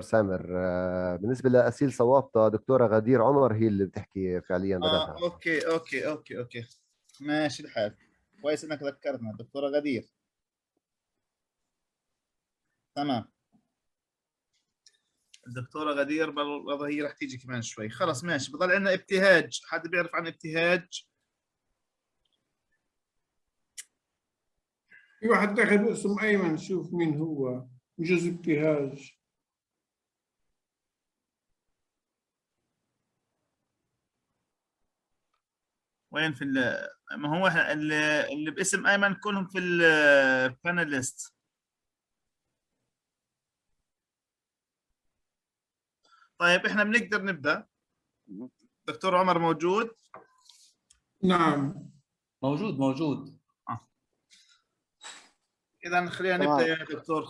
سامر. بالنسبة لأسيل صوابطة دكتورة غدير عمر هي اللي بتحكي فعليا بدلها. اوكي. ماشي الحال. كويس انك ذكرتنا دكتورة غدير. تمام. الدكتورة غدير برضه هي راح تيجي كمان شوي. خلاص ماشي. بضل عندنا ابتهاج. حد بيعرف عن ابتهاج؟ في واحد داخل اسم أيمن، شوف مين هو. جزء ابتهاج. وين في ما هو اللي باسم ايمن كلهم في الباناليست. طيب احنا بنقدر نبدا. دكتور عمر موجود؟ نعم موجود. اذا خلينا نبدا يا دكتور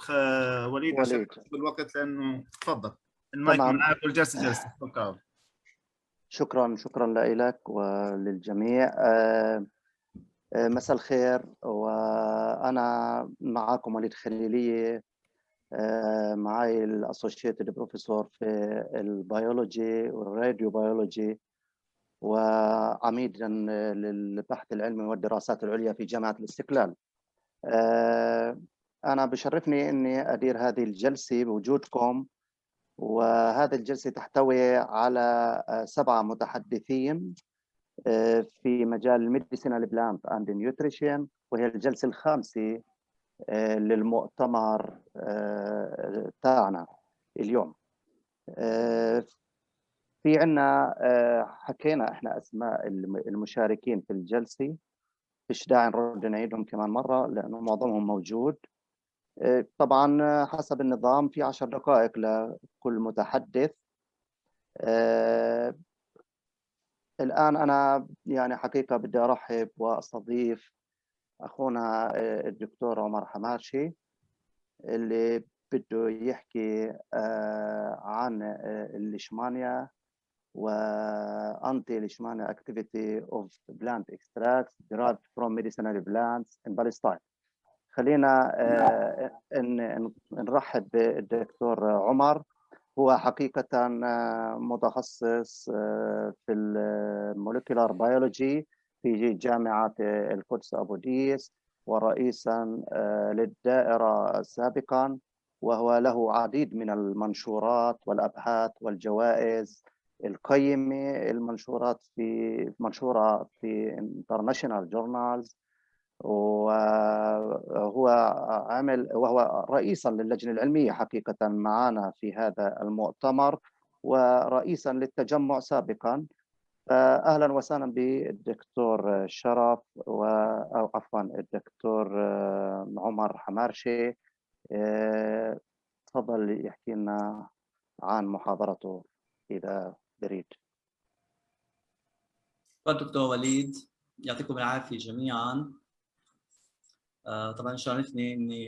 وليد عشان نحسب الوقت، لانه تفضل المايك معك والجلسه جلسه. شكرا لك وللجميع. مساء الخير، وأنا معكم وليد خليلية. معي الأسوشيتد بروفيسور في البيولوجي والراديو بيولوجي، وعميدا للبحث العلمي والدراسات العليا في جامعة الاستقلال. أنا بشرفني أني أدير هذه الجلسة بوجودكم، وهذه الجلسة تحتوي على 7 متحدثين في مجال Medicinal Plants and Nutrition، وهي الجلسة الخامسة للمؤتمر تاعنا اليوم. في عنا حكينا احنا اسماء المشاركين في الجلسة، فيش داعي نرد نعيدهم كمان مرة لأنه معظمهم موجود. طبعا حسب النظام في 10 دقائق لكل متحدث. الآن أنا يعني حقيقة بدي أرحب وأستضيف أخونا الدكتور عمر حمارشي، اللي بده يحكي عن الليشمانيا Antileishmanial activity of plant extracts derived from medicinal plants in Palestine. خلينا نرحب بالدكتور عمر. هو حقيقة متخصص في الموليكولار بيولوجي في جامعة القدس أبوديس، ورئيسا للدائرة سابقا، وهو له عديد من المنشورات والأبحاث والجوائز القيمة. المنشورات منشورة في international journals، وهو رئيسا للجنة العلمية حقيقة معنا في هذا المؤتمر، ورئيسا للتجمع سابقا. أهلا وسهلا بالدكتور شرف أو عفوا الدكتور عمر حمارشي. تفضل يحكي لنا عن محاضرته إذا بريد. دكتور وليد، يعطيكم العافية جميعا. طبعا شرفني اني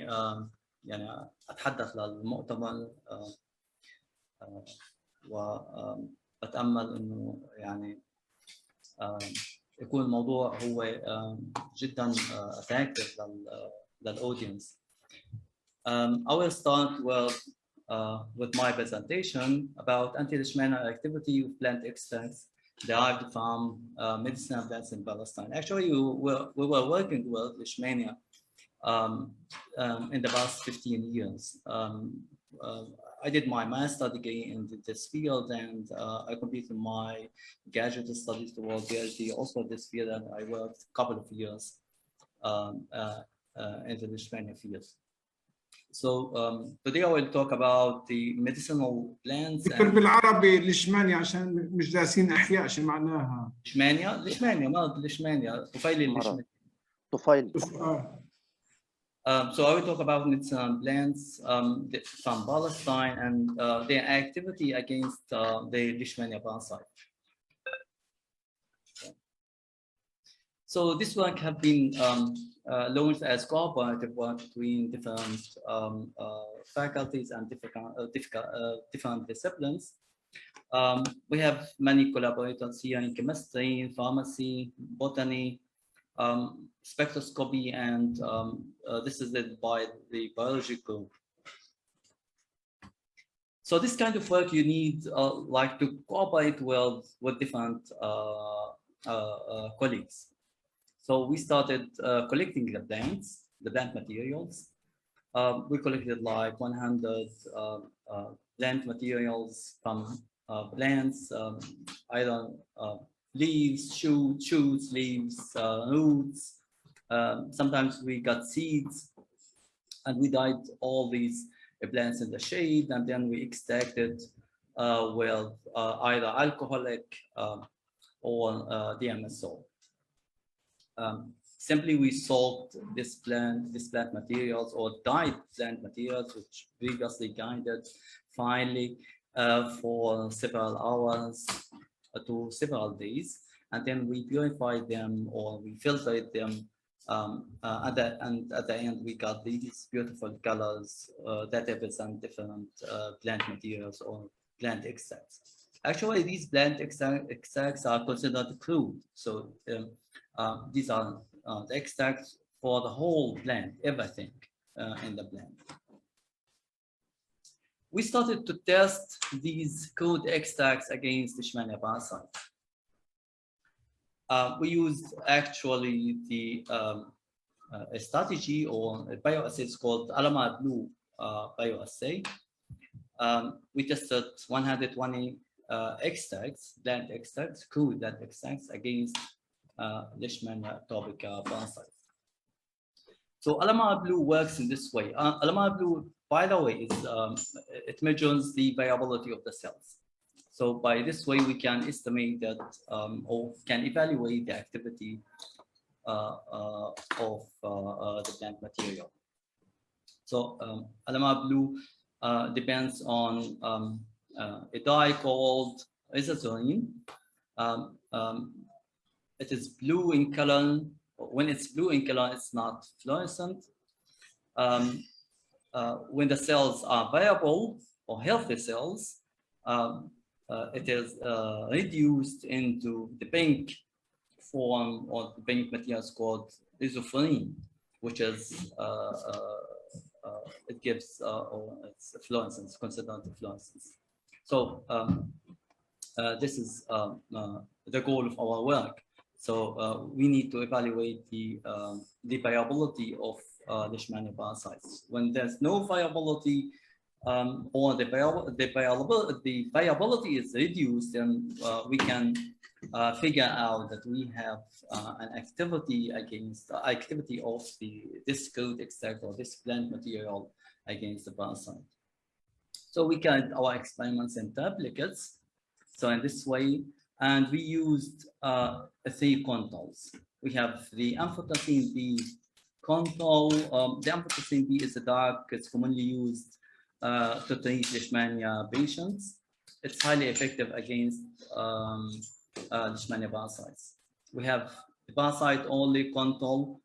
يعني اتحدث للمؤتمر، وبتامل انه يعني يكون الموضوع هو جدا attractive للاودينس. I will start with my presentation about antileishmanial activity of plant extracts derived from medicinal plants in Palestine. Actually, we were working with leishmania in the past 15 years. I did my master degree in this field, and I completed my graduate studies towards PhD also in this field, and I worked a couple of years in the leishmania field. So today I will talk about the medicinal plants. بالعربي ليشمانيا عشان مش دارسين احياء شو معناها. ليشمانيا مرض ليشمانيا، طفيلي الليشمانيا. طفيل. So I will talk about medicinal plants from Palestine and their activity against the Leishmania parasite. So this work have been launched as cooperative work between different faculties and different disciplines. We have many collaborators here in chemistry, pharmacy, botany, spectroscopy, and this is led by the biology group. So this kind of work you need like to cooperate with different colleagues. So we started collecting the plant materials. We collected like 100 plant materials from plants, either leaves, shoots, leaves, roots. Sometimes we got seeds, and we dyed all these plants in the shade, and then we extracted with either alcoholic or DMSO. Simply we soaked this plant materials or dyed plant materials, which previously guided finally for several hours to several days, and then we purified them or we filtered them. At the end, we got these beautiful colors that represent different plant materials or plant extracts. Actually, these plant extracts are considered crude. So these are the extracts for the whole plant, everything in the plant. We started to test these crude extracts against Leishmania parasites. We used actually the a strategy or a bioassay called Al-Istiqlal Blue bioassay. We tested 120 extracts, plant extracts, crude plant extracts against Leishmania atopica parasites. So Al-Istiqlal Blue works in this way. Al-Istiqlal Blue, by the way, is it measures the viability of the cells. So by this way, we can estimate that or can evaluate the activity of the plant material. So Al-Istiqlal Blue depends on a dye called isozine. It is blue in color. When it's blue in color, it's not fluorescent. When the cells are viable or healthy cells, it is reduced into the pink form or the pink materials called isoflurane, which is it gives or it's fluorescence, considered fluorescence. So this is the goal of our work. So we need to evaluate the viability of Leishmania parasites. When there's no viability or the viability is reduced, then we can figure out that we have an activity against activity of this crude extract or this plant material against the parasite. So we carried our experiments in triplicates. So in this way, and we used 3 controls. We have the amphotericin B control. The amphotericin B is a drug. It's commonly used to treat Leishmania patients. It's highly effective against Leishmania parasites. We have the parasite-only control.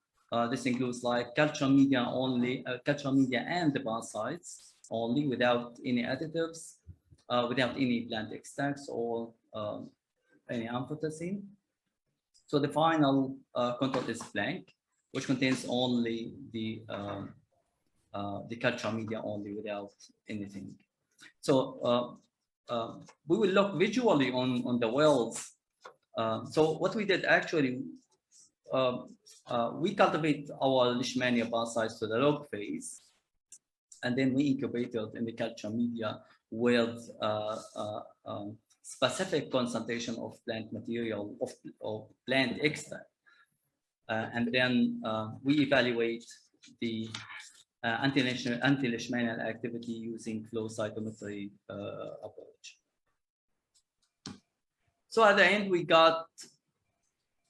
This includes like culture media only, culture media and the parasites only, without any additives, without any plant extracts or any amphotericin. So the final control is blank, which contains only the culture media only, without anything. So we will look visually on the wells. So what we did actually, we cultivate our Leishmania parasites to the log phase, and then we incubated in the culture media with specific concentration of plant material, of plant extract. And then we evaluate the anti-Leishmanial activity using flow cytometry approach. So at the end we got,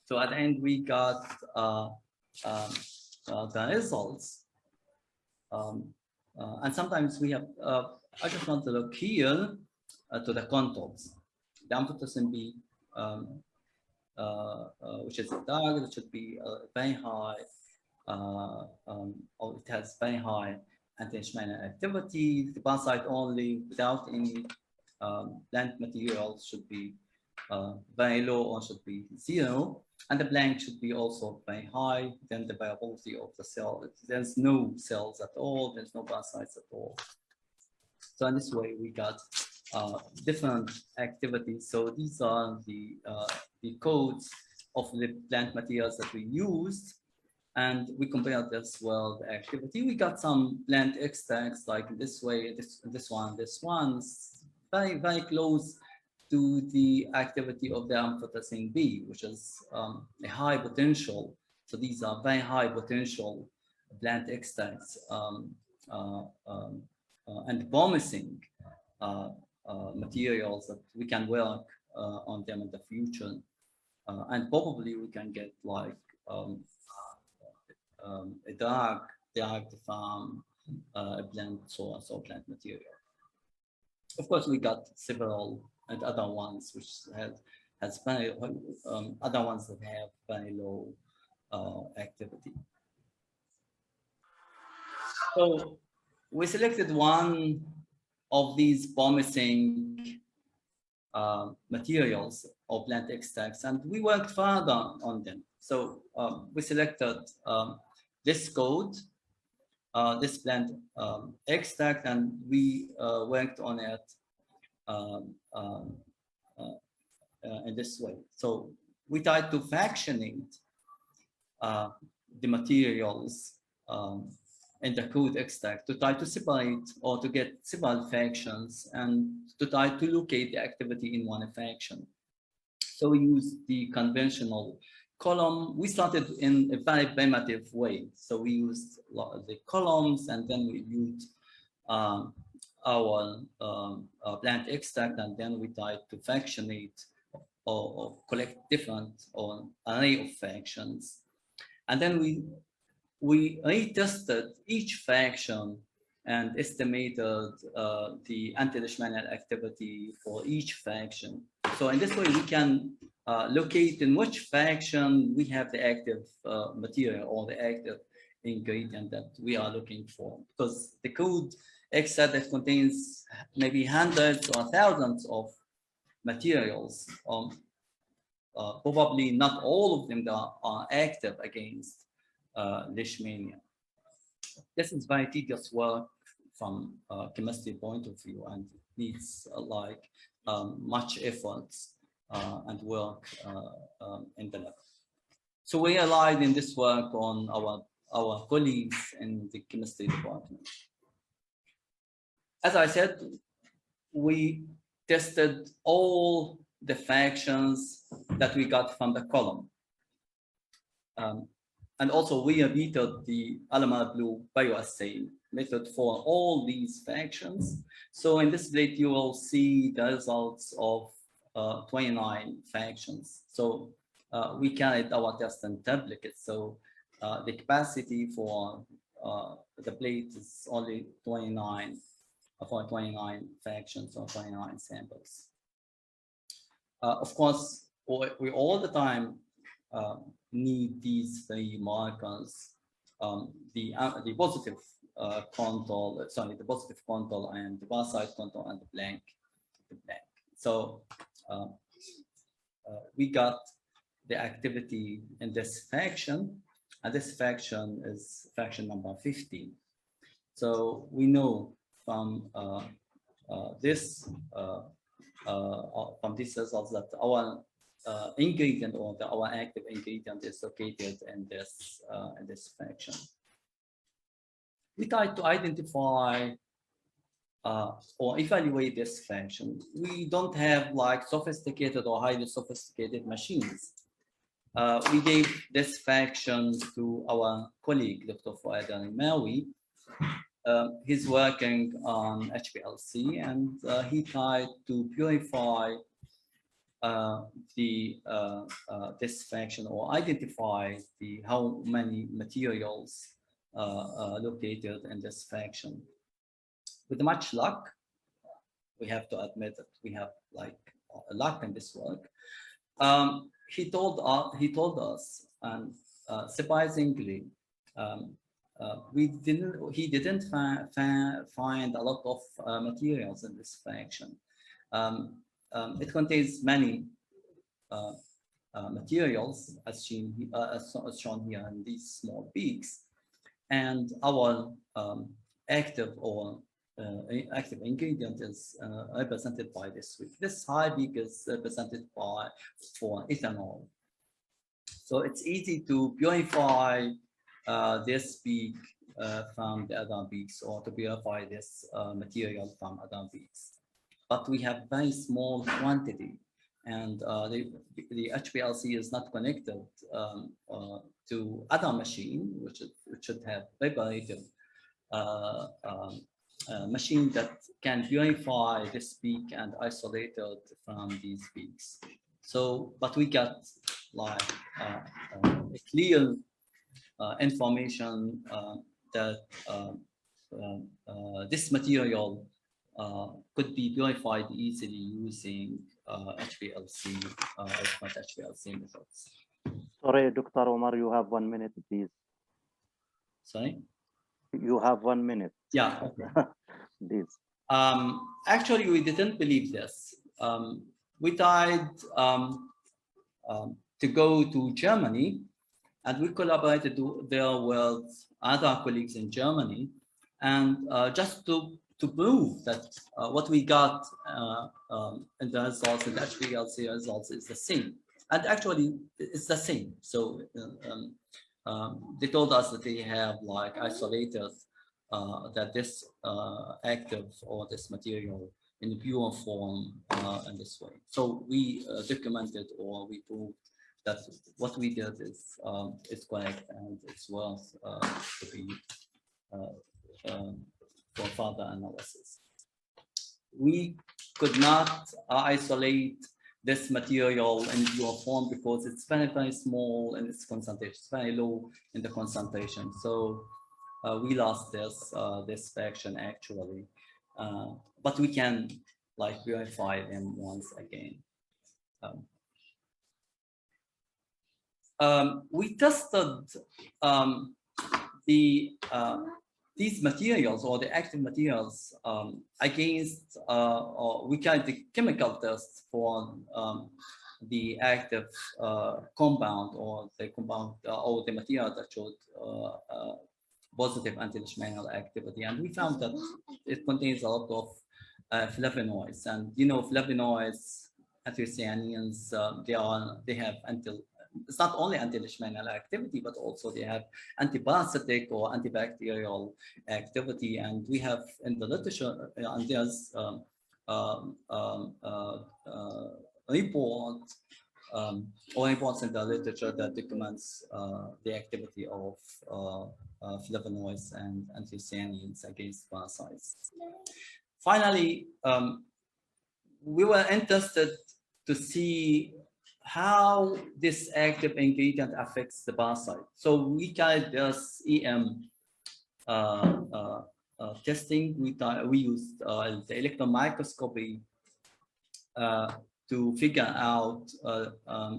the results. And sometimes we have, I just want to look here to the controls. The amphotericin B, which is a drug that should be very high, or it has very high anti-Leishmanial activity. The parasite only, without any plant materials, should be very low or should be 0. And the blank should be also very high. Then the viability of the cell, there's no cells at all, there's no parasites at all. So in this way, we got different activities. So these are the codes of the plant materials that we used, and we compared this with the activity. We got some plant extracts like this way, this one's very, very close to the activity of the amphotericin B, which is a high potential. So these are very high potential plant extracts and promising materials that we can work on them in the future. And probably we can get like a drug from a plant source or plant material. Of course, we got several and other ones which has very other ones that have very low activity. So we selected one of these promising materials or plant extracts, and we worked further on them. So we selected this code, this plant extract, and we worked on it in this way. So we tried to fractionate the materials in the code extract to try to separate or to get several fractions and to try to locate the activity in one fraction. So we used the conventional column. We started in a very primitive way. So we used the columns, and then we used our plant extract, and then we tried to fractionate or collect different or array of fractions. And then we retested each fraction and estimated the Antileishmanial activity for each fraction. So in this way, we can locate in which fraction we have the active material or the active ingredient that we are looking for. Because the code extract that contains maybe hundreds or thousands of materials, probably not all of them that are active against Leishmania. This is very tedious work from a chemistry point of view, and needs much effort and work in the lab. So we relied in this work on our colleagues in the chemistry department. As I said, we tested all the fractions that we got from the column. And also we repeated the Alamar Blue bioassay method for all these fractions. So in this plate, you will see the results of 29 fractions. So we carried our test in duplicates. So the capacity for the plate is only 29 for 29 fractions or 29 samples. Of course, we all the time need these three markers: the positive control, the positive control, and the parasite control, and the blank. So we got the activity in this fraction, and this fraction is fraction number 15. So we know from these results that our ingredient or our active ingredient is located in this fraction. We try to identify or evaluate this fraction. We don't have like sophisticated or highly sophisticated machines. We gave this fraction to our colleague, Dr. Walid Al-Mawi. He's working on HPLC, and he tried to purify this fraction or identify how many materials located in this fraction. With much luck, we have to admit that we have like luck in this work. He told us, and surprisingly, he didn't find a lot of materials in this fraction. It contains many materials, as shown here in these small peaks, and our active or active ingredient is represented by this week. This high peak is represented by for ethanol. So it's easy to purify this peak from the other peaks, or to purify this material from other peaks. But we have very small quantity, and the HPLC is not connected to other machine, which should have preparative machine that can purify this peak and isolate it from these peaks. So, but we got like a clear information that this material could be purified easily using HPLC, HPLC methods. Sorry, Dr. Omar, you have 1 minute, please. Sorry? You have 1 minute. Yeah. Okay. Please. Actually, we didn't believe this. We tried to go to Germany, and we collaborated there with other colleagues in Germany, and just to prove that what we got in the results, in the HPLC results, is the same. And actually, it's the same. So they told us that they have like isolated that this active or this material in pure form in this way. So we documented, or we proved that what we did is correct, and it's worth to be for further analysis. We could not isolate this material in pure form because it's very, very small in its concentration. It's very low in the concentration. So we lost this fraction actually, but we can like purify them once again. We tested these materials, or the active materials, against, or we carried the chemical test for the active compound, or the compound, or the material that showed positive antileishmanial activity, and we found that it contains a lot of flavonoids, and you know, flavonoids, anthocyanins, they have it's not only antileishmanial activity, but also they have antiparasitic or antibacterial activity. And we have in the literature, and there's reports in the literature that documents the activity of flavonoids and anthocyanins against parasites. Finally, we were interested to see how this active ingredient affects the parasite. So we carried this EM testing. We used the electron microscopy to figure out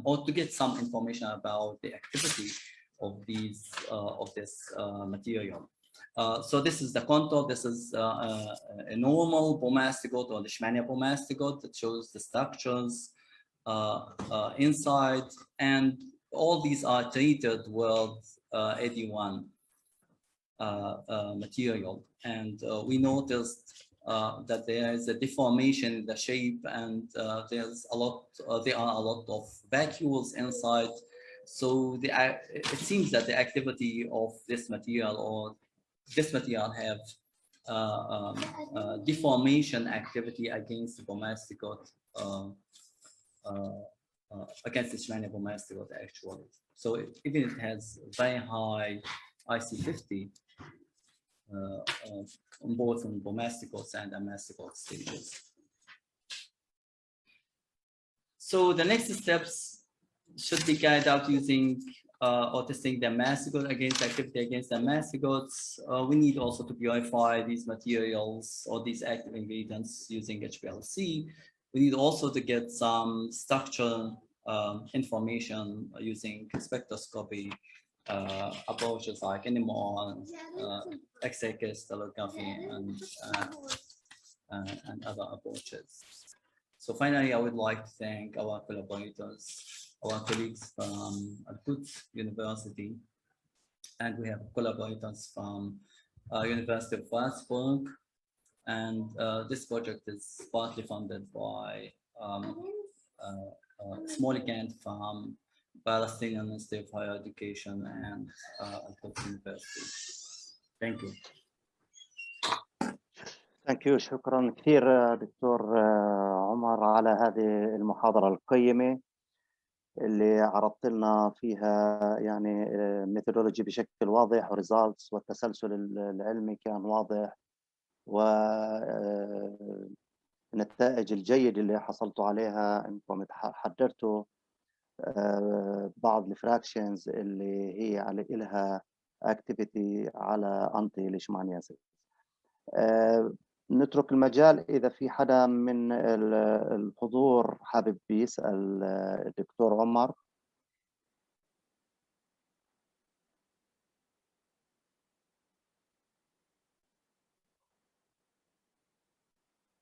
or to get some information about the activity of these of this material. So this is the contour. This is a normal pomastigot, or the Leishmania pomastigot, that shows the structures inside, and all these are treated with AD1 material. And we noticed that there is a deformation in the shape, and there's a lot. There are a lot of vacuoles inside. So it seems that the activity of this material, or this material, have deformation activity against the pomastigot. Against the Leishmania pomastigot actually. So even it has very high IC50 on both in pomastigots and amastigot stages. So the next steps should be carried out using or testing the amastigot against activity against the amastigots. We need also to purify these materials or these active ingredients using HPLC. We need also to get some structure information using spectroscopy approaches like NMR, X-ray crystallography, and other approaches. So finally, I would like to thank our collaborators, our colleagues from Quds University, and we have collaborators from University of Würzburg, And this project is partly funded by small grant from Palestinian Institute of Higher Education and Quds University. Thank you. Thank you. شكرا كثير دكتور عمر على هذه المحاضرة القيمة اللي عرضت لنا فيها يعني ميثودولوجي بشكل واضح وريزالتس، والتسلسل العلمي كان واضح، والنتائج الجيدة اللي حصلتوا عليها انكم حددتوا بعض الفراكشنز اللي هي لها اكتيفيتي على انتي-ليشمانياسيس. نترك المجال إذا في حدا من الحضور حابب يسأل الدكتور عمر.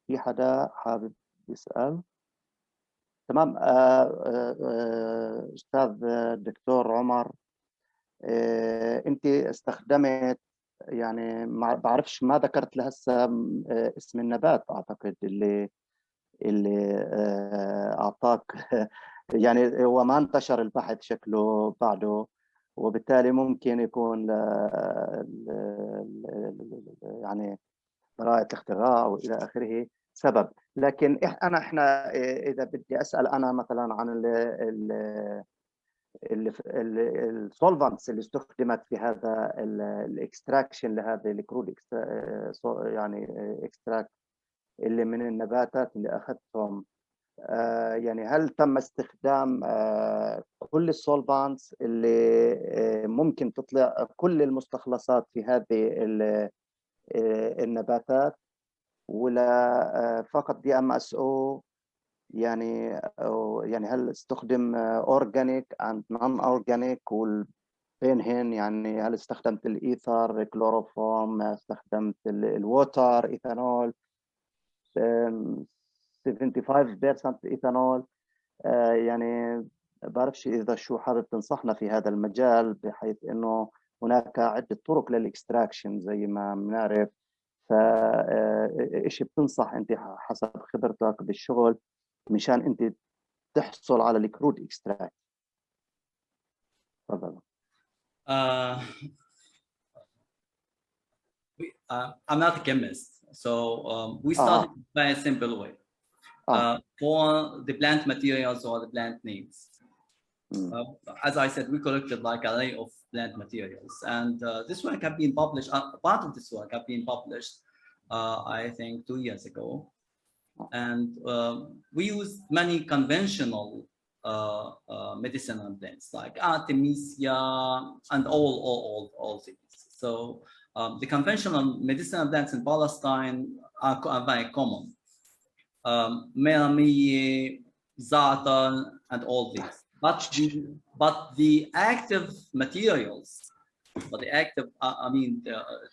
في حدا حابب يسأل؟ تمام. أستاذ الدكتور عمر، أنت استخدمت يعني ما بعرفش ما ذكرت لهسه اسم النبات اعتقد اللي اعطاك يعني هو ما انتشر البحث شكله بعده، وبالتالي ممكن يكون يعني براءة الاختراع والى اخره سبب. لكن احنا اذا بدي اسال انا مثلا عن السولفنتس اللي استخدمت في هذا الاكستراكشن لهذا الكرود يعني اكستراكت اللي من النباتات اللي اخذتهم، يعني هل تم استخدام كل السولفنتس اللي ممكن تطلع كل المستخلصات في هذه النباتات، ولا فقط DMSO؟ يعني هل استخدم اورجانيك اند نون اورجانيك، والبينهن يعني هل استخدمت الايثر، كلوروفورم، استخدمت الووتر، ايثانول 75% ايثانول؟ يعني بعرفش اذا شو حابب تنصحنا في هذا المجال، بحيث انه هناك عده طرق للاكستراكشن زي ما بنعرف، فايش بتنصح انت حسب خبرتك بالشغل مشان انت تحصل على الكرود اكستراكت؟ تفضل. I'm not a chemist, so we started by a simple way for the plant materials or the plant names. As I said, we collected like an array of plant materials, and this work have been published. Part of this work have been published, I think, 2 years ago. And we used many conventional medicinal plants like Artemisia and all these. So the conventional medicinal plants in Palestine are very common. Melamie, Za'atar, and all these. But the active materials, but the active,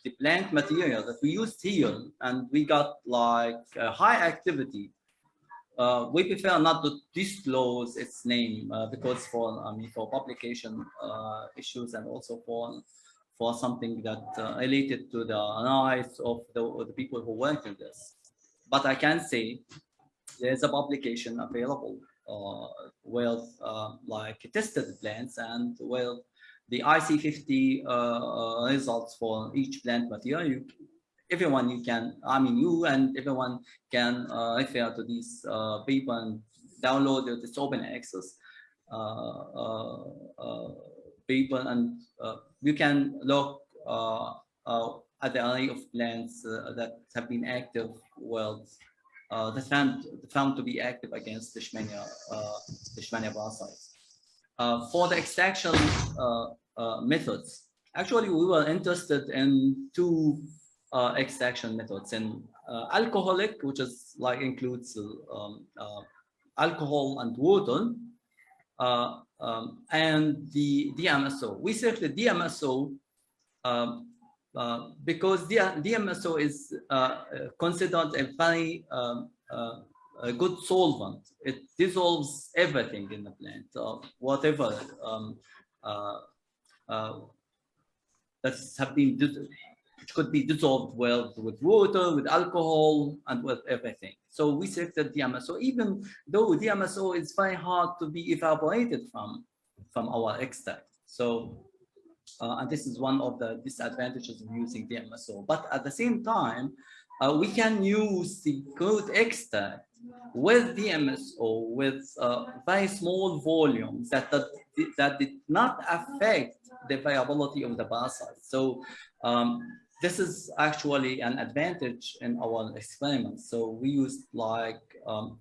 the plant material that we used here, and we got like high activity. We prefer not to disclose its name because for publication issues, and also for something that related to the rights of the people who work in this. But I can say there's a publication available with like tested plants and with the IC50 results for each plant material. Everyone you and everyone can refer to these paper and download this open access paper, and you can look at the array of plants that have been active, that found to be active against Leishmania parasites. For the extraction methods, actually we were interested in two extraction methods: in alcoholic, which is like includes alcohol and water, and the DMSO. We selected DMSO because DMSO is considered a very a good solvent. It dissolves everything in the plant, whatever that have been which could be dissolved well with water, with alcohol, and with everything. So we selected DMSO, even though DMSO is very hard to be evaporated from our extract. So, and this is one of the disadvantages of using DMSO. But at the same time, we can use the crude extract with DMSO with very small volumes that did not affect the viability of the parasites. So this is actually an advantage in our experiments. So we used like 1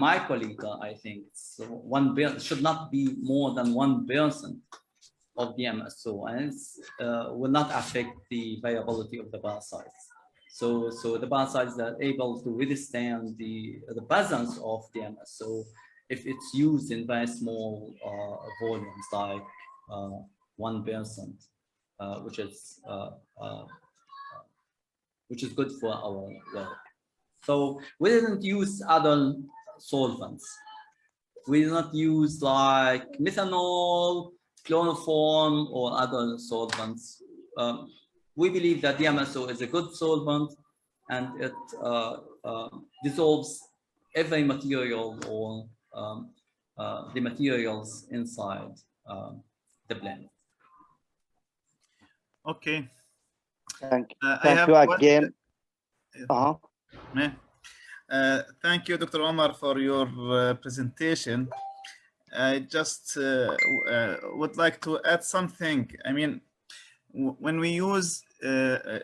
microliter, I think. So should not be more than 1% of DMSO, and it will not affect the viability of the parasites. So the parasites are able to withstand the presence of DMSO if it's used in very small volumes, like 1%, which is good for our work. So we didn't use other solvents. We did not use like methanol, chloroform, or other solvents. We believe that DMSO is a good solvent, and it dissolves every material or the materials inside the blend. Okay. Thank you again. Thank you, Dr. Omar, for your presentation. I just would like to add something. I mean, when we use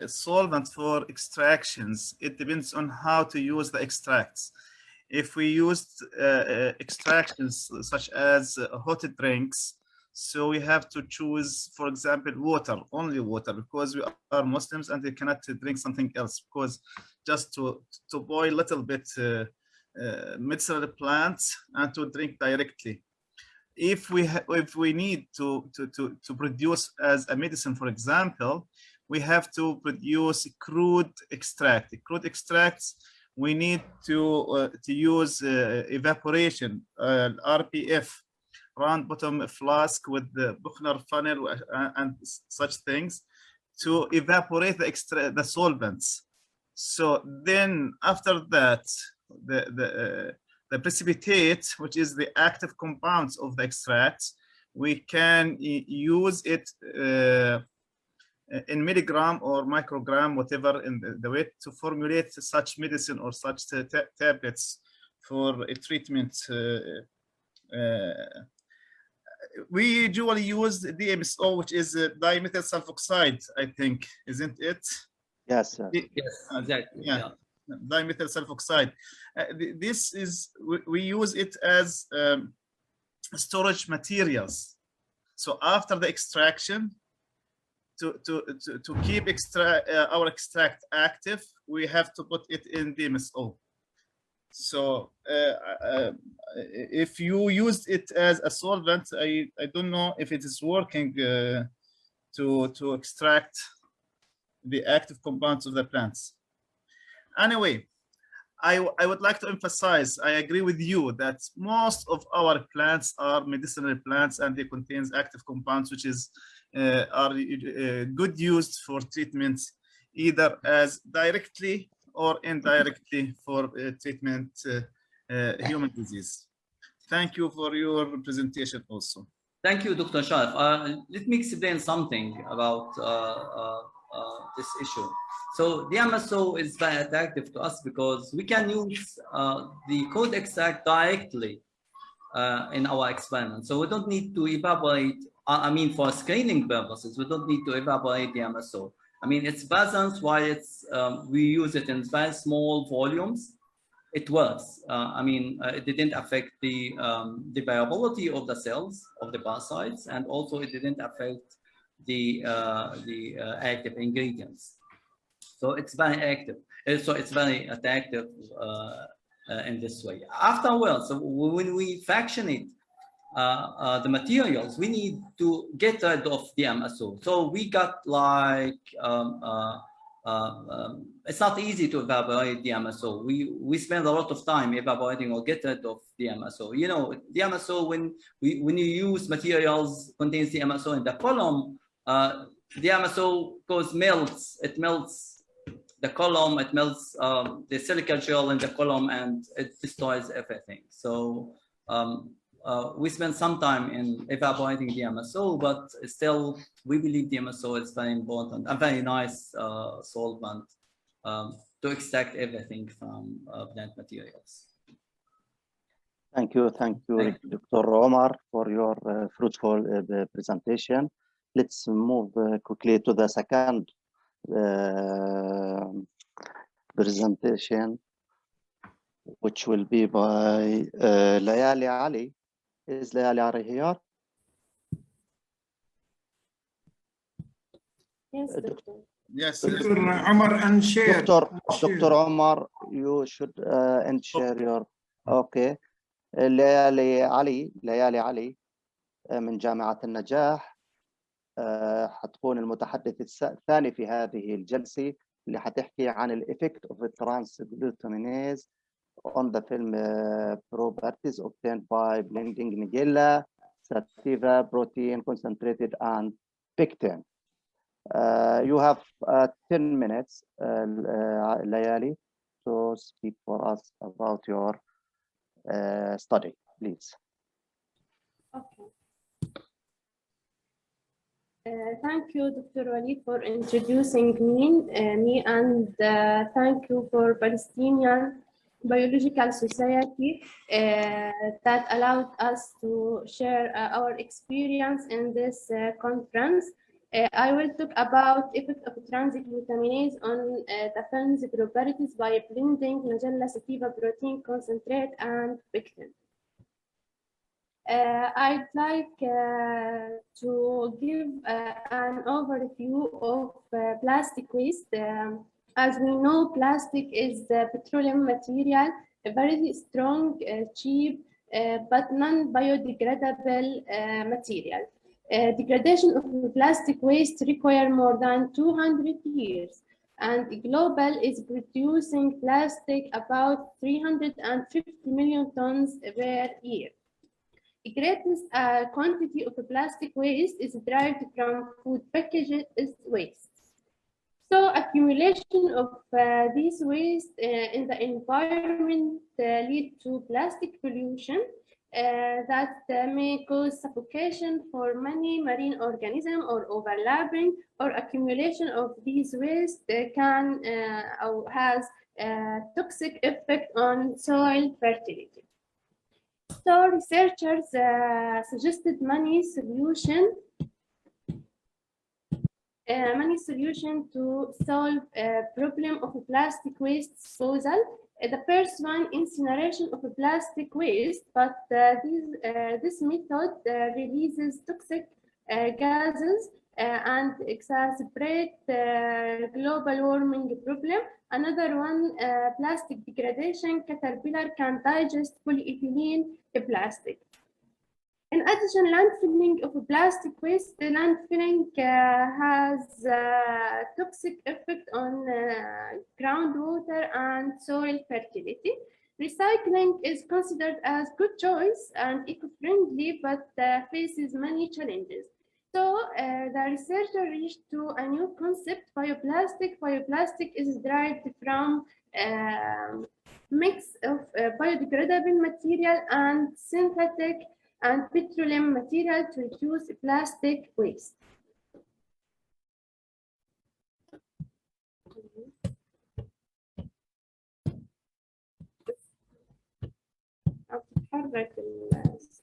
solvent for extractions, it depends on how to use the extracts. If we used extractions such as hot drinks, so we have to choose, for example, water, only water, because we are Muslims and we cannot drink something else, because just to boil a little bit medicinal plants and to drink directly. If we need to produce as a medicine, for example, we have to produce crude extract. Crude extracts, we need to use evaporation, RPF, round bottom flask with the Buchner funnel and such things, to evaporate the solvents. So then after that, the precipitate, which is the active compounds of the extracts, we can use it in milligram or microgram, whatever in the way, to formulate such medicine or such tablets for a treatment. We usually use DMSO, which is dimethyl sulfoxide, I think, isn't it? Yes, sir. Yes, exactly. Yeah. Dimethyl sulfoxide. This is, we use it as storage materials. So after the extraction, to keep our extract active, we have to put it in DMSO. So if you used it as a solvent, I don't know if it is working to extract the active compounds of the plants. Anyway, I would like to emphasize, I agree with you that most of our plants are medicinal plants and they contain active compounds, which is are good used for treatments, either as directly or indirectly for treatment human disease. Thank you for your presentation also. Thank you, Dr. Sharif. Let me explain something about this issue. So DMSO is very attractive to us because we can use the crude extract directly in our experiment. So we don't need to evaporate, I mean, for screening purposes, we don't need to evaporate DMSO. I mean, it's presence while it's, we use it in very small volumes. It works. I mean, it didn't affect the viability of the cells of the parasites, and also it didn't affect the active ingredients. So it's very active. So it's very attractive in this way. Afterwards, so when we fractionate the materials, we need to get rid of DMSO. So we got like it's not easy to evaporate DMSO. We spend a lot of time evaporating or get rid of DMSO. You know, DMSO, when you use materials contains DMSO in the column, DMSO melts. It melts the column, it melts the silica gel in the column, and it destroys everything. So we spend some time in evaporating DMSO, but still we believe DMSO is very important, a very nice solvent to extract everything from plant materials. Thank you, Dr. Omar, for your fruitful presentation. Let's move quickly to the second presentation, which will be by Laialy Ali. Is Laialy Ali here? Yes, Doctor. Yes. Dr. Omar, and share. Dr. Omar, you should share your. Okay. ليالي علي من جامعة النجاح حتكون المتحدث الثاني في هذه الجلسة اللي حتحكي عن الإفكت of transglutaminase on the film properties obtained by blending Nigella, sativa, protein, concentrated, and pectin. You have 10 minutes, Laialy, to speak for us about your study, please. Okay. Thank you, Dr. Walid, for introducing me and thank you for Palestinian Biological Society that allowed us to share our experience in this conference. I will talk about effect of transglutaminase on the film's properties by blending Nigella sativa protein concentrate and pectin. I'd like to give an overview of plastic waste. As we know, plastic is the petroleum material, a very strong, cheap, but non-biodegradable material. Degradation of plastic waste requires more than 200 years, and global is producing plastic about 350 million tons per year. The greatest quantity of plastic waste is derived from food packages waste. So accumulation of these waste in the environment lead to plastic pollution that may cause suffocation for many marine organisms, or overlapping or accumulation of these waste can or has a toxic effect on soil fertility. So researchers suggested many solutions to solve a problem of plastic waste disposal. The first one, incineration of plastic waste, but this method releases toxic gases and exacerbate the global warming problem. Another one, plastic degradation. Caterpillar can digest polyethylene plastic. In addition, landfilling of plastic waste, the landfilling has a toxic effect on groundwater and soil fertility. Recycling is considered as good choice and eco-friendly, but faces many challenges. So the researcher reached to a new concept, bioplastic. Bioplastic is derived from mix of biodegradable material and synthetic and petroleum material to reduce plastic waste.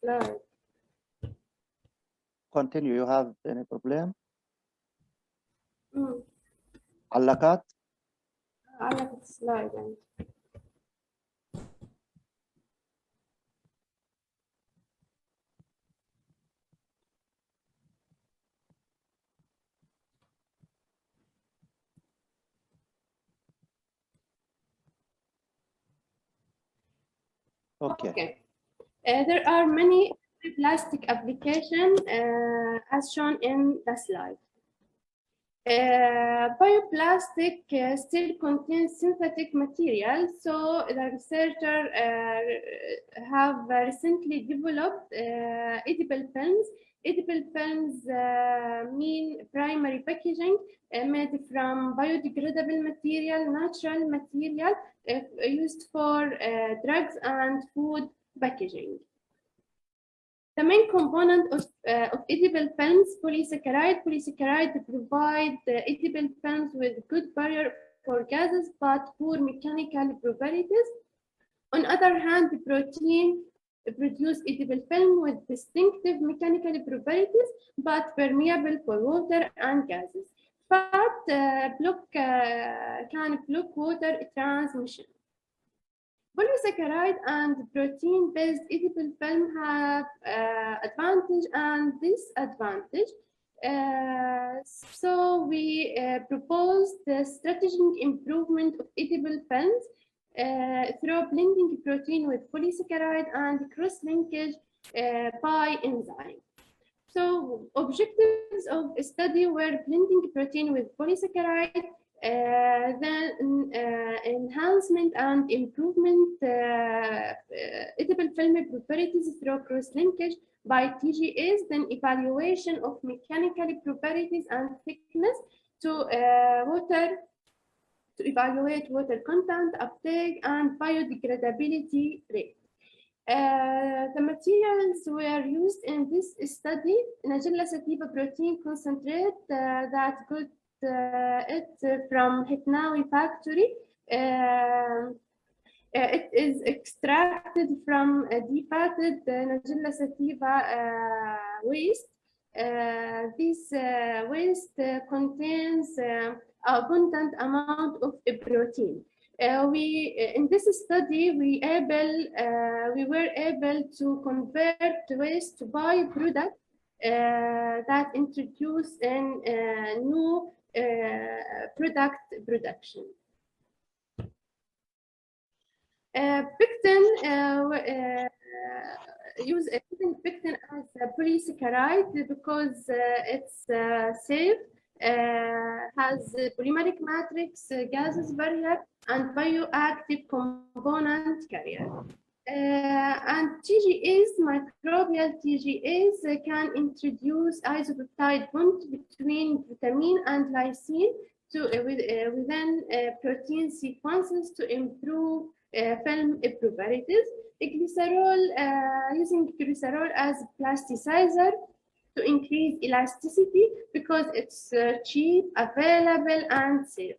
Slide. Continue. You have any problem? علقت؟ علقت slide. Okay. There are many plastic applications as shown in the slide. Bioplastic still contains synthetic material, so the researchers have recently developed edible films. Edible films mean primary packaging made from biodegradable material, natural material used for drugs and food packaging. The main component of edible films, polysaccharide. Polysaccharide provide edible films with good barrier for gases but poor mechanical properties. On other hand, the protein produce edible film with distinctive mechanical properties but permeable for water and gases. Fat can block water transmission. Polysaccharide and protein-based edible film have advantage and disadvantage. So we proposed the strategic improvement of edible films through blending protein with polysaccharide and cross-linkage by enzyme. So objectives of the study were blending protein with polysaccharide, then enhancement and improvement edible film properties through cross-linkage by TGAs, then evaluation of mechanical properties and thickness to evaluate water content, uptake, and biodegradability rate. The materials were used in this study: Nigella sativa protein concentrate that got it from Hitnawi factory. It is extracted from defatted Nigella sativa waste. This waste contains abundant amount of protein. In this study, we were able to convert waste to byproduct that introduce in new product production. Pectin, using pectin as a polysaccharide because it's safe, has polymeric matrix, gases barrier, and bioactive component carrier. And TGAs, microbial TGAs, can introduce isopeptide bond between vitamin and lysine within protein sequences to improve film properties. Using glycerol as plasticizer to increase elasticity because it's cheap, available, and safe.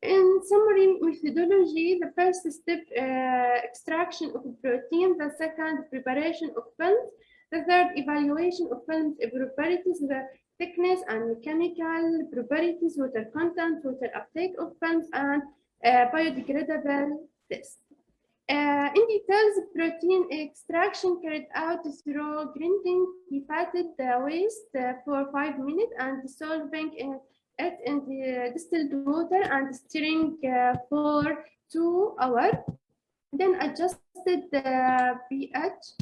In summary methodology, the first step, extraction of protein, the second, preparation of films, the third, evaluation of films properties, the thickness and mechanical properties, water content, water uptake of films, and biodegradable test. In details, protein extraction carried out through grinding defatted waste for 5 minutes and dissolving it in the distilled water and stirring for 2 hours. Then adjusted pH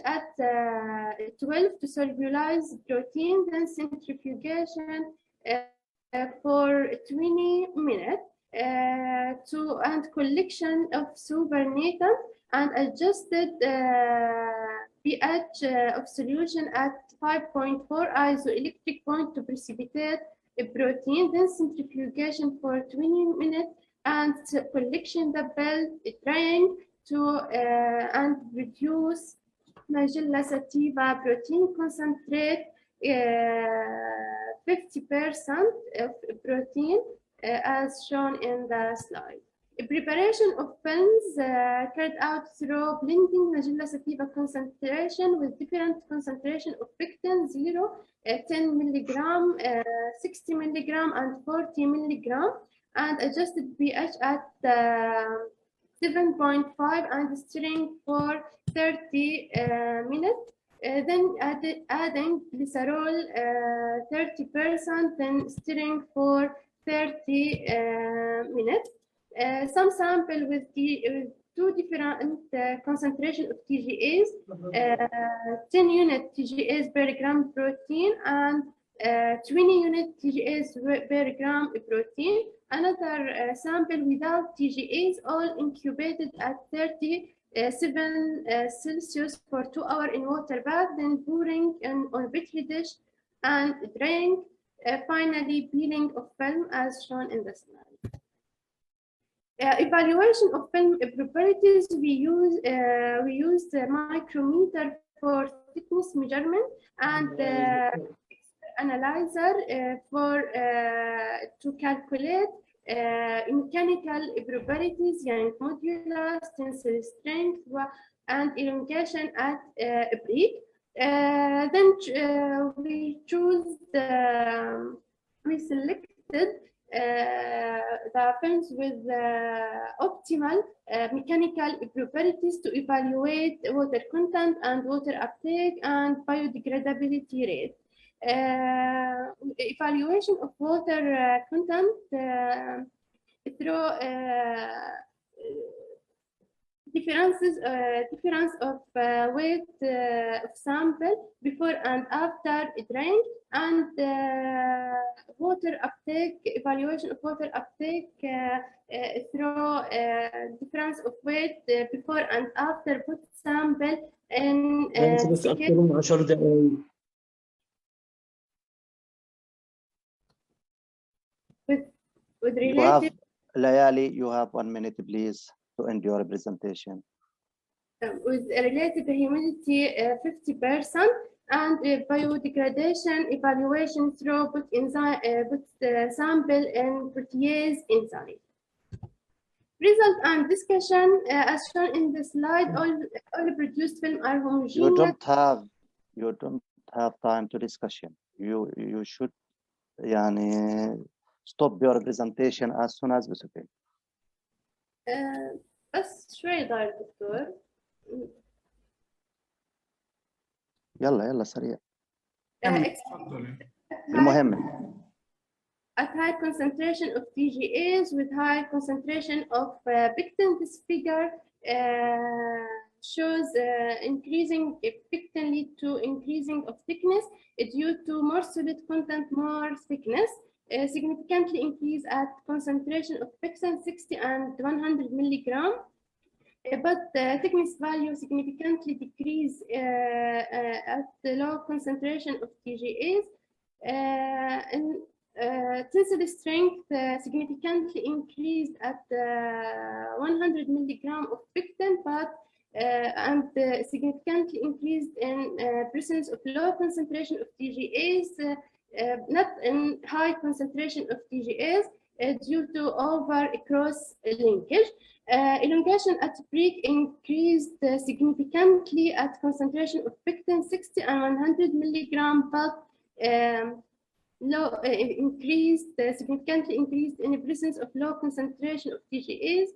at 12 to solubilize protein. Then centrifugation for 20 minutes. And collection of supernatant and adjusted pH of solution at 5.4 isoelectric point to precipitate a protein, then centrifugation for 20 minutes and collection the belt drying to and reduce Nigella sativa protein concentrate 50% of protein as shown in the slide. A preparation of films carried out through blending Nigella sativa concentration with different concentration of pectin, 0, 10 milligram, 60 milligram, and 40 milligram, and adjusted pH at 7.5 and stirring for 30 minutes. Then adding glycerol 30%, then stirring for 30 minutes. Some sample with 2 different concentration of TGAs, 10 unit TGAs per gram protein and 20 unit TGAs per gram protein. Another sample without TGAs, all incubated at 37 Celsius for 2 hours in water bath, then pouring on petri dish and drying. Finally, peeling of film as shown in the slide. Evaluation of film properties, we use the micrometer for thickness measurement and analyzer to calculate mechanical properties, Young modulus, tensile strength, and elongation at break. Then we selected the films with optimal mechanical properties to evaluate water content and water uptake and biodegradability rate. Evaluation of water content through difference of weight of sample before and after drying, and water uptake, evaluation of water uptake through difference of weight before and after put sample in with related. Laialy, you have 1 minute, please, to end your presentation. With relative humidity 50% and biodegradation evaluation through put sample in protease enzyme. Result and discussion as shown in the slide. All produced film are homogeneous. You don't have time to discussion. You should stop your presentation as soon as possible. بس شوي ضايع دكتور. يلا سريع. المهم. At high concentration of TGAs with high concentration of pectin, this figure shows increasing pectin lead to increasing of thickness due to more solid content, more thickness. Significantly increase at concentration of pectin 60 and 100 milligram, but thickness value significantly decrease at the low concentration of TGAs. Tensile strength significantly increased at 100 milligram of pectin, but and significantly increased in presence of low concentration of TGAs. Not in high concentration of TGAs due to over-cross linkage. Elongation at break increased significantly at concentration of pectin 60 and 100 milligram, but significantly increased in the presence of low concentration of TGAs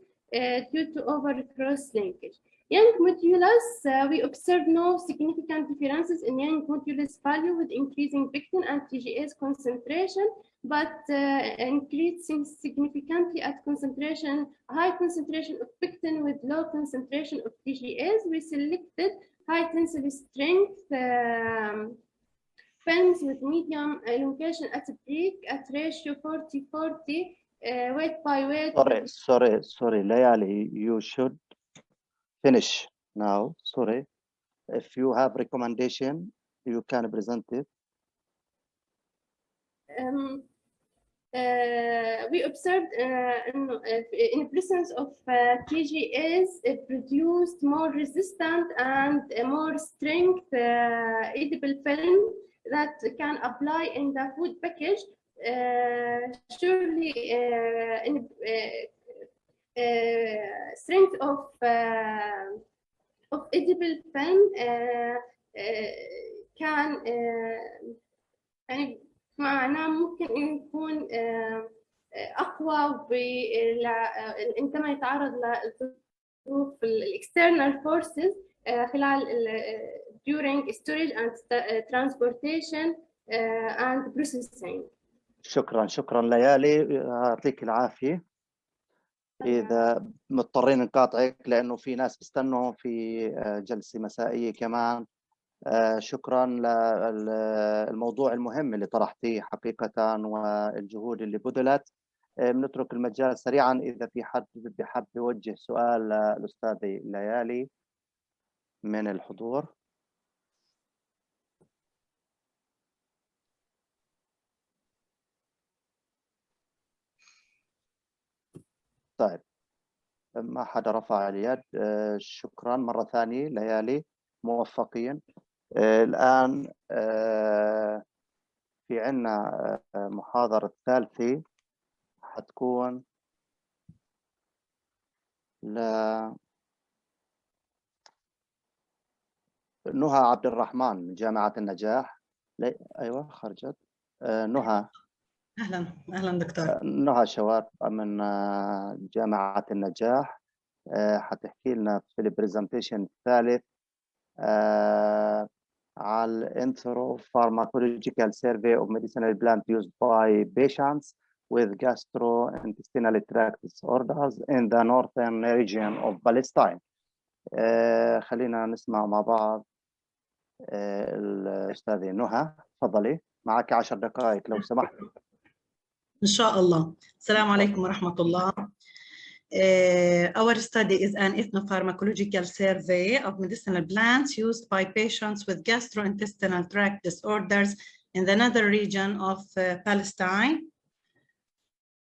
due to over-cross linkage. Young modulus, we observed no significant differences in young modulus value with increasing pectin and TGAs concentration, but increasing significantly at high concentration of pectin with low concentration of TGAs. We selected high tensile strength films with medium elongation at break at ratio 40-40, weight by weight. Sorry, Laialy, you should finish now. Sorry. If you have recommendation, you can present it. We observed in presence of TGAs, it produced more resistant and more strength edible film that can apply in the food package. Surely in strength of edible film can يعني معناه ممكن يكون أقوى عندما يتعرض لظروف external forces خلال during storage and transportation and processing. شكرا ليالي، يعطيك العافية. إذا مضطرين نقاطعك لأنه في ناس بيستنوا في جلسة مسائية كمان، شكرا للموضوع المهم اللي طرحتيه حقيقة والجهود اللي بذلت. بنترك المجال سريعا إذا في حد بحب يوجه سؤال للأستاذة ليالي من الحضور. طيب ما حدا رفع اليد. شكرا مرة ثانية ليالي، موفقين. الآن في عنا محاضرة ثالثة حتكون نهى عبد الرحمن من جامعة النجاح. أيوة خرجت. نهى. أهلا دكتور. نهى شوارب من جامعة النجاح حتحكي لنا في البرزنتيشن الثالث على Interopharmacological Survey of Medicinal Plants used by patients with gastrointestinal tract disorders in the northern region of Palestine. خلينا نسمع مع بعض الأستاذة نهى. تفضلي، معك 10 دقائق لو سمحت. إن شاء الله. السلام عليكم ورحمة الله. Our study is an ethnopharmacological survey of medicinal plants used by patients with gastrointestinal tract disorders in the northern region of Palestine.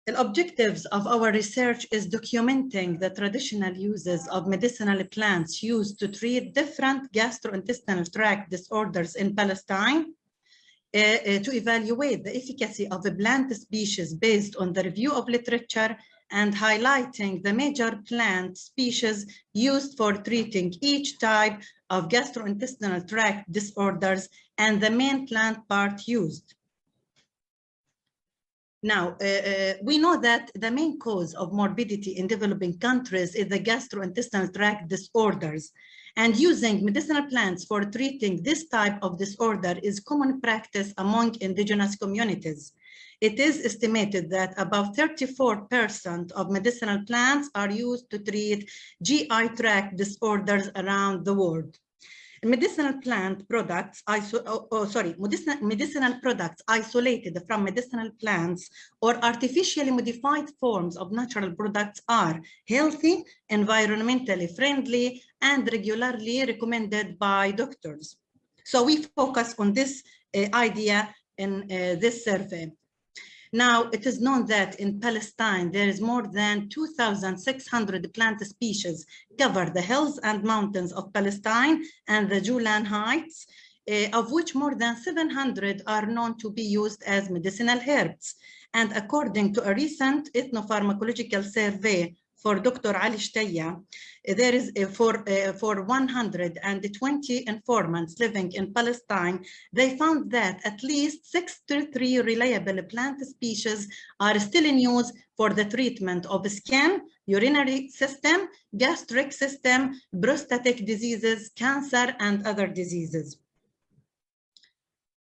The objectives of our research is documenting the traditional uses of medicinal plants used to treat different gastrointestinal tract disorders in Palestine, to evaluate the efficacy of a plant species based on the review of literature, and highlighting the major plant species used for treating each type of gastrointestinal tract disorders and the main plant part used. Now, we know that the main cause of morbidity in developing countries is the gastrointestinal tract disorders, and using medicinal plants for treating this type of disorder is common practice among indigenous communities. It is estimated that about 34% of medicinal plants are used to treat GI tract disorders around the world. Medicinal plant products, medicinal products isolated from medicinal plants or artificially modified forms of natural products are healthy, environmentally friendly, and regularly recommended by doctors. So we focus on this idea in this survey. Now, it is known that in Palestine, there is more than 2,600 plant species cover the hills and mountains of Palestine and the Golan Heights, of which more than 700 are known to be used as medicinal herbs. And according to a recent ethnopharmacological survey for Dr. Ali, there is for 120 informants living in Palestine, they found that at least 63 reliable plant species are still in use for the treatment of skin, urinary system, gastric system, prostatic diseases, cancer, and other diseases.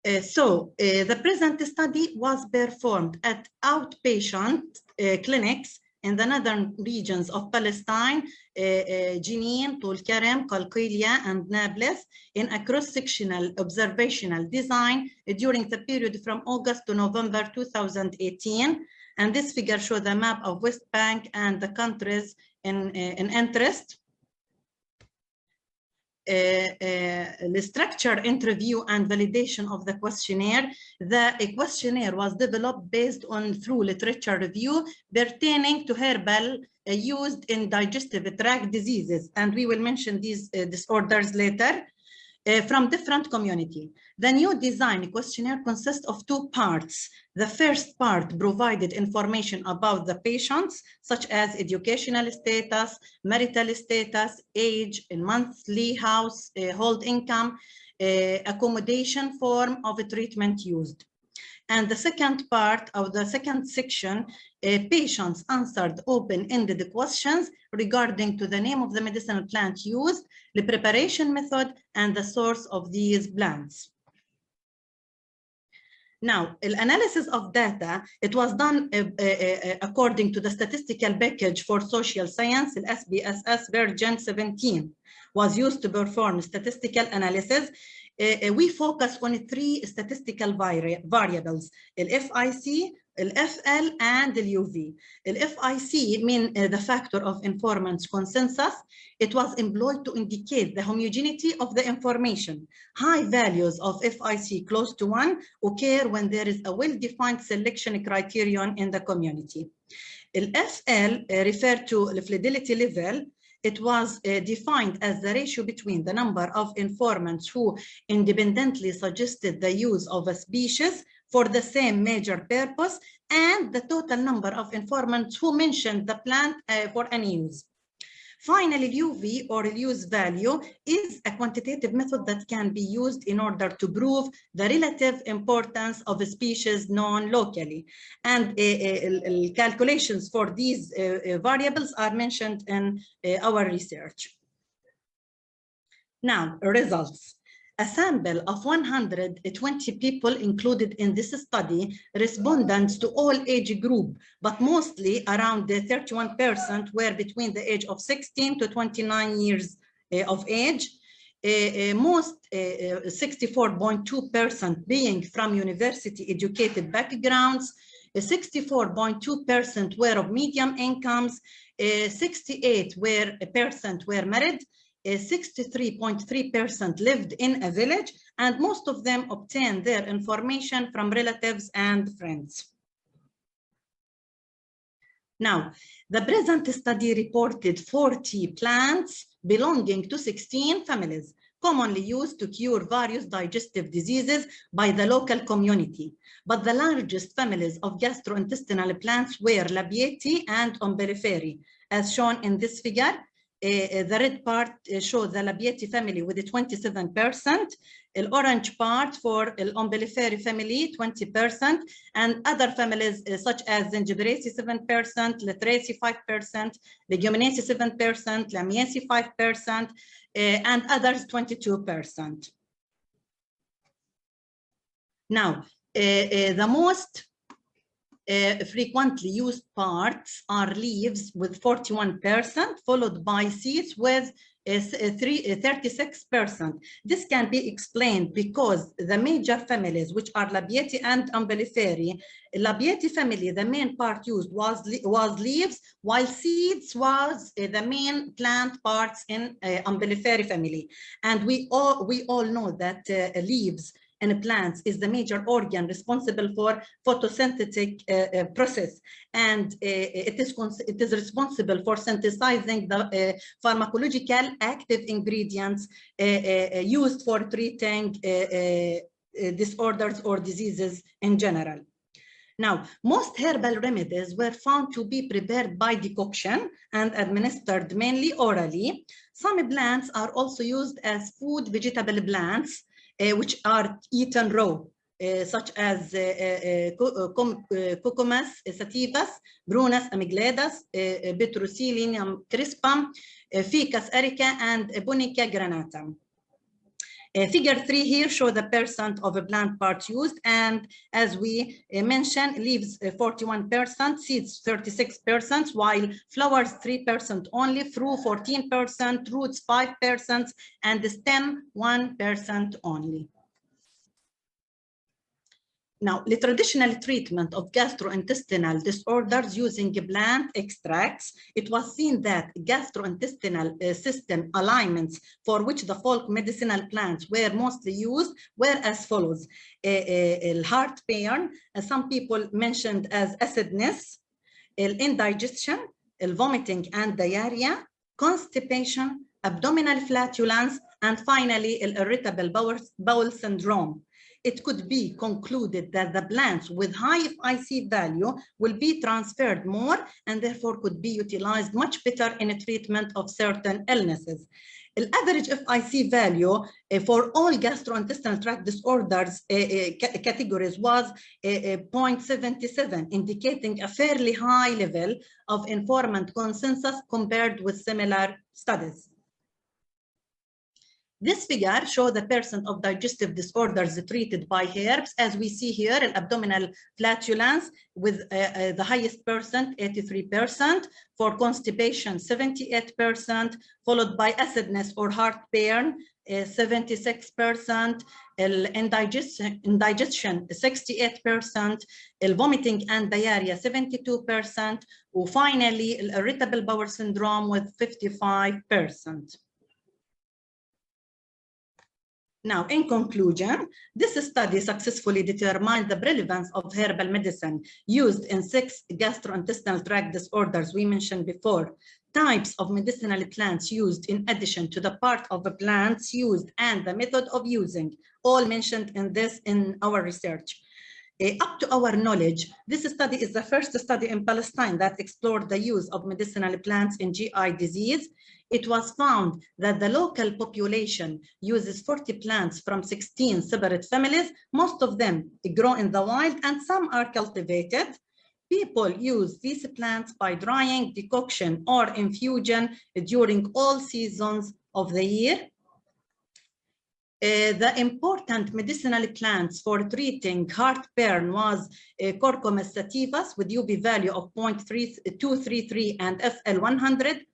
The present study was performed at outpatient clinics in the northern regions of Palestine, Jenin, Tulkarem, Khalilia, and Nablus, in a cross-sectional observational design during the period from August to November 2018. And this figure shows the map of West Bank and the countries in interest. The structure, interview, and validation of the questionnaire. The questionnaire was developed based on through literature review pertaining to herbal used in digestive tract diseases, and we will mention these disorders later, from different community. The new design questionnaire consists of 2 parts. The first part provided information about the patients, such as educational status, marital status, age, monthly household income, accommodation form of treatment used. And the second part of the second section, patients answered open-ended questions regarding to the name of the medicinal plant used, the preparation method, and the source of these plants. Now, analysis of data, it was done according to the statistical package for social science, the SPSS version 17, was used to perform statistical analysis. we focus on 3 statistical variables: FIC, FL, and UV. FIC mean the factor of informant's consensus. It was employed to indicate the homogeneity of the information. High values of FIC close to 1 occur when there is a well-defined selection criterion in the community. FL referred to the fidelity level. It was defined as the ratio between the number of informants who independently suggested the use of a species for the same major purpose and the total number of informants who mentioned the plant for any use. Finally, UV or use value is a quantitative method that can be used in order to prove the relative importance of a species known locally. And calculations for these variables are mentioned in our research. Now, results. A sample of 120 people included in this study, respondents to all age group, but mostly around 31% were between the age of 16 to 29 years of age. Most 64.2% being from university educated backgrounds, 64.2% were of medium incomes, 68% were married, 63.3% lived in a village, and most of them obtained their information from relatives and friends. Now, the present study reported 40 plants belonging to 16 families, commonly used to cure various digestive diseases by the local community. But the largest families of gastrointestinal plants were Laialy and Umbelliferi, as shown in this figure. The red part shows the Laialy family with 27%, the orange part for the Umbelliferi family 20%, and other families such as Zingiberesi 7%, Literaceae 5%, Leguminosae 7%, Lamiaceae 5%, and others 22%. Now, the most frequently used parts are leaves with 41%, followed by seeds with 36%. This can be explained because the major families, which are Laialy and Umbelliferi, Laialy family, the main part used was leaves, while seeds was the main plant parts in Umbelliferi family. And we all know that leaves in plants is the major organ responsible for photosynthetic process, and it is responsible for synthesizing the pharmacological active ingredients used for treating disorders or diseases in general. Now, most herbal remedies were found to be prepared by decoction and administered mainly orally. Some plants are also used as food vegetable plants, which are eaten raw, such as cucumis, sativas, brunus amygdalus, Petrosilium crispum, Ficus erica, and Bonica granatum. Figure 3 here shows the percent of a plant part used, and as we mentioned, leaves 41%, seeds 36%, while flowers 3% only, fruit 14%, roots 5%, and the stem 1% only. Now, the traditional treatment of gastrointestinal disorders using plant extracts, it was seen that gastrointestinal system alignments for which the folk medicinal plants were mostly used were as follows: heartburn, some people mentioned as acidness, indigestion, vomiting and diarrhea, constipation, abdominal flatulence, and finally, irritable bowel syndrome. It could be concluded that the plants with high FIC value will be transferred more and therefore could be utilized much better in a treatment of certain illnesses. The average FIC value for all gastrointestinal tract disorders categories was 0.77, indicating a fairly high level of informant consensus compared with similar studies. This figure shows the percent of digestive disorders treated by herbs. As we see here, an abdominal flatulence with the highest percent, 83%, for constipation, 78%, followed by acidness or heartburn, 76%, indigestion 68%, vomiting and diarrhea 72%, وfinally irritable bowel syndrome with 55%. Now, in conclusion, this study successfully determined the relevance of herbal medicine used in 6 gastrointestinal tract disorders we mentioned before, types of medicinal plants used in addition to the part of the plants used and the method of using, all mentioned in our research. Up to our knowledge, this study is the first study in Palestine that explored the use of medicinal plants in GI disease. It was found that the local population uses 40 plants from 16 separate families. Most of them grow in the wild and some are cultivated. People use these plants by drying, decoction, or infusion during all seasons of the year. The important medicinal plants for treating heartburn was Curcumis sativas with UV value of 0.233 and FL100.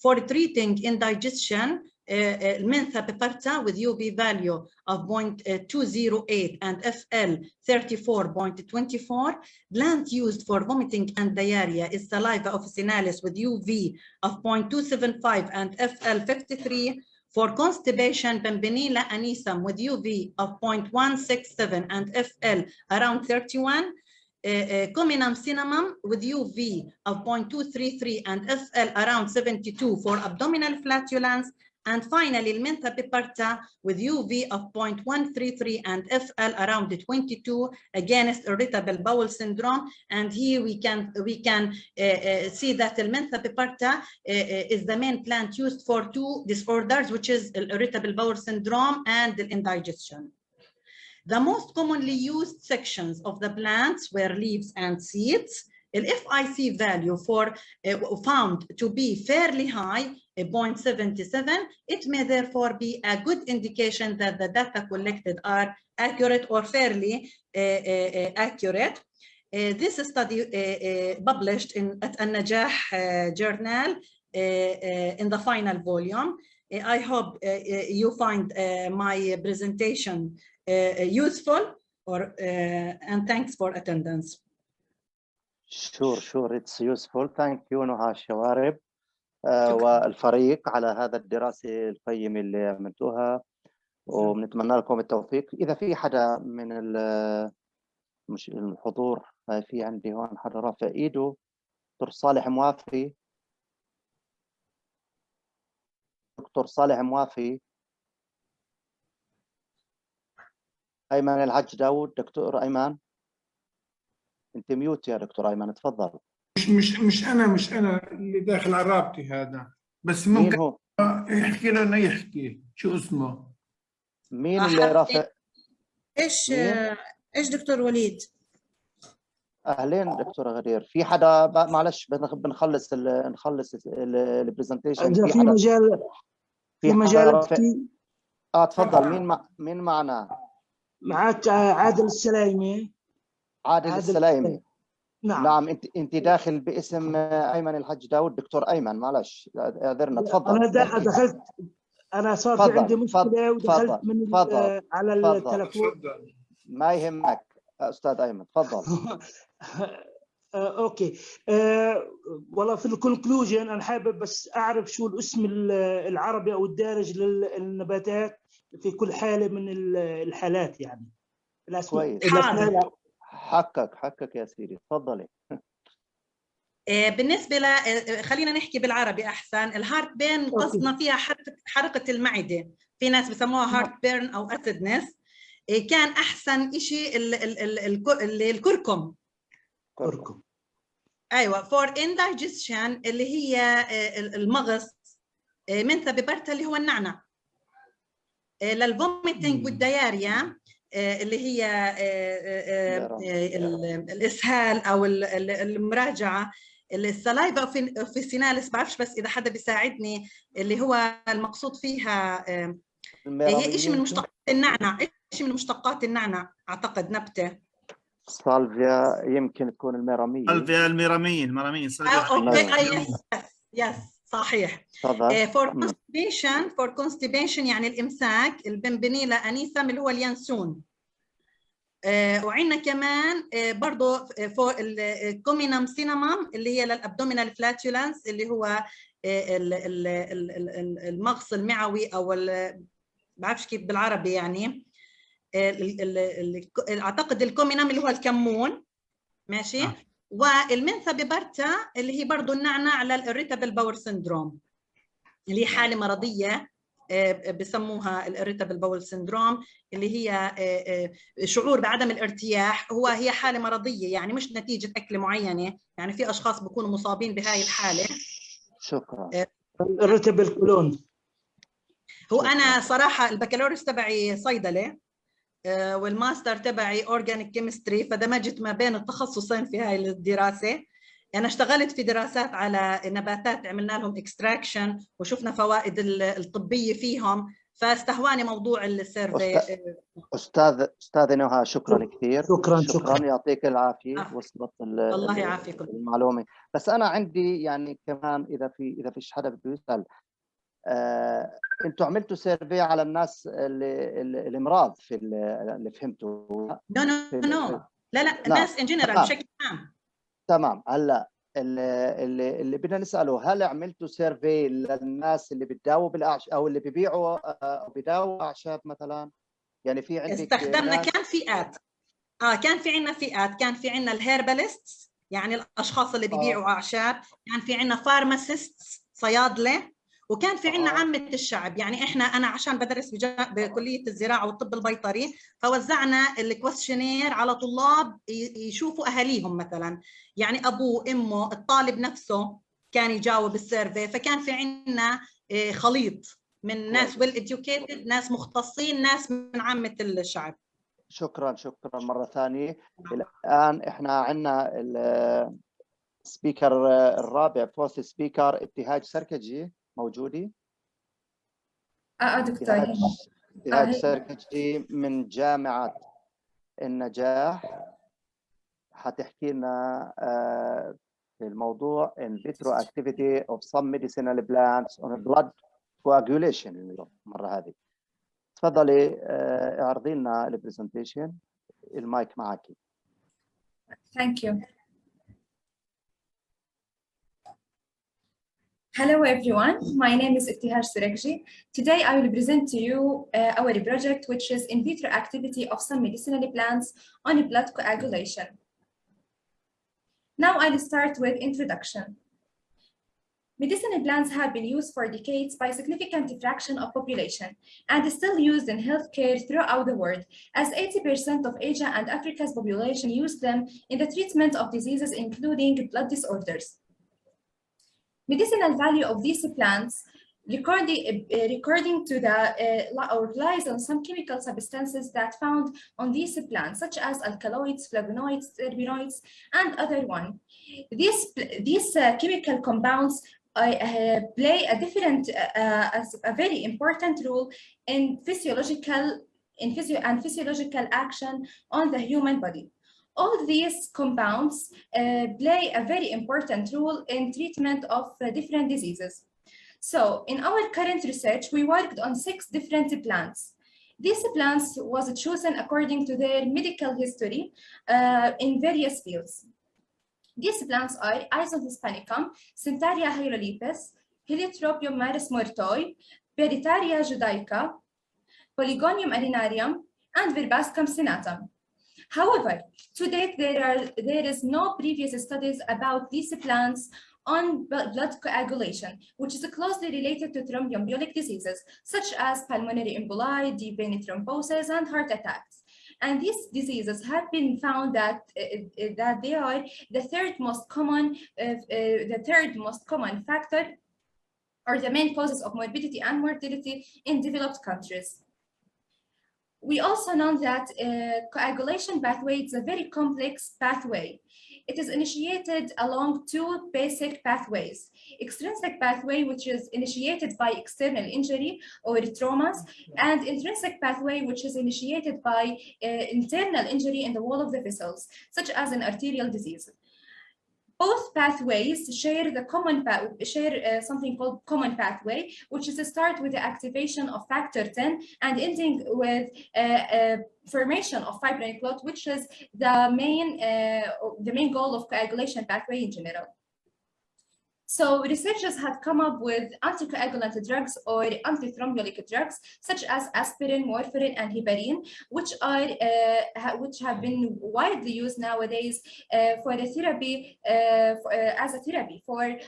For treating indigestion, Mentha piperta with UV value of 0.208 and FL 34.24. Plant used for vomiting and diarrhea is Saliva officinalis with UV of 0.275 and FL 53. For constipation, Bambanilla anisum with UV of 0.167 and FL around 31. Cominum cinnamon with UV of 0.233 and FL around 72 for abdominal flatulence. And finally, Mentha piperta with UV of 0.133 and FL around 22 against irritable bowel syndrome. And here we can see that the Mentha piperta is the main plant used for 2 disorders, which is irritable bowel syndrome and indigestion. The most commonly used sections of the plants were leaves and seeds. The FIC value found to be fairly high, 0.77. It may therefore be a good indication that the data collected are accurate or fairly accurate. This study published at An Najah journal in the final volume. I hope you find my presentation useful, and thanks for attendance. Sure, it's useful. Thank you, Nuha Shawareb والفريق على هذا الدراسة القيمة اللي عملتوها، ونتمنى لكم التوفيق. إذا في حدا من الحضور، في عندي هون حدا رافع إيده، دكتور صالح موافي. دكتور صالح موافي. أيمن الحج داود. دكتور أيمن أنت ميوت يا دكتور أيمن، تفضل. مش أنا اللي داخل على رابطي هذا، بس ممكن مين هو؟ يحكي لنا يحكي شو اسمه؟ مين اللي رافع؟ إيش دكتور وليد؟ أهلين دكتورة غدير. في حدا معلش بنخلص البرزنتيشن. إذا في مجال تفضل. مين معنا؟ معك عادل السلايمي. عادل السلايمي. نعم. انت داخل باسم ايمن الحج داود. دكتور ايمن معلش اعذرنا، تفضل. انا دخلت، انا صار في عندي مشكله ودخلت من على التلفون. ما يهمك استاذ ايمن، تفضل. اوكي. والله في الكونكلوجن انا حابب بس اعرف شو الاسم العربي او الدارج للنباتات في كل حاله من الحالات، يعني كويس. حقك يا سيدي، تفضلي. بالنسبه خلينا نحكي بالعربي احسن. الهارت بيرن قصنا فيها حرقه المعده، في ناس بسموها هارت بيرن او اسيدنس. كان احسن شيء الكركم. ايوه. فور اندايجيشن اللي هي المغص، منثى ببرتا اللي هو النعنع. للفوميتنج والدياريا اللي هي الاسهال او المراجعه، السلايفا اوفيسيناليس، بعرفش بس اذا حدا بيساعدني اللي هو المقصود فيها هي شيء من مشتقات النعنع. شيء من مشتقات النعنع اعتقد نبته. سالفيا يمكن تكون الميراميه. سالفيا الميراميه. اوكي. يس صحيح. for constipation يعني الإمساك، البنبنيلا أنيثم اللي هو اليانسون. وعندنا كمان برضه فور الكومينم سينامم اللي هي للابدومينال فلاتولانس اللي هو المغص المعوي او بعرفش كيف بالعربي يعني. اعتقد الكومينم اللي هو الكمون، ماشي. والمنثى ببرتا اللي هي برضه النعناع للإريتابل باور سندروم اللي هي حاله مرضيه بسموها الإريتابل باول سندروم، اللي هي شعور بعدم الارتياح. هي حالة مرضية يعني مش نتيجة أكل معينة، يعني في أشخاص بيكونوا مصابين بهاي الحالة. شكرا. الإريتابل كولون. هو أنا صراحة البكالوريوس تبعي صيدلة والماستر تبعي أورجانيك كيمستري، فدمجت ما بين التخصصين في هاي الدراسة. أنا اشتغلت في دراسات على نباتات، عملنا لهم اكستراكشن وشفنا فوائد الطبية فيهم، فاستهواني موضوع السيرفي. أستاذ نهى شكرا كثير. شكرا يعطيك العافية. وصلت الله يعافيكم المعلومة. بس أنا عندي يعني كمان إذا فيش حدا بده يسأل، أنتوا عملتوا سيرفي على الناس الامراض في اللي فهمته؟ نو لا ناس ان جنرال بشكل عام. تمام. هلا اللي بدنا نساله، هل عملتوا سيرفي للناس اللي بتداووا بالاعشاب او اللي بيبيعوا او بيداووا اعشاب مثلا؟ يعني في عندك استخدمنا كان فئات. كان في عندنا فئات، كان في عندنا الهيرباليست يعني الاشخاص اللي بيبيعوا اعشاب، كان في عندنا فارماسيست صيادله، وكان في عندنا عامة الشعب. يعني انا عشان بدرس بكلية الزراعة والطب البيطري، فوزعنا الكويشنير على طلاب يشوفوا اهاليهم مثلا، يعني ابوه امه الطالب نفسه كان يجاوب السيرفي. فكان في عندنا خليط من ناس ويل اديوكيتد، ناس مختصين، ناس من عامة الشعب. شكرا مرة ثانية. الآن احنا عندنا السبيكر الرابع، فورث سبيكر، ابتهاج سركجي. موجودة؟ دكتور ابتهاج سركجي من جامعة النجاح، حتحكي لنا في الموضوع in vitro activity of some medicinal plants on blood coagulation المرة هذه. تفضلي اعرضي لنا البرزنتيشن، المايك معك. Thank you. Hello everyone, my name is Ibtihaj Surekji. Today I will present to you our project, which is in vitro activity of some medicinal plants on blood coagulation. Now I'll start with introduction. Medicinal plants have been used for decades by a significant fraction of population and is still used in healthcare throughout the world, as 80% of Asia and Africa's population use them in the treatment of diseases including blood disorders. Medicinal value of these plants according to the relies on some chemical substances that found on these plants, such as alkaloids, flavonoids, terpenoids, and other one. These chemical compounds play a very important role in physiological action on the human body. All these compounds play a very important role in treatment of different diseases. So in our current research, we worked on 6 different plants. These plants was chosen according to their medical history in various fields. These plants are Isons hispanicum, Centaurea hylolepis, Heliotropium maris mortoi, Peritaria judaica, Polygonium arenarium, and Verbascum senatum. However, to date, there is no previous studies about these plants on blood coagulation, which is closely related to thromboembolic diseases, such as pulmonary emboli, deep vein thrombosis, and heart attacks. And these diseases have been found that they are the third most common factor or the main causes of morbidity and mortality in developed countries. We also know that coagulation pathway is a very complex pathway. It is initiated along 2 basic pathways. Extrinsic pathway, which is initiated by external injury or traumas, and intrinsic pathway, which is initiated by internal injury in the wall of the vessels, such as an arterial disease. Both pathways share something called common pathway, which is to start with the activation of factor 10 and ending with formation of fibrin clot, which is the main goal of coagulation pathway in general. So researchers had come up with anticoagulant drugs or antithrombolytic drugs such as aspirin, warfarin, and heparin, which have been widely used nowadays for the therapy as a therapy for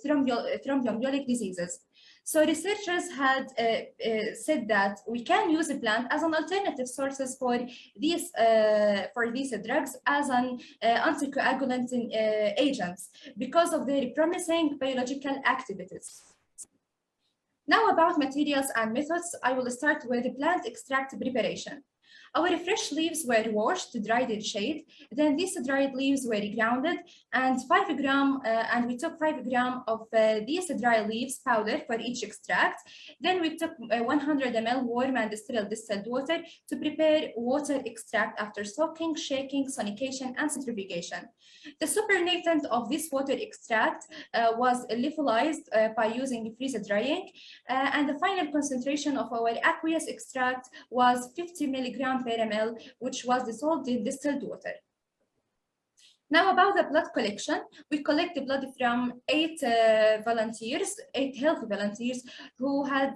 thromboembolic diseases. So researchers had said that we can use a plant as an alternative sources for these drugs as an anticoagulant agents because of their promising biological activities. Now about materials and methods, I will start with the plant extract preparation. Our fresh leaves were washed, dried in shade. Then these dried leaves were grounded, and we took 5 grams of these dry leaves powder for each extract. Then we took 100 ml warm and sterile distilled water to prepare water extract after soaking, shaking, sonication, and centrifugation. The supernatant of this water extract was lyophilized by using freeze drying, and the final concentration of our aqueous extract was 50 milligrams per ml, which was dissolved in distilled water. Now about the blood collection, we collect the blood from 8 healthy volunteers who are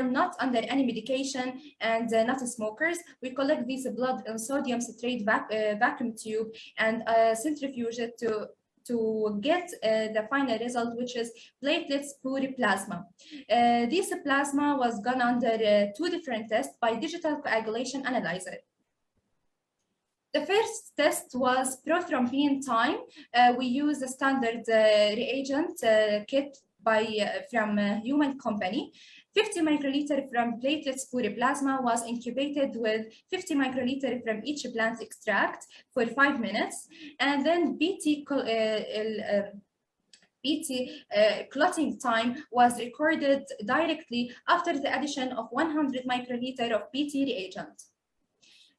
not under any medication and not smokers. We collect this blood in sodium citrate vacuum tube and centrifuge it to get the final result, which is platelets pure plasma. This plasma was gone under 2 different tests by digital coagulation analyzer. The first test was prothrombin time. We used a standard reagent kit from a human company. 50 microliter from platelets pure plasma was incubated with 50 microliter from each plant extract for 5 minutes, and then BT clotting time was recorded directly after the addition of 100 microliter of BT reagent.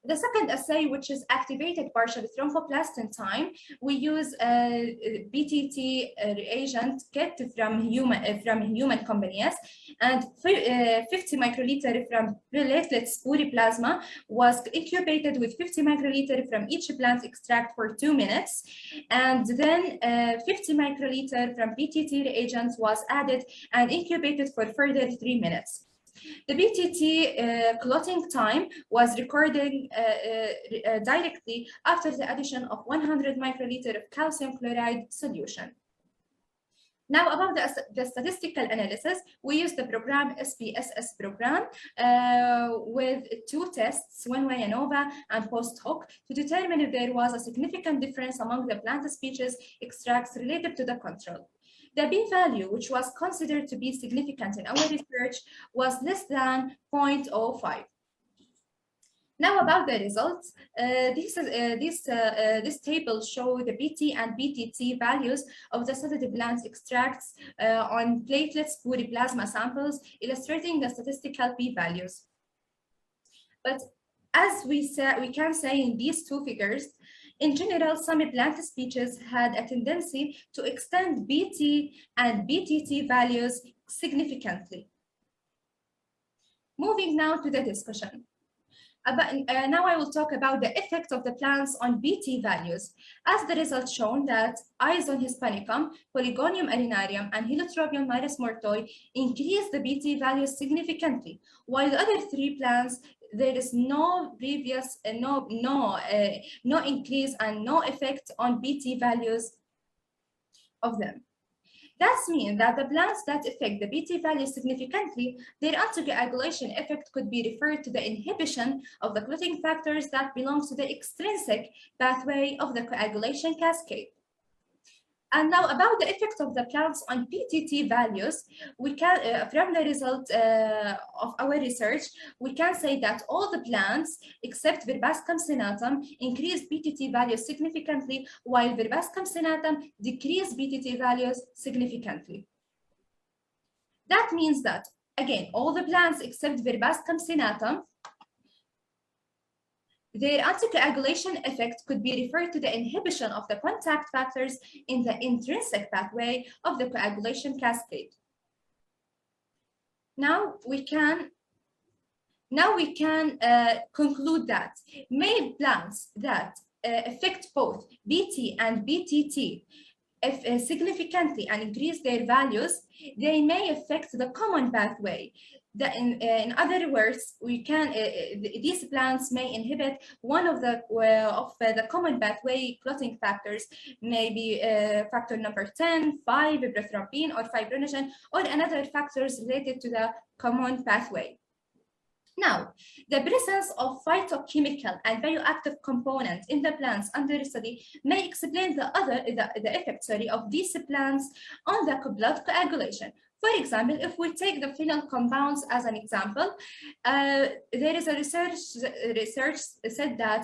The second assay, which is activated partial thromboplastin time, we use a BTT reagent kit from human companies, and 50 microliter from platelets pure plasma was incubated with 50 microliter from each plant extract for 2 minutes, and then 50 microliter from BTT reagent was added and incubated for further 3 minutes. The BTT clotting time was recorded directly after the addition of 100 microliter of calcium chloride solution. Now about the statistical analysis, we used the program SPSS program with 2 tests, one way ANOVA and post hoc, to determine if there was a significant difference among the plant species extracts related to the control. The p-value, which was considered to be significant in our research, was less than 0.05. Now about the results, this table shows the BT and BTT values of the studied plant extracts on platelets pure plasma samples, illustrating the statistical p-values. But as we can say in these 2 figures, in general, some plant species had a tendency to extend BT and BTT values significantly. Moving now to the discussion. Now I will talk about the effect of the plants on BT values. As the results shown that Aizon hispanicum, Polygonium arenarium, and Heliotropin maris mortoi increase the BT values significantly, while the other 3 plants there is no previous no increase and no effect on BT values of them. That means that the plants that affect the BT value significantly, their anticoagulation effect could be referred to the inhibition of the clotting factors that belong to the extrinsic pathway of the coagulation cascade. And now about the effect of the plants on PTT values, we can, from the result of our research, we can say that all the plants except Verbascum senatum increased PTT values significantly, while Verbascum senatum decreased PTT values significantly. That means that, again, all the plants except Verbascum senatum Their anticoagulation effect could be referred to the inhibition of the contact factors in the intrinsic pathway of the coagulation cascade. Now we can conclude that many plants that affect both BT and BTT significantly and increase their values, they may affect the common pathway. In other words, these plants may inhibit one of the common pathway clotting factors, maybe factor number 10, 5, prothrombin, or fibrinogen, or another factors related to the common pathway. Now, the presence of phytochemical and bioactive components in the plants under study may explain the effect of these plants on the blood coagulation. For example, if we take the phenol compounds as an example, there is a research said that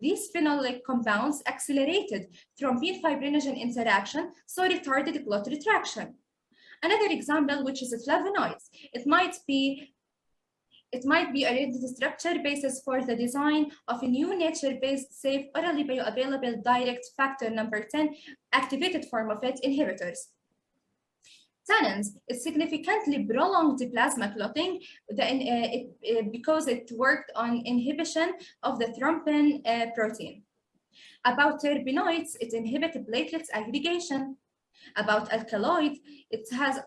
these phenolic compounds accelerated thrombin fibrinogen interaction, so retarded clot retraction. Another example, which is flavonoids, it might be a structure basis for the design of a new nature-based, safe, orally bioavailable direct factor number 10 activated form of it inhibitors. Tannins, it significantly prolonged the plasma clotting because it worked on inhibition of the thrombin protein. About terpenoids, it inhibits platelets aggregation. About alkaloid, it has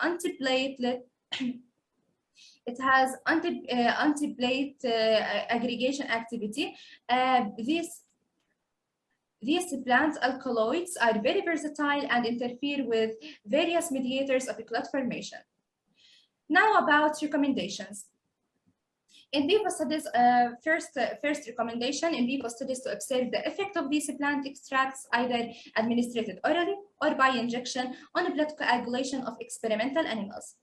antiplatelet. It has antiplate aggregation activity. These plant alkaloids are very versatile and interfere with various mediators of clot formation. Now about recommendations. In vivo studies, first recommendation in vivo studies to observe the effect of these plant extracts, either administered orally or by injection, on blood coagulation of experimental animals.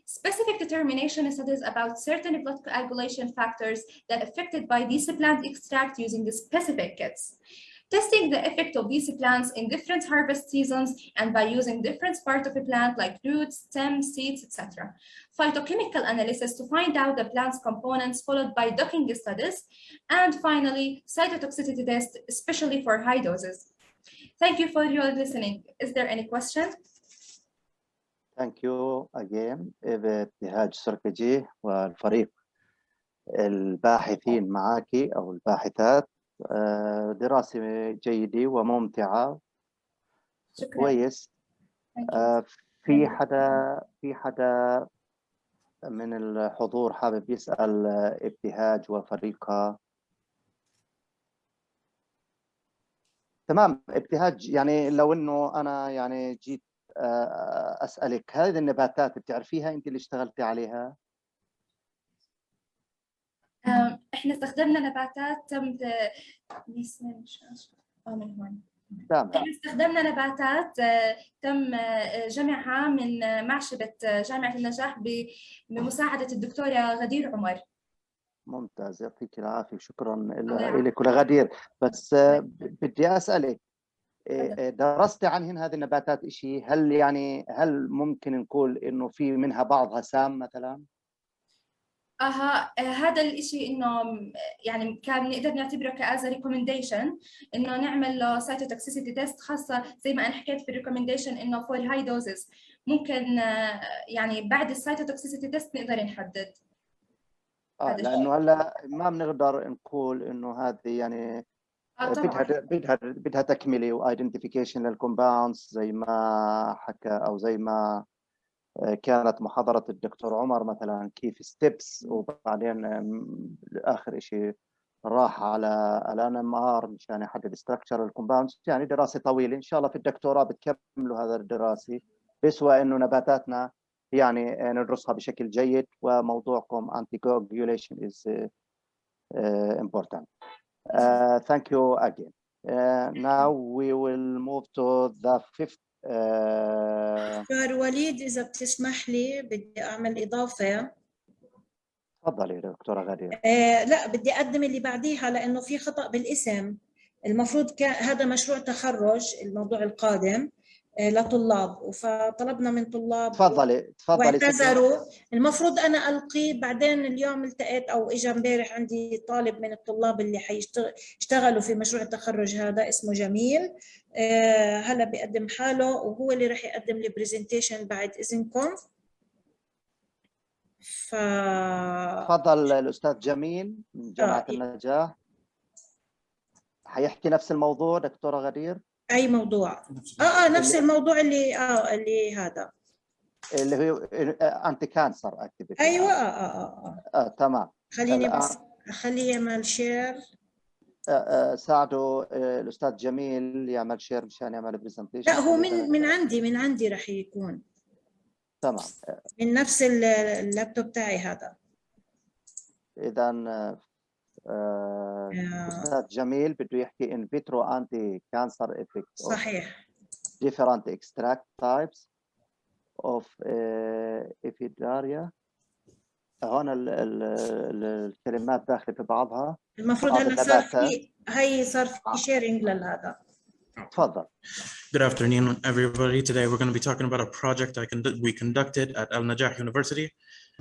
Specific determination studies about certain blood coagulation factors that affected by these plant extract using the specific kits. Testing the effect of these plants in different harvest seasons and by using different parts of a plant like roots, stems, seeds, etc. Phytochemical analysis to find out the plant's components, followed by docking studies. And finally, cytotoxicity test, especially for high doses. Thank you for your listening. Is there any question? Thank you again, ابتهاج سركجي والفريق الباحثين معك أو الباحثات. دراسة جيدة وممتعة. شكرا. كويس. في حدا من الحضور حابب يسأل ابتهاج وفريقها؟ تمام ابتهاج، يعني لو انه انا يعني جيت اسالك، هذه النباتات بتعرفيها انت اللي اشتغلتي عليها؟ احنا استخدمنا نباتات تم احنا استخدمنا نباتات تم جمعها من معشبة جامعة النجاح بمساعدة الدكتورة غدير عمر. ممتاز، يعطيك العافية، شكرا لك ولغدير. بس بدي اسالك، درستي عنهن هذه النباتات شيء؟ هل ممكن نقول انه في منها بعضها سام مثلا؟ هذا الشيء انه يعني كان نقدر نعتبره كاز ريكومنديشن انه نعمل له سايتوتوكسيسيتي تيست، خاصه زي ما انا حكيت في الريكومنديشن انه فور هاي دوزز ممكن يعني بعد السايتوتوكسيسيتي تيست نقدر نحدد. لانه هلا ما بنقدر نقول انه هذه يعني بدها تكمله وايدنتيفيكيشن للكومباوندز زي ما حكى او زي ما كانت محاضرة الدكتور عمر مثلا، كيف ستيبس، وبعدين آخر شيء راح على الNMR مشان يحدد ستراكشر الكومباوندز. يعني دراسة طويلة، إن شاء الله في الدكتوراه بتكملوا هذا الدراسة، بيسوى إنه نباتاتنا يعني ندرسها بشكل جيد. وموضوعكم anticoagulation is important. Thank you again. Now we will move to the fifth. دكتور وليد إذا بتسمح لي بدي أعمل إضافة. تفضلي دكتورة غدير. لا بدي أقدم اللي بعديها لأنه في خطأ بالاسم. المفروض هذا مشروع تخرج الموضوع القادم، لطلاب، فطلبنا من طلاب تفضلي واعتذروا. المفروض أنا ألقي، بعدين اليوم التقيت أو إجا امبارح عندي طالب من الطلاب اللي حيشتغلوا في مشروع التخرج هذا اسمه جميل، هلا بيقدم حاله وهو اللي راح يقدم لي برزنتيشن بعد إذنكم. تفضل الأستاذ جميل من جامعة النجاح، حيحكي نفس الموضوع دكتورة غدير. أي موضوع؟ نفس الموضوع اللي هذا اللي هو أنتي كانسر أكتيفيتي. أيوة. تمام. خليني بس أخليه يعمل شير. ساعدوا الأستاذ جميل يعمل شير مشان يعمل برزنتيشن. لا هو من عندي راح يكون. تمام. من نفس اللابتوب تاعي هذا. إذا أستاذ جميل بده يحكي in vitro anti-cancer effect. صحيح. Different extract types of epidaria. هون الكلمات داخلة في بعضها. المفروض هلا صار في شيرنج لهذا. تفضل. Good afternoon, everybody. Today we're going to be talking about a project we conducted at Al Najah University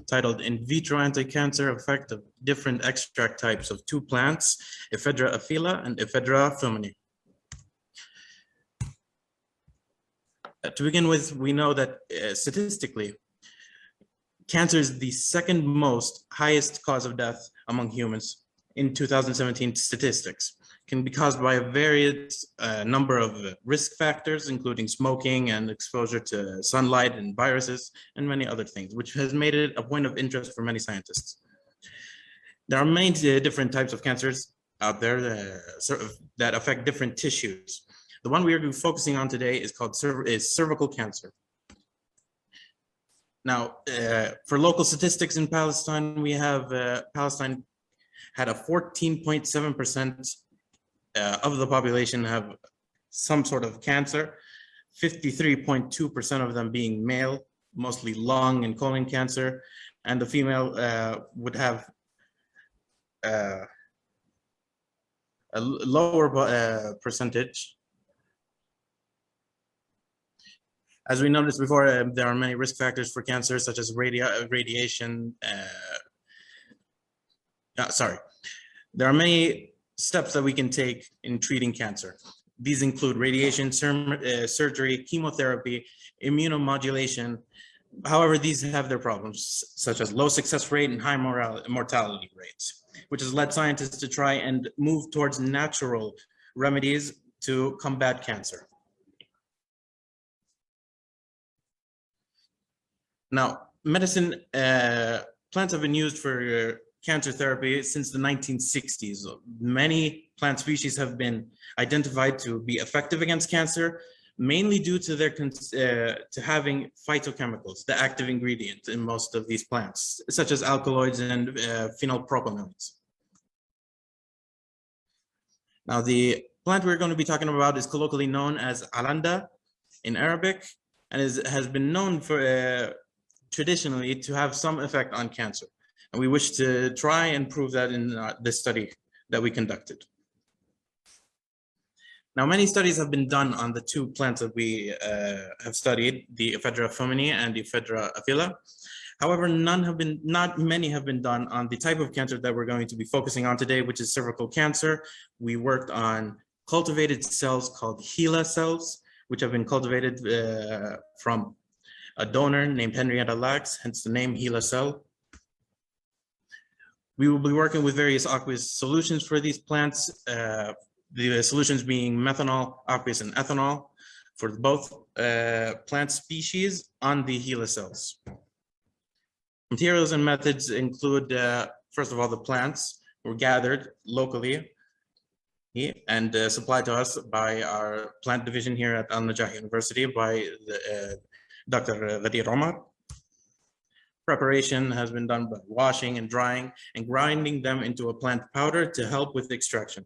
titled In Vitro Anti-Cancer Effect of Different Extract Types of Two Plants, Ephedra aphylla and Ephedra fumini. To begin with, we know that statistically, cancer is the second most highest cause of death among humans in 2017 statistics. Can be caused by a varied number of risk factors, including smoking and exposure to sunlight and viruses and many other things, which has made it a point of interest for many scientists. There are many different types of cancers out there that affect different tissues. The one we are focusing on today is called cervical cancer. Now, for local statistics in Palestine, we have Palestine had a 14.7% of the population have some sort of cancer, 53.2% of them being male, mostly lung and colon cancer, and the female would have a lower percentage. As we noticed before, there are many risk factors for cancer, such as radiation. There are many steps that we can take in treating cancer. These include radiation, surgery, chemotherapy, immunomodulation. However, these have their problems, such as low success rate and high mortality rates, which has led scientists to try and move towards natural remedies to combat cancer. Now, plants have been used for cancer therapy since the 1960s. Many plant species have been identified to be effective against cancer, mainly due to their to having phytochemicals, the active ingredient in most of these plants, such as alkaloids and phenylpropanoids. Now, the plant we're going to be talking about is colloquially known as alanda in Arabic, and has been known for traditionally to have some effect on cancer. And we wish to try and prove that in this study that we conducted. Now, many studies have been done on the two plants that we have studied, the Ephedra fumini and the Ephedra aphylla. However, not many have been done on the type of cancer that we're going to be focusing on today, which is cervical cancer. We worked on cultivated cells called HeLa cells, which have been cultivated from a donor named Henrietta Lacks, hence the name HeLa cell. We will be working with various aqueous solutions for these plants, the solutions being methanol, aqueous, and ethanol for both plant species on the HeLa cells. Materials and methods include, first of all, the plants were gathered locally and supplied to us by our plant division here at Al Najah University by Dr. Ghadir Omar. Preparation has been done by washing and drying and grinding them into a plant powder to help with extraction.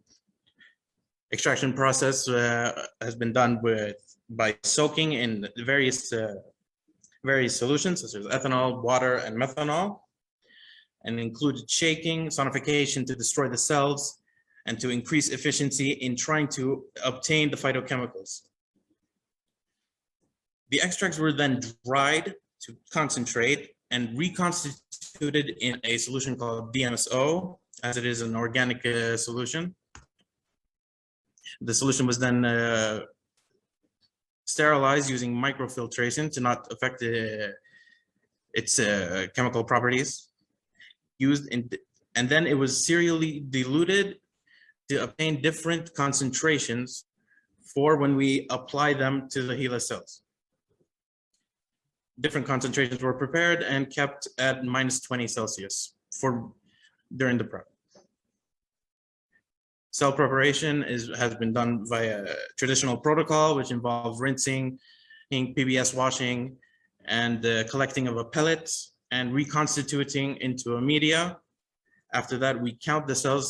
Extraction process has been done by soaking in various solutions such as ethanol, water, and methanol, and included shaking, sonification to destroy the cells, and to increase efficiency in trying to obtain the phytochemicals. The extracts were then dried to concentrate and reconstituted in a solution called DMSO, as it is an organic solution. The solution was then sterilized using microfiltration to not affect its chemical properties. And then it was serially diluted to obtain different concentrations for when we apply them to the HeLa cells. Different concentrations were prepared and kept at -20 Celsius during the prep. Cell preparation has been done via traditional protocol, which involves rinsing, PBS washing, and the collecting of a pellet and reconstituting into a media. After that, we count the cells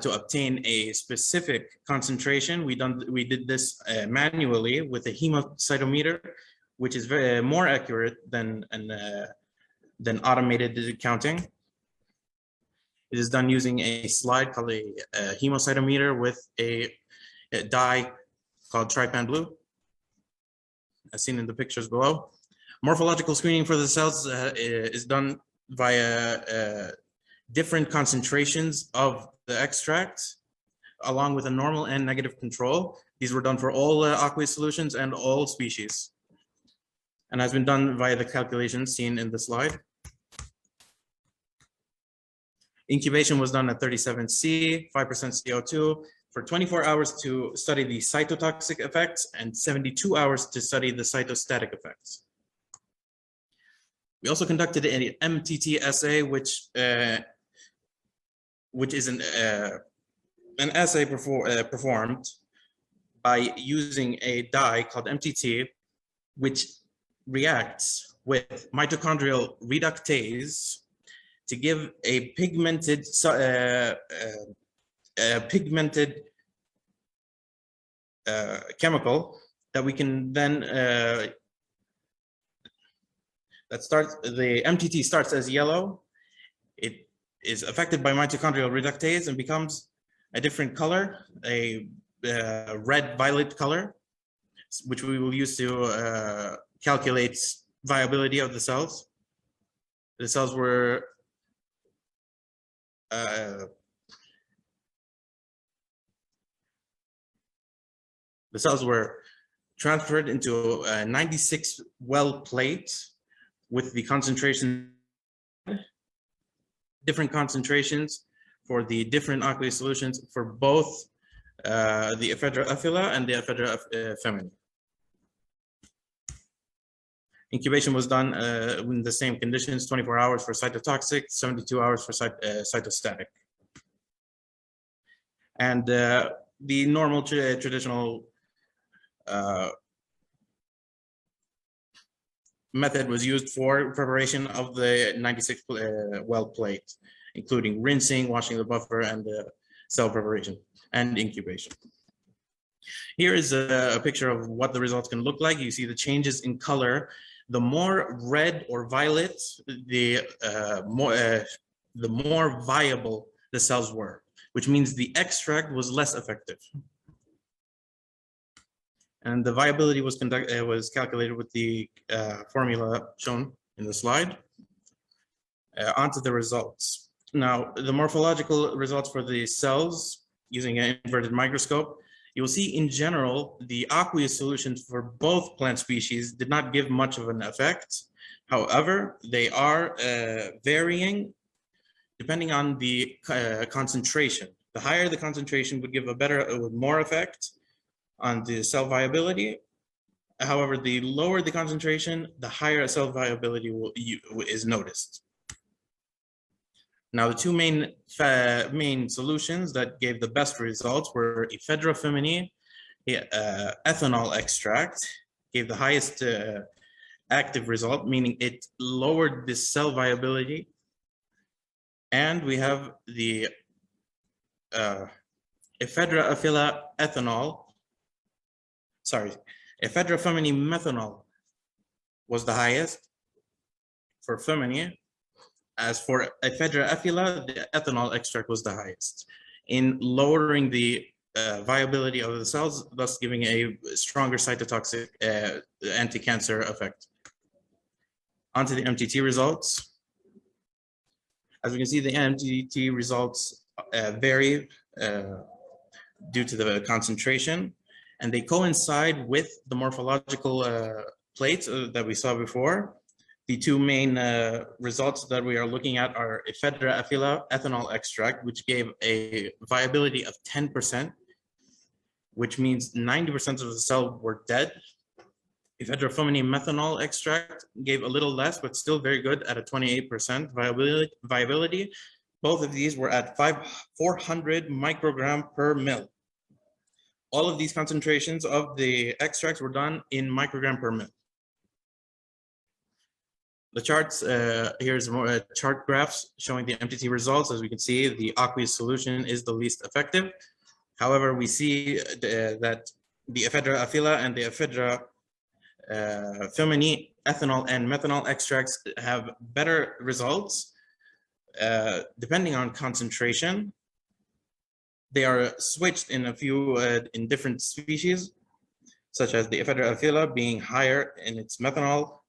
to obtain a specific concentration. We did this manually with a hemocytometer, which is very more accurate than automated counting. It is done using a slide called a hemocytometer with a dye called trypan blue, as seen in the pictures below. Morphological screening for the cells is done via different concentrations of the extract, along with a normal and negative control. These were done for all aqueous solutions and all species, and has been done via the calculations seen in the slide. Incubation was done at 37 C, 5% CO2 for 24 hours to study the cytotoxic effects and 72 hours to study the cytostatic effects. We also conducted an MTT assay, which is an assay performed by using a dye called MTT, which reacts with mitochondrial reductase to give a pigmented chemical that we can then the MTT starts as yellow. It is affected by mitochondrial reductase and becomes a different color, a red-violet color, which we will use to calculate viability of the cells. The cells were transferred into a 96 well plate with the concentration, different concentrations for the different aqueous solutions for both the ephedra aphylla and the ephedra femini. Incubation was done in the same conditions, 24 hours for cytotoxic, 72 hours for cytostatic. And the normal traditional method was used for preparation of the 96 well plate, including rinsing, washing the buffer, and cell preparation and incubation. Here is a picture of what the results can look like. You see the changes in color. The more red or violet, the more viable the cells were, which means the extract was less effective. And the viability was calculated with the formula shown in the slide. Onto the results. Now, the morphological results for the cells using an inverted microscope, you will see in general, the aqueous solutions for both plant species did not give much of an effect. However, they are varying depending on the concentration. The higher the concentration would give more effect on the cell viability. However, the lower the concentration, the higher cell viability is noticed. Now, the two main solutions that gave the best results were ephedra femini, ethanol extract, gave the highest active result, meaning it lowered the cell viability. And we have the ephedra aphylla ethanol, ephedra femini methanol was the highest for femini. As for ephedra aphylla, the ethanol extract was the highest in lowering the viability of the cells, thus giving a stronger cytotoxic anti-cancer effect. Onto the MTT results. As we can see, the MTT results vary due to the concentration, and they coincide with the morphological plates that we saw before. The two main results that we are looking at are ephedra aphylla ethanol extract, which gave a viability of 10%, which means 90% of the cells were dead. Ephedra feminine methanol extract gave a little less, but still very good at a 28% viability. Both of these were at 400 microgram per mil. All of these concentrations of the extracts were done in microgram per mil. The charts, here's more chart graphs showing the MTT results. As we can see, the aqueous solution is the least effective. However, we see that the ephedra aphylla and the ephedra feminine ethanol and methanol extracts have better results depending on concentration. They are switched in a few in different species, such as the ephedra aphylla being higher in its methanol,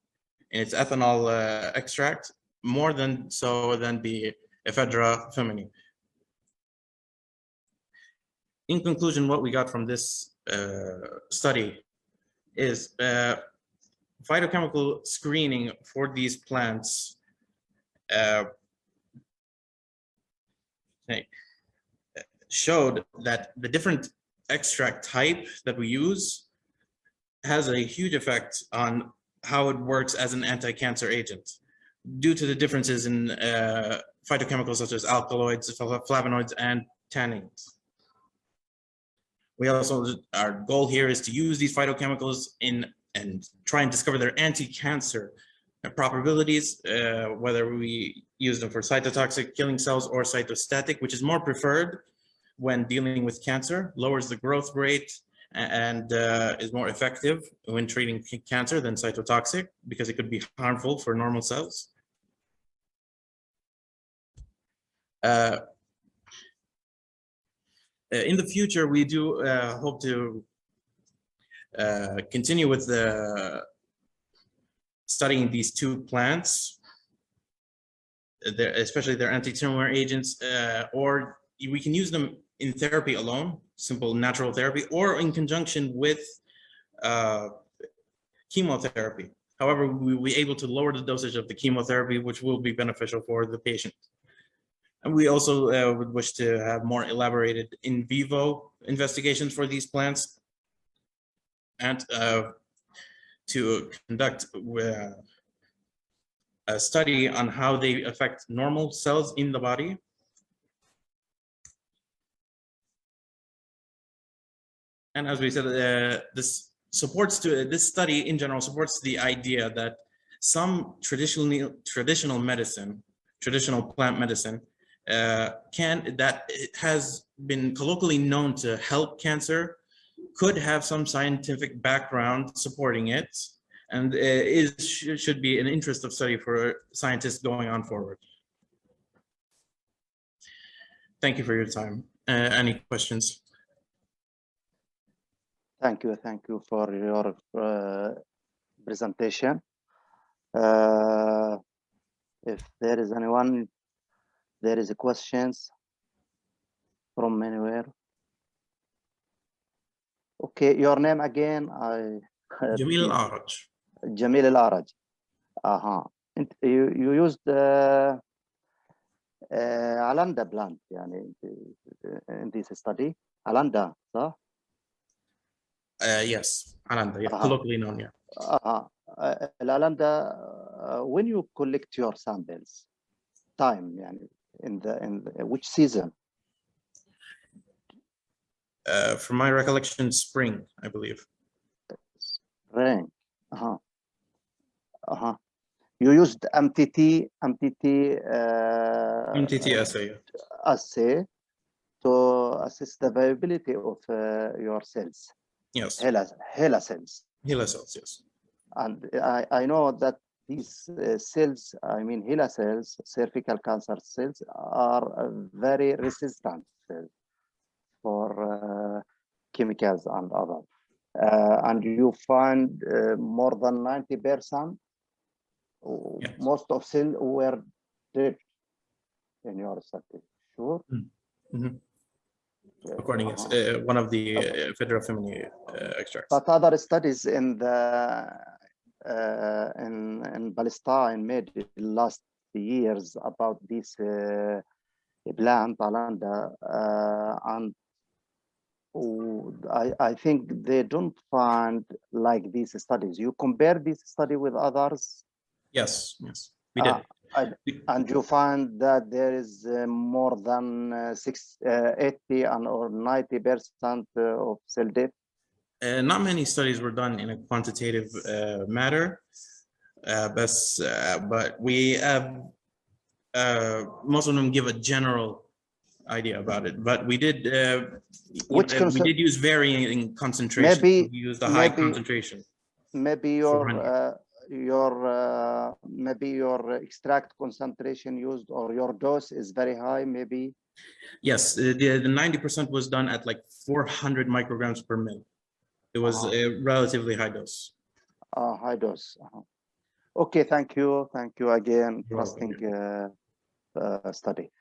in its ethanol extract, more than so than the ephedra feminine. In conclusion, what we got from this study is phytochemical screening for these plants showed that the different extract type that we use has a huge effect on how it works as an anti-cancer agent due to the differences in phytochemicals such as alkaloids, flavonoids, and tannins. We also, our goal here is to use these phytochemicals in and try and discover their anti-cancer probabilities, whether we use them for cytotoxic killing cells or cytostatic, which is more preferred when dealing with cancer, lowers the growth rate, and is more effective when treating cancer than cytotoxic because it could be harmful for normal cells. In the future, we do hope to continue with studying these two plants, especially their anti-tumor agents, or we can use them in therapy alone, simple natural therapy, or in conjunction with chemotherapy. However, we'll be able to lower the dosage of the chemotherapy, which will be beneficial for the patient. And we also would wish to have more elaborated in vivo investigations for these plants and to conduct a study on how they affect normal cells in the body. And as we said, this study in general supports the idea that some traditional medicine, traditional plant medicine, that it has been colloquially known to help cancer, could have some scientific background supporting it, and should be an interest of study for scientists going on forward. Thank you for your time. Any questions? Thank you for your presentation. If there is anyone, there is questions from anywhere. Okay, your name again? Jamil Al-Araj. Jamil Al-Araj. You used Alanda plant in this study. Alanda, صح? Yes, Alanda, yeah, colloquially known, yeah. Alanda, when you collect your samples, time, in which season? From my recollection, spring, I believe. Spring. You used MTT assay to assess the viability of your cells. Yes. HeLa cells. HeLa cells, yes. And I know that these cells, HeLa cells, cervical cancer cells, are very resistant cells. for chemicals and other. And you find more than 90%, Yes. most of cells were dead in your study. Sure? Mm-hmm. According to one of the Federa Femini extracts. But other studies in the in Palestine made in the last years about this plant, Alanda, and I think they don't find like these studies. You compare this study with others? Yes, yes, we did. And you find that there is more than 80 or 90% of cell death? Not many studies were done in a quantitative matter, but we have most of them give a general idea about it. But we did we did use varying concentration. We used a high concentration. Maybe your extract concentration used or your dose is very high, maybe? Yes, the 90% was done at like 400 micrograms per mil. It was a relatively high dose. High dose. Okay, thank you. Thank you again. Trusting study.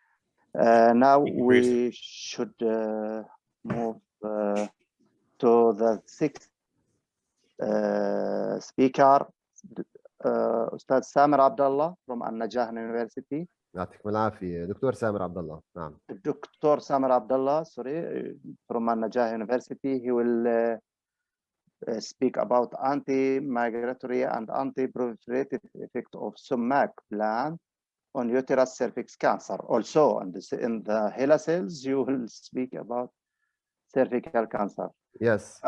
Now we should move to the sixth speaker, Ustad Samir Abdullah from An Najah University. يعطيكم العافية دكتور سامر عبد الله. نعم. Dr. Samir Abdullah, sorry, from An Najah University. He will speak about anti-migratory and anti-proliferative effect of sumac plant on uterus cervix cancer. Also, in the HeLa cells, you will speak about cervical cancer. Yes.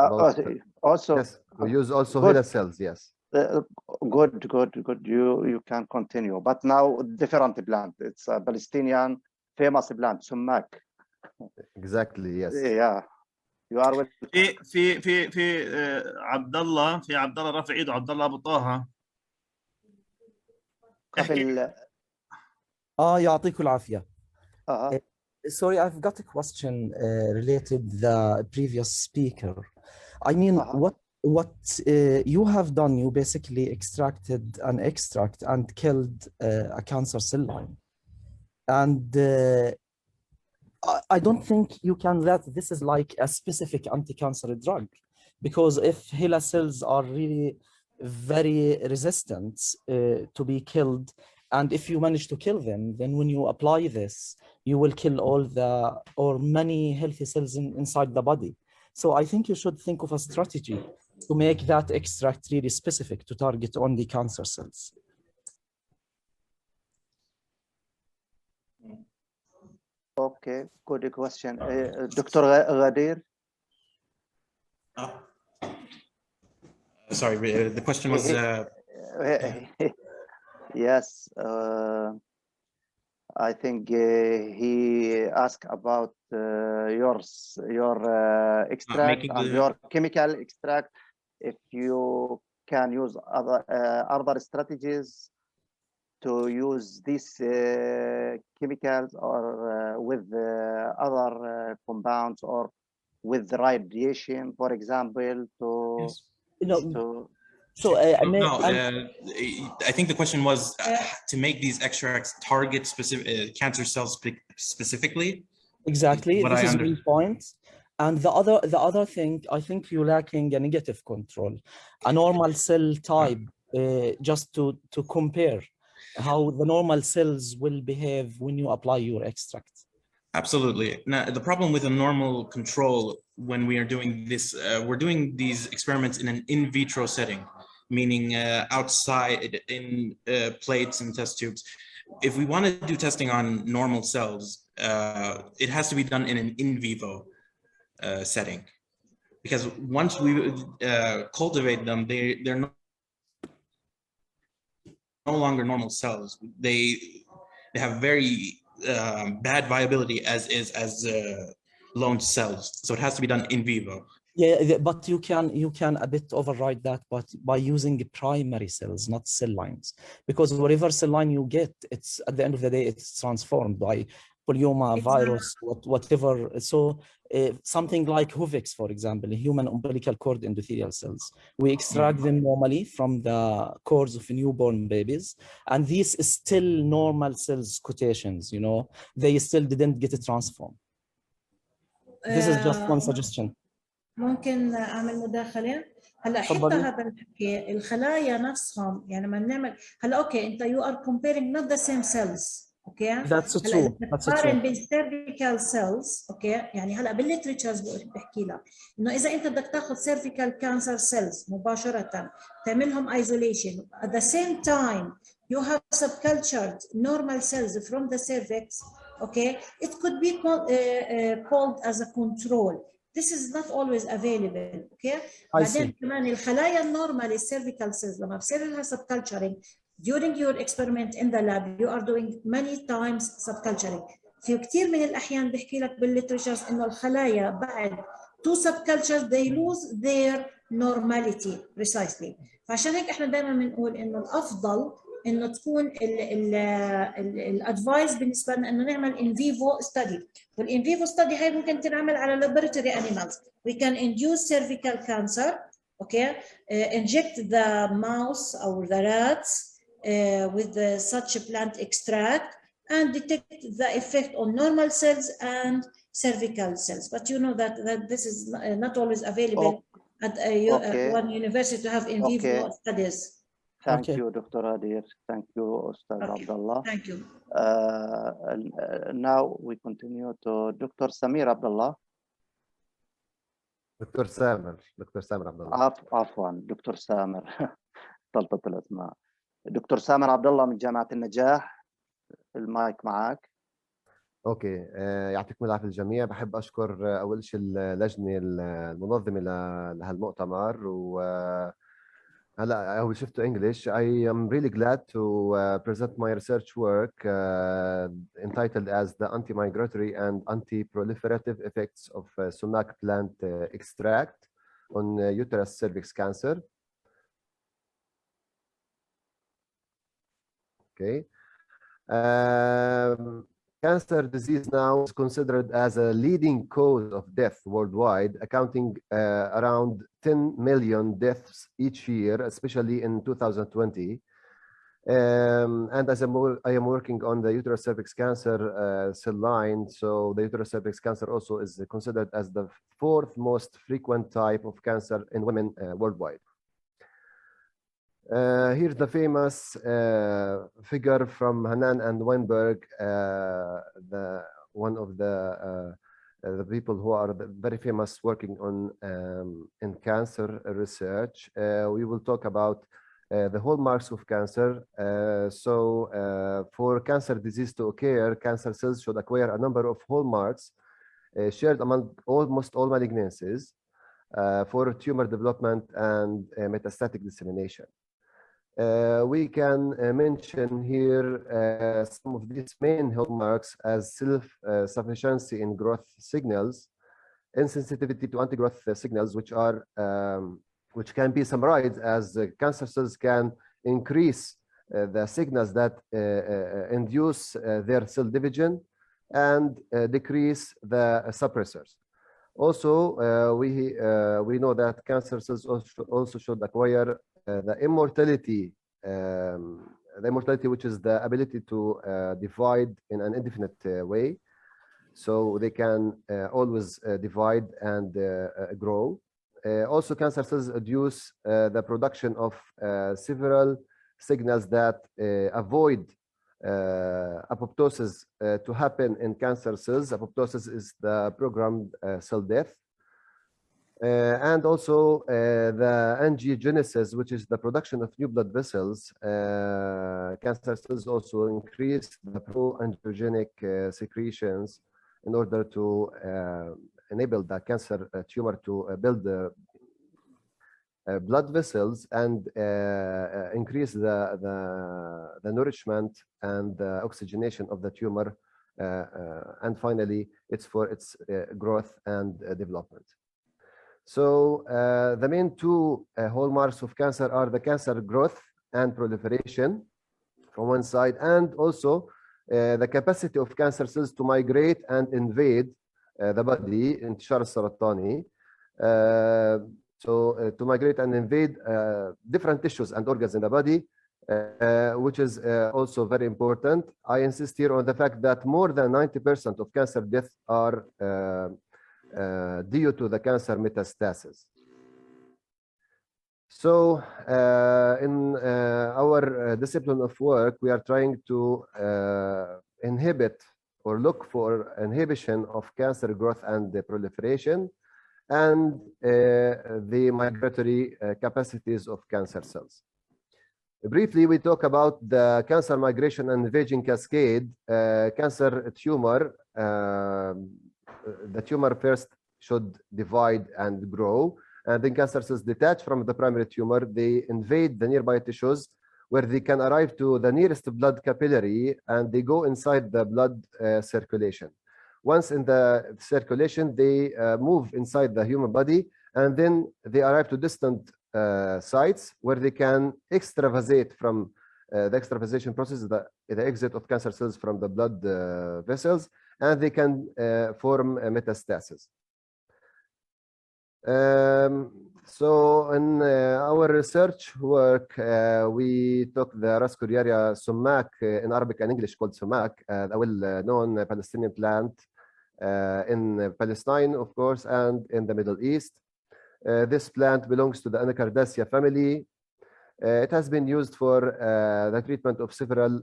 Also, yes, we use also HeLa cells. Yes. Good. You can continue. But now, different plant. It's a Palestinian famous plant, sumac. Exactly. Yes. Yeah. You are with. في عبد الله رافع ايده عبد الله ابو طه. يعطيكم العافية. Sorry, I've got a question related to the previous speaker. I mean, what you have done, you basically extracted an extract and killed a cancer cell line. And I don't think you can that this is like a specific anti-cancer drug, because if HeLa cells are really very resistant to be killed, and if you manage to kill them, then when you apply this, you will kill or many healthy cells inside the body. So I think you should think of a strategy to make that extract really specific to target only cancer cells. Okay, good question. Dr. Ghadir? Sorry, the question was... Yes, I think he asked about your extract and your chemical extract. If you can use other strategies to use these chemicals or with other compounds or with the radiation, for example, to... Yes. I think the question was to make these extracts target specific cancer cells specifically. Exactly, this is the point. And the other thing, I think you're lacking a negative control, a normal cell type, just to compare how the normal cells will behave when you apply your extract. Absolutely. Now, the problem with a normal control when we are doing this, we're doing these experiments in an in vitro setting, meaning outside in plates and test tubes. If we want to do testing on normal cells, it has to be done in an in vivo setting, because once we cultivate them, they're no longer normal cells. They have very bad viability as lone cells, so it has to be done in vivo. Yeah, but you can a bit override that, but by using primary cells, not cell lines, because whatever cell line you get, it's at the end of the day, it's transformed by polyoma Exactly. virus, whatever. So something like Huvix, for example, human umbilical cord endothelial cells. We extract them normally from the cords of newborn babies, and these is still normal cells quotations, you know, they still didn't get transformed. This is just one suggestion. ممكن اعمل مداخله هلا حتى تفضلي. هذا الحكي الخلايا نفسهم يعني لما نعمل هلا اوكي انت you are comparing not the same cells اوكي That's هلا اذا true. That's بتقارن true. بين cervical cells اوكي يعني هلا بالليتريتشرز بحكي لك انه اذا انت بدك تاخذ cervical cancer cells مباشره تعملهم isolation at the same time you have subcultured normal cells from the cervix okay it could be called as a control. This is not always available, okay? بعدين كمان الخلايا النورمال السيرفيكال cells لما بصير لها subculturing during your experiment in the lab you are doing many times subculturing. في كثير من الأحيان بحكي لك بالليترشرز إنه الخلايا بعد two subcultures they lose their normality precisely. فعشان هيك إحنا دائما بنقول إنه الأفضل إنه تكون الادفايس بالنسبة لنا إنه نعمل in vivo study. والin vivo study هاي ممكن تنعمل على laboratory animals. We can induce cervical cancer, okay? Inject the mouse or the rats with such a plant extract and detect the effect on normal cells and cervical cells. But you know that this is not always available at one university to have in vivo studies. Thank you, Dr. Adir. Thank you, Ustad Abdullah. Thank you. Now we continue to Dr. Samir Abdullah. دكتور سامر عبد الله. عفوا دكتور سامر طلطت الاسماء. دكتور سامر عبد الله من جامعة النجاح، المايك معك. اوكي يعطيكم العافيه الجميع. بحب اشكر اول شيء اللجنه المنظمه لهالمؤتمر. و هلا I will shift to English. I am really glad to present my research work entitled as the anti-migratory and anti-proliferative effects of sumac plant extract on uterus cervix cancer. Okay. Cancer disease now is considered as a leading cause of death worldwide, accounting around 10 million deaths each year, especially in 2020. And as I am working on the uterus cervix cancer cell line, so the uterus cervix cancer also is considered as the 4th most frequent type of cancer in women worldwide. Here's the famous figure from Hanan and Weinberg, one of the people who are very famous working on in cancer research. We will talk about the hallmarks of cancer. For cancer disease to occur, cancer cells should acquire a number of hallmarks shared among almost all malignancies for tumor development and metastatic dissemination. We can mention here some of these main hallmarks as self-sufficiency in growth signals, insensitivity to anti-growth signals, which can be summarized as cancer cells can increase the signals that induce their cell division and decrease the suppressors. Also, we know that cancer cells also should acquire the immortality, which is the ability to divide in an indefinite way. So they can always divide and grow. Also, cancer cells induce the production of several signals that avoid apoptosis to happen in cancer cells. Apoptosis is the programmed cell death. And also the angiogenesis, which is the production of new blood vessels. Cancer cells also increase the pro-angiogenic secretions in order to enable the cancer tumor to build the blood vessels and increase the nourishment and the oxygenation of the tumor. And finally, it's for its growth and development. So the main two hallmarks of cancer are the cancer growth and proliferation from one side, and also the capacity of cancer cells to migrate and invade the body, انتشار السرطاني. To migrate and invade different tissues and organs in the body, which is also very important. I insist here on the fact that more than 90% of cancer deaths are due to the cancer metastasis. So in our discipline of work, we are trying to inhibit or look for inhibition of cancer growth and the proliferation and the migratory capacities of cancer cells. Briefly, we talk about the cancer migration and invading cascade. Cancer tumor, the tumor first should divide and grow, and then cancer cells detach from the primary tumor. They invade the nearby tissues where they can arrive to the nearest blood capillary, and they go inside the blood circulation. Once in the circulation, they move inside the human body, and then they arrive to distant sites where they can extravasate from the extravasation process, the exit of cancer cells from the blood vessels, and they can form metastasis. So in our research work, we took the Rascuriaria sumac, in Arabic and English called sumac, a well-known Palestinian plant in Palestine, of course, and in the Middle East. This plant belongs to the Anacardiaceae family. It has been used for the treatment of several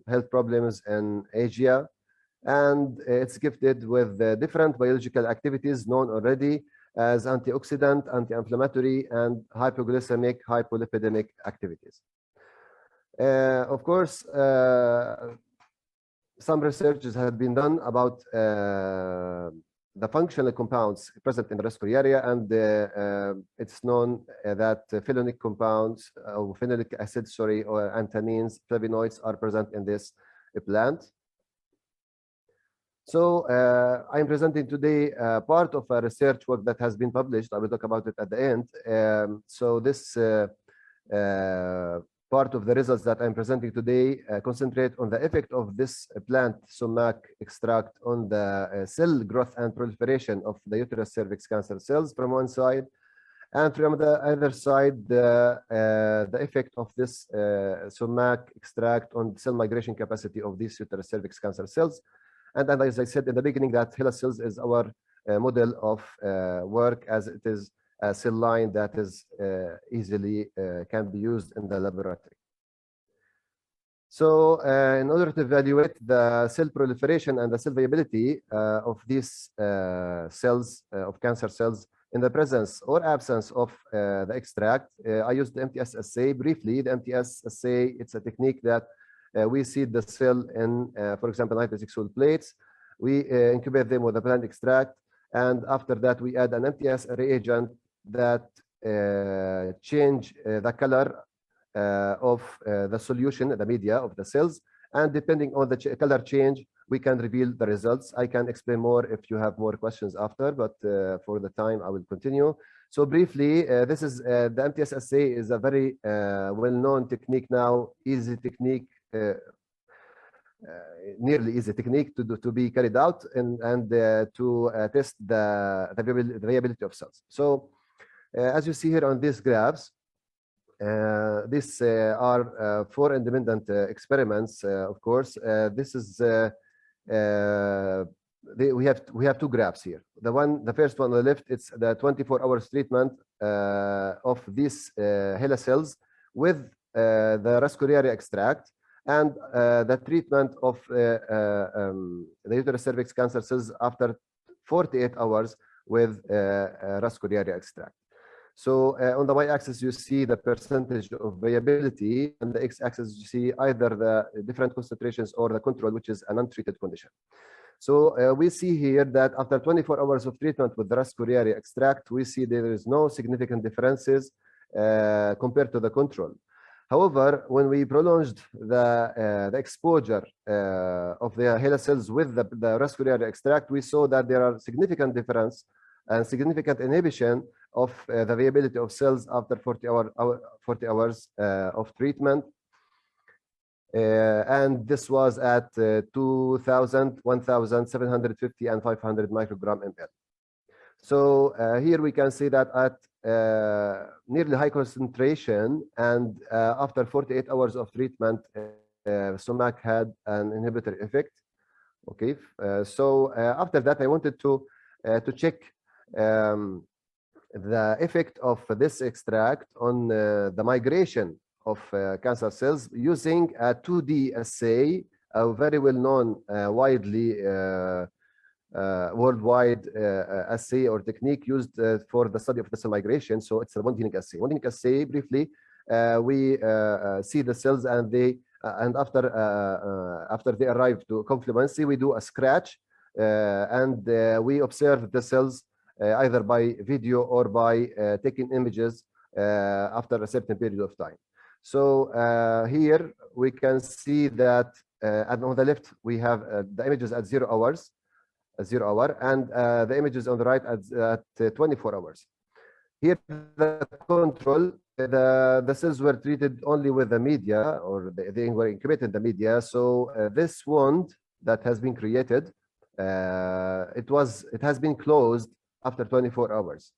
health problems in Asia, and it's gifted with different biological activities known already as antioxidant, anti-inflammatory, and hypoglycemic, hypolipidemic activities. Of course, some researches have been done about the functional compounds present in the Rascuriaria, and it's known that phenolic compounds, or phenolic acid, sorry, or anthonins, flavonoids are present in this plant. So I'm presenting today part of a research work that has been published. I will talk about it at the end. So this part of the results that I'm presenting today concentrate on the effect of this plant sumac extract on the cell growth and proliferation of the uterus cervix cancer cells from one side, and from the other side, the effect of this sumac extract on cell migration capacity of these uterus cervix cancer cells. And as I said in the beginning, that HeLa cells is our model of work, as it is a cell line that is easily can be used in the laboratory. So in order to evaluate the cell proliferation and the cell viability of these cells, of cancer cells, in the presence or absence of the extract, I used the MTS assay. Briefly, the MTS assay, it's a technique that we seed the cell in, for example, nitrogen soil plates. We incubate them with a plant extract, and after that, we add an MTS reagent that change the color of the solution, the media of the cells, and depending on the color change, we can reveal the results. I can explain more if you have more questions after, but for the time, I will continue. So briefly, this is the MTS assay is a very well-known technique now, easy technique, nearly easy technique to be carried out and to test the viability of cells. So as you see here on these graphs, these are 4 independent experiments. Of course, this is we have 2 graphs here. The first one on the left, it's the 24 hours treatment of these HeLa cells with the Rascuriaria extract, and the treatment of the uterus cervix cancer cells after 48 hours with Rascuriaria extract. So on the y-axis, you see the percentage of viability, and the x-axis, you see either the different concentrations or the control, which is an untreated condition. So we see here that after 24 hours of treatment with the Rascuriaria extract, we see there is no significant differences compared to the control. However, when we prolonged the exposure of the HeLa cells with the Rascuriaria extract, we saw that there are significant difference and significant inhibition of the viability of cells after 40 hours of treatment. And this was at 2,000, 1,750, and 500 microgram ml. So here we can see that at nearly high concentration and after 48 hours of treatment, SUMAC had an inhibitory effect. Okay, so after that, I wanted to check the effect of this extract on the migration of cancer cells using a 2D assay, a very well-known, widely worldwide assay or technique used for the study of the cell migration. So it's a bond-healing assay. Bond-healing assay, briefly, we see the cells and they after they arrive to complemency, we do a scratch and we observe the cells either by video or by taking images after a certain period of time. So here we can see that and on the left we have the images at 0 hours, and the images on the right at 24 hours. Here the control, the cells were treated only with the media, or they were incubated in the media. So this wound that has been created, it has been closed after 24 hours,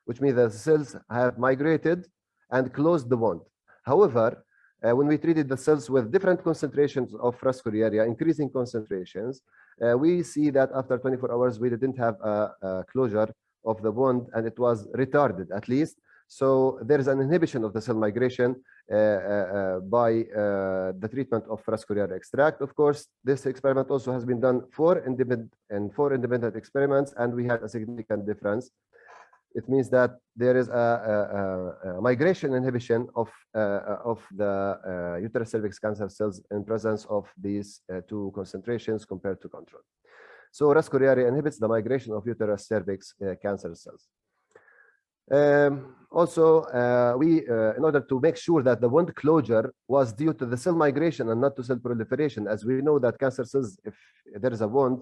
which means the cells have migrated and closed the wound. However, when we treated the cells with different concentrations of Rascuriaria, increasing concentrations, we see that after 24 hours, we didn't have a closure of the wound, and it was retarded at least. So there is an inhibition of the cell migration by the treatment of Rascuriaria extract. Of course, this experiment also has been done four independent experiments, and we had a significant difference. It means that there is a migration inhibition of the uterus cervix cancer cells in presence of these two concentrations compared to control. So Rascuriaria inhibits the migration of uterus cervix cancer cells. Also, we, in order to make sure that the wound closure was due to the cell migration and not to cell proliferation, as we know that cancer cells, if there is a wound,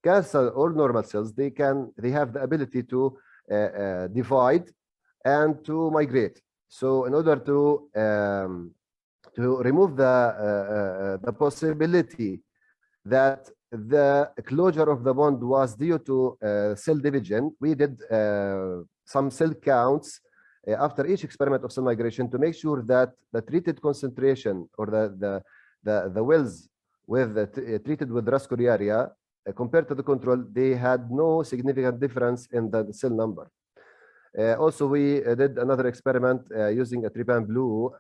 cancer or normal cells, they have the ability to divide and to migrate. So in order to remove the possibility that the closure of the wound was due to cell division, we did some cell counts after each experiment of cell migration to make sure that the treated concentration or the wells treated with Rascuriaria compared to the control, they had no significant difference in the cell number. Also, we did another experiment using a trypan blue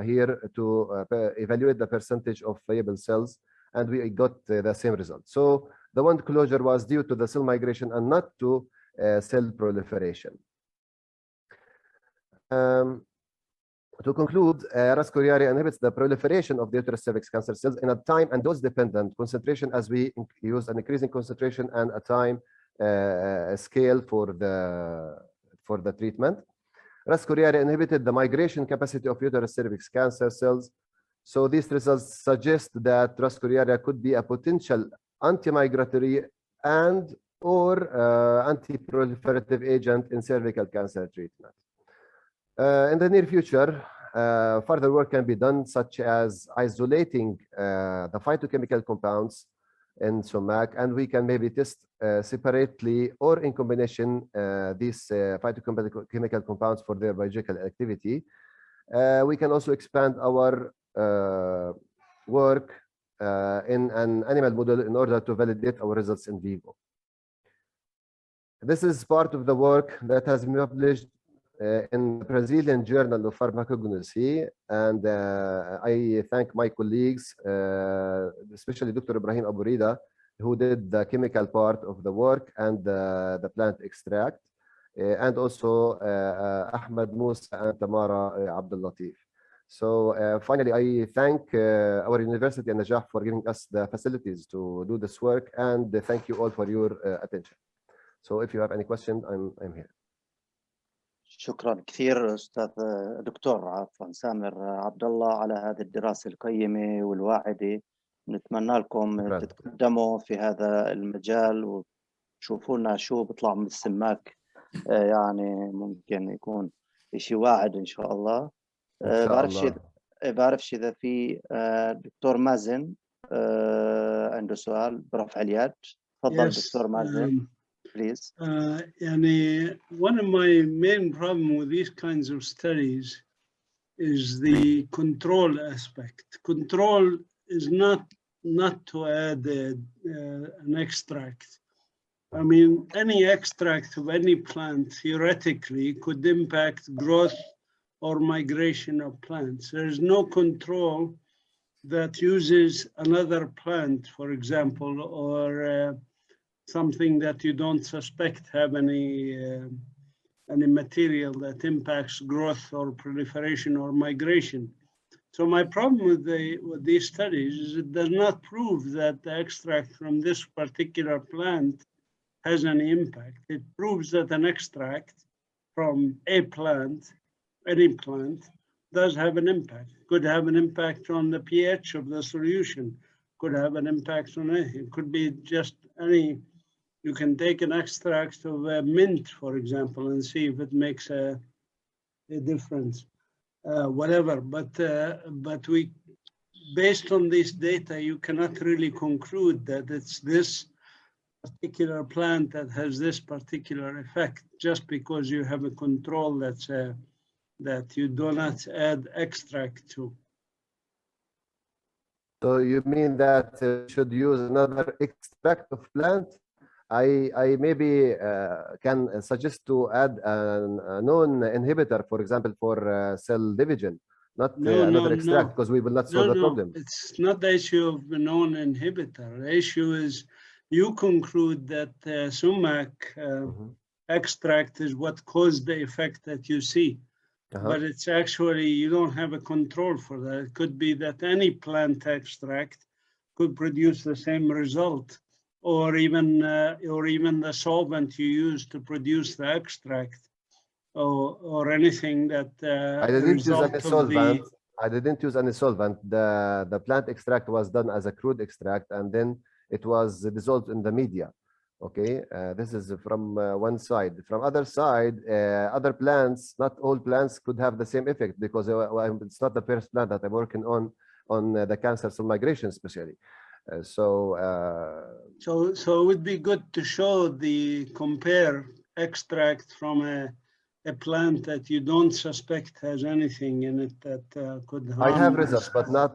here to evaluate the percentage of viable cells, and we got the same result. So the wound closure was due to the cell migration and not to cell proliferation. To conclude, Rascuriaria inhibits the proliferation of the uterus cervix cancer cells in a time and dose-dependent concentration, as we use an increasing concentration and a time scale for the treatment. Rascuriaria inhibited the migration capacity of uterus cervix cancer cells. So these results suggest that Rascuriaria could be a potential anti-migratory and or anti-proliferative agent in cervical cancer treatment. In the near future, further work can be done, such as isolating the phytochemical compounds in SUMAC, and we can maybe test separately or in combination these phytochemical compounds for their biological activity. We can also expand our work in an animal model in order to validate our results in vivo. This is part of the work that has been published in the Brazilian Journal of Pharmacognosy, and I thank my colleagues, especially Dr. Ibrahim Aburida, who did the chemical part of the work and the plant extract, and also Ahmed Musa and Tamara Abdul Latif. So finally, I thank our university An Najah for giving us the facilities to do this work, and thank you all for your attention. So if you have any questions, I'm here. شكرا كثير أستاذ دكتور عفوا سامر عبد الله على هذه الدراسة القيمة والواعدة. نتمنى لكم تتقدموا في هذا المجال وتشوفوا لنا شو بيطلع من السماك، يعني ممكن يكون شيء واعد إن شاء الله. بعرفش بعرفش إذا في دكتور مازن عنده سؤال برفع اليد. تفضل دكتور مازن. Please. One of my main problem with these kinds of studies is the control aspect. Control is not to add an extract. I mean, any extract of any plant theoretically could impact growth or migration of plants. There is no control that uses another plant, for example, or something that you don't suspect have any material that impacts growth or proliferation or migration. So my problem with these studies is it does not prove that the extract from this particular plant has any impact. It proves that an extract from a plant, any plant, does have an impact. Could have an impact on the pH of the solution, could have an impact on anything. It could be just any. You can take an extract of mint, for example, and see if it makes a difference, whatever. But we, based on this data, you cannot really conclude that it's this particular plant that has this particular effect just because you have a control that you do not add extract to. So you mean that should use another extract of plant? I maybe can suggest to add a known inhibitor, for example, for cell division, not another extract, because we will not solve the problem. It's not the issue of a known inhibitor. The issue is you conclude that sumac extract is what caused the effect that you see. But it's actually, you don't have a control for that. It could be that any plant extract could produce the same result. Or even the solvent you use to produce the extract, or anything that. I didn't use any solvent. I didn't use any solvent. The plant extract was done as a crude extract, and then it was dissolved in the media. Okay, this is from one side. From other side, other plants, not all plants could have the same effect because it's not the first plant that I'm working on the cancer cell migration, especially. So it would be good to show compare extract from a plant that you don't suspect has anything in it that could harm. I have results, but not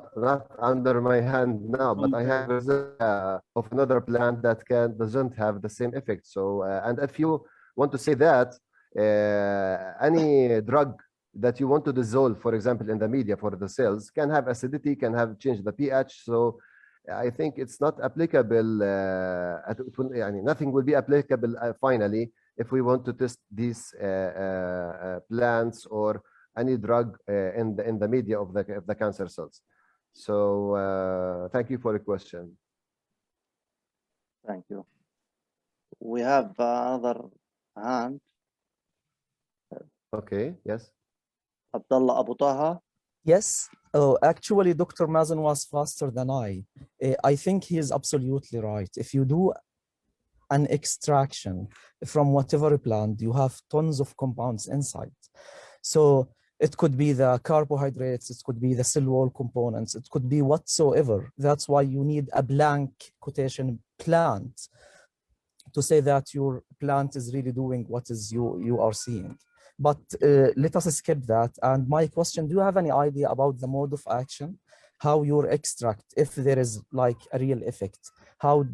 under my hand now. But I have results of another plant that doesn't have the same effect. So and if you want to say that any drug that you want to dissolve, for example, in the media for the cells, can have acidity, can have change the pH. So I think it's not applicable. Nothing will be applicable finally if we want to test these plants or any drug in the media of the cancer cells. So thank you for the question. Thank you. We have another hand. Okay. Yes. Abdullah Abu Taha. Yes. Oh, actually, Dr. Mazen was faster than I. I think he is absolutely right. If you do an extraction from whatever plant, you have tons of compounds inside. So it could be the carbohydrates, it could be the cell wall components, it could be whatsoever. That's why you need a blank quotation plant to say that your plant is really doing what is you are seeing. But let us skip that. And my question, do you have any idea about the mode of action? How your extract, if there is like a real effect, how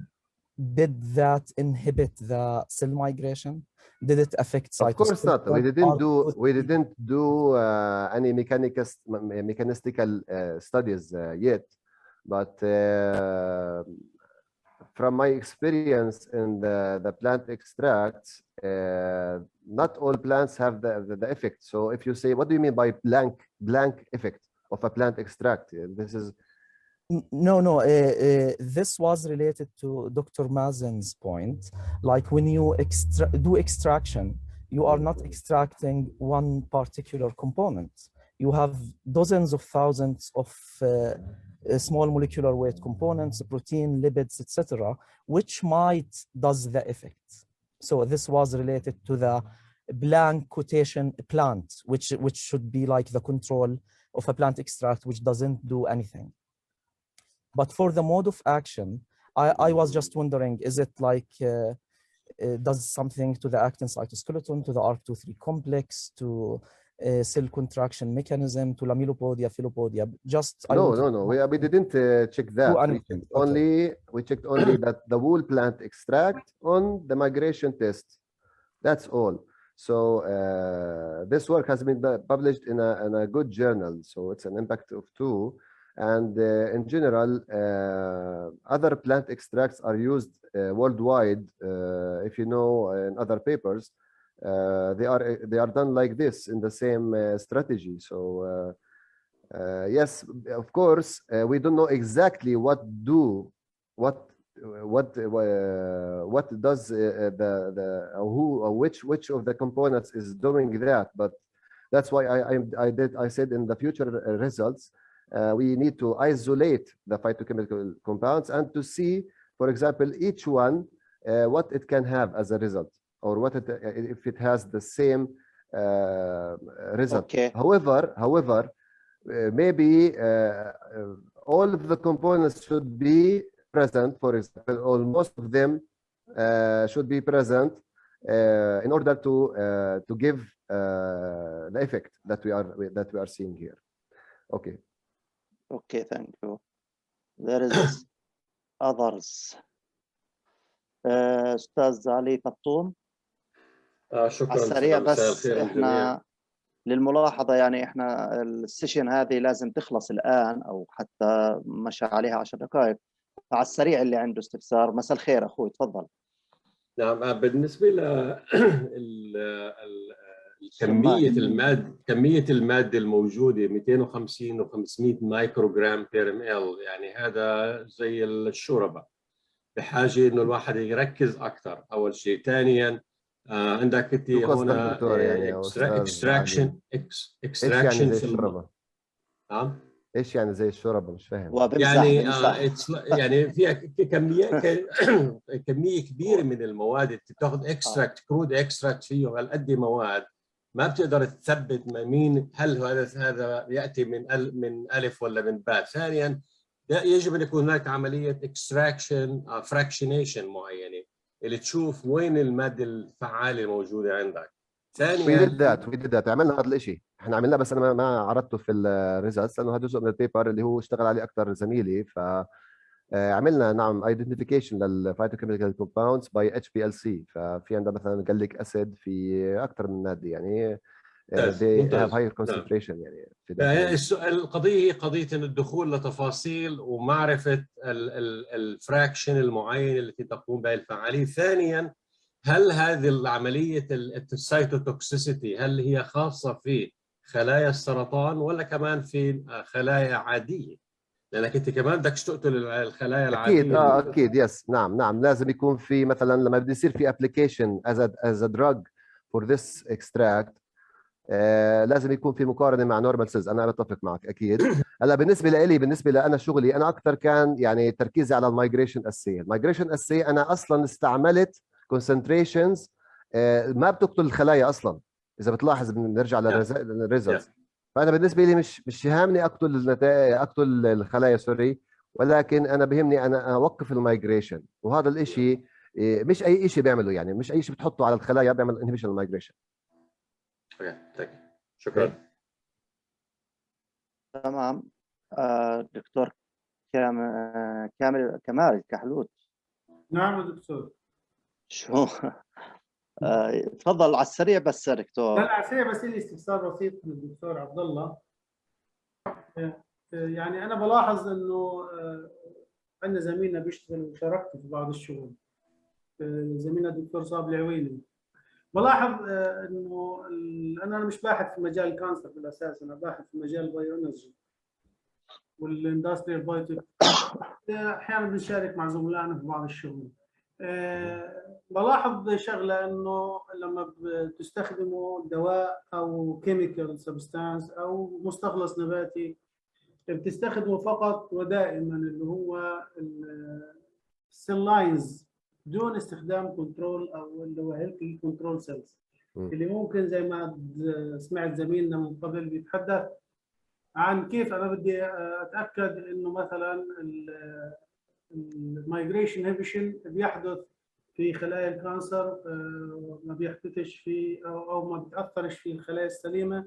did that inhibit the cell migration? Did it affect cytosol? Of course not. We didn't do any mechanistical studies yet. But from my experience in the plant extracts, not all plants have the effect. So if you say, what do you mean by blank effect of a plant extract? This is No, this was related to Dr. Mazen's point. Like when you do extraction, you are not extracting one particular component. You have dozens of thousands of small molecular weight components, protein, lipids, etc., which might does the effect. So this was related to the blank quotation plant, which should be like the control of a plant extract which doesn't do anything. But for the mode of action, I was just wondering, is it like, does something to the actin cytoskeleton, to the ARC2/3 complex, to cell contraction mechanism, to lamellopodia, philopodia? Just no. We didn't check that. We checked only that the whole plant extract on the migration test. That's all. So this work has been published in a good journal. So it's an impact of 2. And in general, other plant extracts are used worldwide. If you know, in other papers, they are done like this in the same strategy. So yes, of course, we don't know exactly what does which of the components is doing that. But that's why I said in the future results, we need to isolate the phytochemical compounds and to see, for example, each one what it can have as a result, or what if it has the same result. Okay. However, maybe all of the components should be present. For example, or most of them should be present in order to give the effect that we are seeing here. Okay. Okay, thank you. There is others. أستاذ علي فطوم. شكرا. على السريع بس احنا للملاحظة، يعني احنا السيشن هذه لازم تخلص الآن أو حتى مشى عليها 10 دقائق. على السريع اللي عنده استفسار، مساء الخير أخوي، تفضل. نعم، بالنسبة كمية المادة الموجودة 250 و 500 مايكروغرام بير مل، يعني هذا زي الشوربة، بحاجة إنه الواحد يركز أكثر. أول شيء. ثانيا عندك أنت هنا اكستراكشن يعني زي الشوربة. نعم. ايش يعني زي الشوربه؟ مش فاهم. يعني يعني فيها كميه كبيره من المواد. انت بتاخذ اكستراكت، كرود اكستراكت فيه هالقد مواد، ما بتقدر تثبت مين هل هذا ياتي من الف ولا من باء. ثانيا يجب ان يكون هناك عمليه اكستراكشن فراكشنيشن معينه اللي تشوف وين الماده الفعاله الموجوده عندك. ثانيا we did that. عملنا هذا الشيء، احنا عملناه بس انا ما عرضته في الريزلتس لانه هذا جزء من البيبر اللي هو اشتغل عليه اكثر زميلي. ف عملنا نعم ايدنتيفيكيشن للفايتوكيميكال كومباوندز باي HPLC. ففي عندنا مثلا جاليك اسيد في اكثر من ماده، يعني they have higher concentration. يعني القضيه هي قضيه الدخول لتفاصيل ومعرفه الفراكشن المعين التي تقوم بها الفعاليه. ثانيا، هل هذه العملية السيتوتوكسيسيتي هل هي خاصة في خلايا السرطان ولا كمان في خلايا عادية؟ لأنك أنت كمان بدك تقتل الخلايا العادية. أكيد يس. نعم لازم يكون في مثلا لما بده يصير في application as a drug for this extract لازم يكون في مقارنة مع normal cells. أنا بتفق معك أكيد. هلا بالنسبة لي أنا شغلي أنا أكثر كان يعني تركيزي على المايجريشن أسي. المايجريشن أسي أنا أصلا استعملت concentrations ما بتقتل الخلايا اصلا. اذا بتلاحظ بنرجع للريزلتس. فانا بالنسبه لي مش هامني اقتل الخلايا سوري، ولكن انا بهمني انا اوقف المايجريشن. وهذا الشيء مش اي شيء بيعمله، يعني مش اي شيء بتحطه على الخلايا بيعمل انهبيشن المايجريشن. شكرا. تمام. دكتور كمال كحلوت. نعم دكتور. شو تفضل على السريع بس دكتور. لا على السريع بس لي استفسار بسيط من الدكتور عبد الله. يعني انا بلاحظ انه عندنا زميلنا بيشتغل وشاركت في بعض الشغل، زميلنا الدكتور صابر العويني. بلاحظ انه انا مش باحث في مجال الكانسر بالاساس، انا باحث في مجال البايو انرجي والاندستريال بايوتك. احيانا بنشارك مع زملائنا في بعض الشغل. بلاحظ شغله انه لما بتستخدموا دواء او كيميكال سبستانس او مستخلص نباتي بتستخدموا فقط ودائما اللي هو السيل لاينز دون استخدام كنترول او اللي هو هيلثي كنترول سيلز، اللي ممكن زي ما سمعت زميلنا من قبل بيتحدث عن كيف انا بدي اتاكد انه مثلا المايجريشن انهبيشن بيحدث في خلايا الكانسر، ما بيحدثش في او ما بتاثرش في الخلايا السليمه،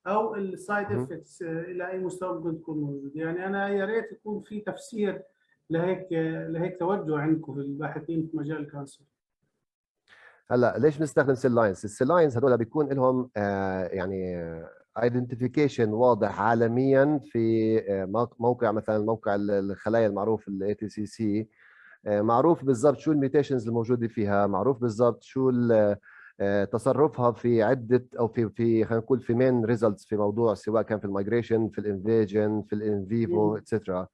او السايد افكتس الى اي مستوى ممكن تكون موجود. يعني انا يا ريت يكون في تفسير لهيك توجه عندكم في الباحثين في مجال الكانسر. هلا ليش بنستخدم سيل لاينز؟ السيل لاينز هذول بيكون لهم يعني ايدنتيفيكيشن واضح عالميا في موقع، مثلا موقع الخلايا المعروف الاي تي سي سي، معروف بالضبط شو الميوتيشنز الموجوده فيها، معروف بالضبط شو تصرفها في عده او في خلينا نقول في مين ريزلتس في موضوع، سواء كان في المايجريشن، في الانفيجن، في الانفيفو اتسترا.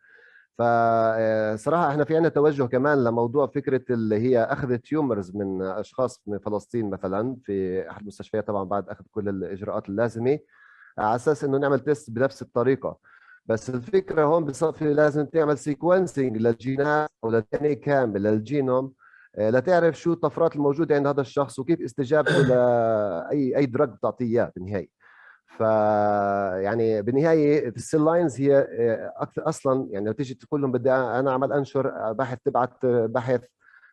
فصراحه احنا في عندنا توجه كمان لموضوع فكره اللي هي اخذ تيومرز من اشخاص من فلسطين مثلا في احد المستشفيات، طبعا بعد اخذ كل الاجراءات اللازمه، على اساس انه نعمل تيست بنفس الطريقه. بس الفكره هون بصفي لازم تعمل سيكونسينج للجينات او للدي كامل للجينوم، لتعرف شو الطفرات الموجوده عند هذا الشخص وكيف استجابته لاي دراج بتعطيه اياه بالنهايه. ف يعني بالنهايه السيل لاينز هي اكثر اصلا، يعني لو تيجي تقول لهم بدي انا اعمل انشر بحث، تبعت بحث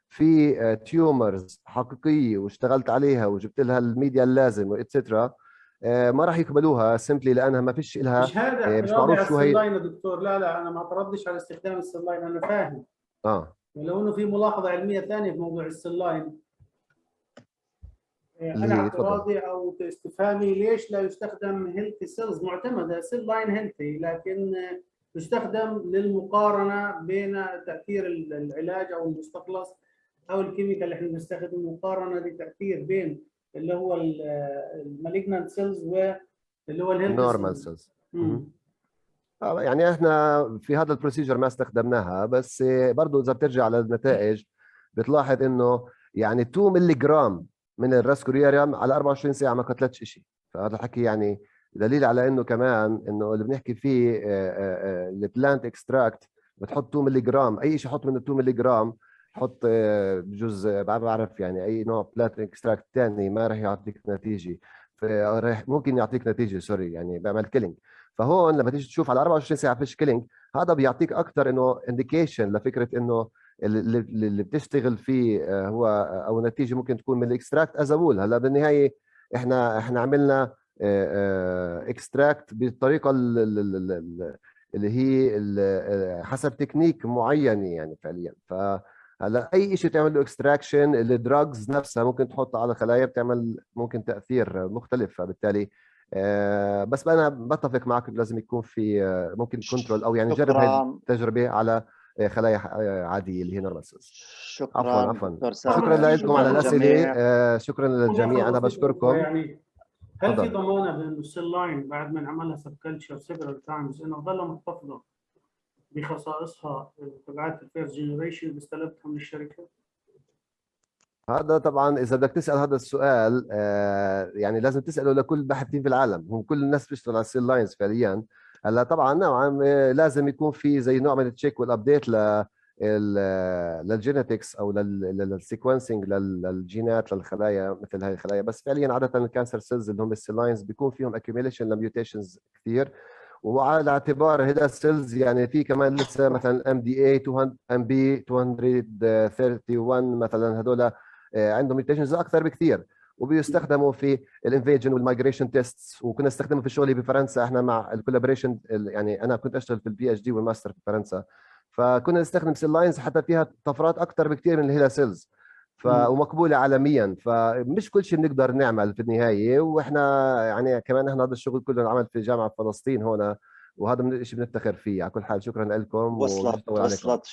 في تيومرز حقيقيه واشتغلت عليها وجبت لها الميديا اللازم واتسترا، ما راح يقبلوها سيمبلي لانها ما فيش لها مش هذا مش اعتراضي معروف على شو السيل هي. لاين يا دكتور. لا انا ما اعترضتش على استخدام السيل لاين، انا فاهم. ولو انه في ملاحظه علميه ثانيه في موضوع السيل لاين، انا اعتراضي او استفهامي ليش لا يستخدم هيلثي سيلز معتمده سيل لاين هيلثي، لكن يستخدم للمقارنه بين تاثير العلاج او المستخلص او الكيميكال اللي احنا بنستخدمه، مقارنه لتاثير بين اللي هو المالجنانت سيلز واللي هو الهيلثي نورمال سيلز. يعني احنا في هذا البروسيجر ما استخدمناها، بس برضه اذا بترجع للنتائج بتلاحظ انه يعني 2 ملي جرام من الراسكورياريوم على 24 ساعه ما قتلتش شيء. فهذا الحكي يعني دليل على انه كمان انه اللي بنحكي فيه البلانت اكستراكت، بتحط 2 ملي جرام، اي شيء حط من 2 ملي جرام، حط بجوز بعرف يعني اي نوع بلانت اكستراكت ثاني ما راح يعطيك نتيجه، ممكن يعطيك نتيجه سوري يعني بيعمل كيلينج. فهون لما تيجي تشوف على 24 ساعه فيش كيلينج، هذا بيعطيك اكثر انه انديكيشن لفكره انه اللي بتشتغل فيه هو او النتيجه ممكن تكون من الاكستراكت از وول. هلا بالنهايه احنا عملنا اكستراكت بالطريقه اللي هي حسب تكنيك معين يعني فعليا. فهلا اي شيء تعمل له اكستراكشن، الدراجز نفسها ممكن تحطها على خلايا بتعمل ممكن تاثير مختلف. فبالتالي بس انا بتفق معك لازم يكون في ممكن كنترول او يعني نجرب هاي التجربه على خلايا عاديه اللي هي نورمال سيلز. شكرا عفوا شكرا لكم على الاسئله. شكرا للجميع، انا بشكركم. يعني هل في ضمانه بانه السيل لاين بعد ما نعملها سب كلتشر سيفرال تايمز انها تظل محتفظه بخصائصها تبعات الفيرست جنريشن اللي استلمتها من الشركه؟ هذا طبعا اذا بدك تسال هذا السؤال يعني لازم تساله لكل الباحثين في العالم، هم كل الناس بيشتغلوا على السيل لاينز فعليا. هلا طبعا نوعا لازم يكون في زي نوع من التشيك والابديت للجينيتكس او للسيكونسنج للجينات للخلايا مثل هاي الخلايا. بس فعليا عاده الكانسر سيلز اللي هم السيل لاينز بيكون فيهم اكيوميليشن لميوتيشنز كثير، وعلى اعتبار هذا السيلز يعني في كمان لسه مثلا ام دي اي 200 ام بي 231 مثلا، هذول عندهم ميوتيشنز اكثر بكثير، وبيستخدموا في الانفيجن والمايجريشن تيستس. وكنا نستخدمه في شغلي بفرنسا احنا مع الكولابوريشن، يعني انا كنت اشتغل في البي اتش دي والماستر في فرنسا، فكنا نستخدم سيل لاينز حتى فيها طفرات اكثر بكثير من الهيلا سيلز ومقبوله عالميا. فمش كل شيء بنقدر نعمل في النهايه، واحنا يعني كمان احنا هذا الشغل كله انعمل في جامعه فلسطين هنا، وهذا من الشيء بنفتخر فيه. على كل حال شكرا لكم. وصلت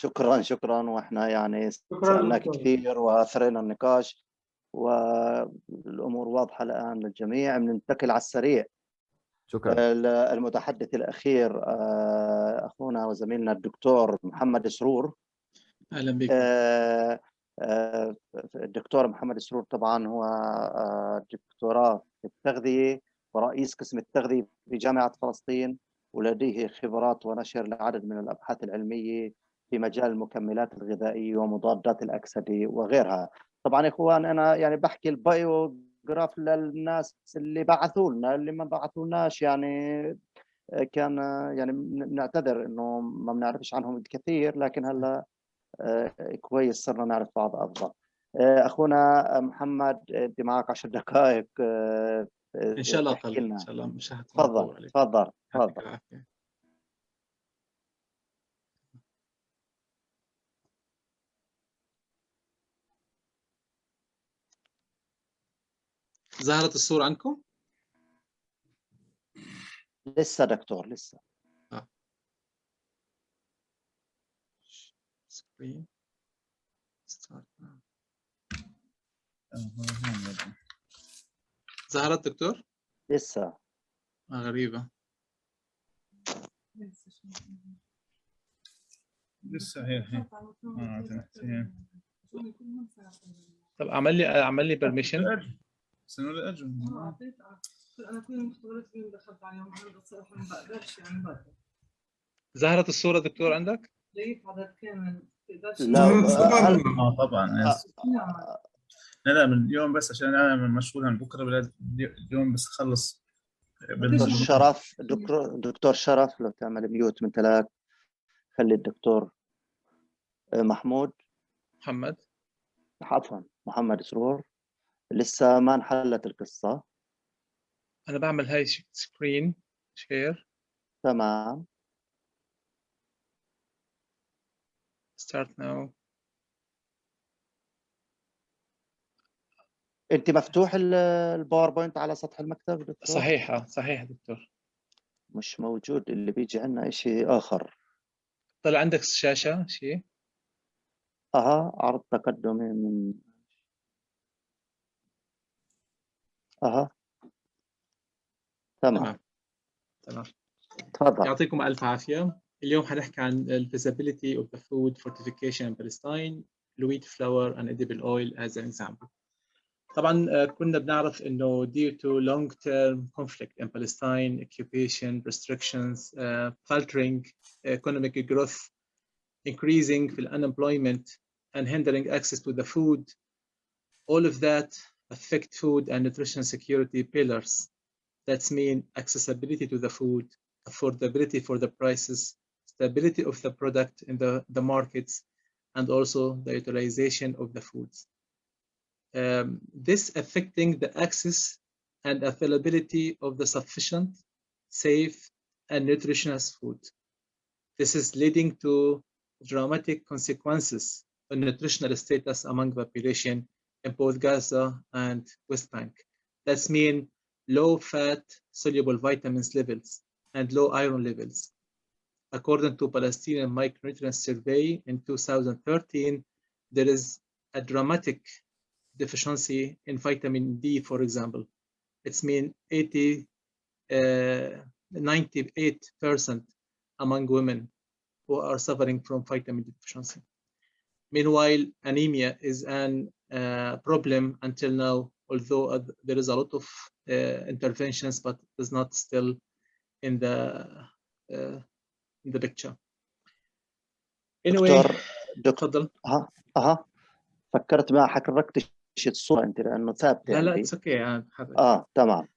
شكرا واحنا يعني سالناك كثير واثرينا النقاش والامور واضحه الان للجميع. بننتقل على السريع. شكرا. المتحدث الاخير اخونا وزميلنا الدكتور محمد سرور. اهلا بك. الدكتور محمد سرور طبعا هو دكتوراه في التغذيه ورئيس قسم التغذيه في جامعه فلسطين، ولديه خبرات ونشر لعدد من الابحاث العلميه في مجال المكملات الغذائيه ومضادات الاكسده وغيرها. طبعا اخوان انا يعني بحكي البايوغراف للناس اللي بعثوا لنا، اللي ما بعثوا لناش يعني كان يعني بنعتذر انه ما بنعرفش عنهم الكثير، لكن هلا كويس صرنا نعرف بعض افضل. اخونا محمد انت معك 10 دقائق ان شاء الله تحكي اقل، لنا. ان شاء الله مش تفضل تفضل تفضل. ظهرت الصورة عندكم؟ لسه دكتور لسه. Screen. Start now. ظهرت دكتور؟ لسه. غريبة. لسه هي. طب عمل لي permission. سنو الأجر. انا كل المختبرات اللي دخلت عليهم انا بصراحه ما بقدرش يعني بقدر. ظهرت الصورة دكتور عندك؟ لقيت عدد كامل تقدرش. لا طبعا. لا من اليوم بس عشان انا مشغول عن بكره، لازم اليوم بس اخلص. دكتور شرف، دكتور شرف لو تعمل ميوت من تلاك، خلي الدكتور محمود عفوا محمد سرور. لسه ما انحلت القصة. أنا بعمل هاي سكرين شير. تمام. Start now. أنت مفتوح الباوربوينت على سطح المكتب دكتور؟ صحيح دكتور. مش موجود، اللي بيجي عنا شيء آخر. طلع عندك الشاشة شيء؟ عرض تقدمي من تمام. تفضل. يعطيكم ألف عافية. اليوم حنحكي عن ال feasibility of the food fortification in Palestine, wheat flour and edible oil as an example. طبعا كنا بنعرف إنه due to long-term conflict in Palestine, occupation, restrictions, faltering economic growth, increasing unemployment and hindering access to the food, all of that affect food and nutrition security pillars. That's mean accessibility to the food, affordability for the prices, stability of the product in the markets, and also the utilization of the foods. This affecting the access and availability of the sufficient, safe, and nutritious food. This is leading to dramatic consequences on nutritional status among the population in both Gaza and West Bank. That's mean low fat soluble vitamins levels and low iron levels. According to Palestinian Micronutrient Survey in 2013, there is a dramatic deficiency in vitamin D, for example. It's mean 98% among women who are suffering from vitamin D deficiency. Meanwhile, anemia is an problem until now, although there is a lot of interventions, but is not still in the picture. Anyway, دكتور فكرت ما حركتش الصورة انت لانه ثابتة. لا it's okay. تمام.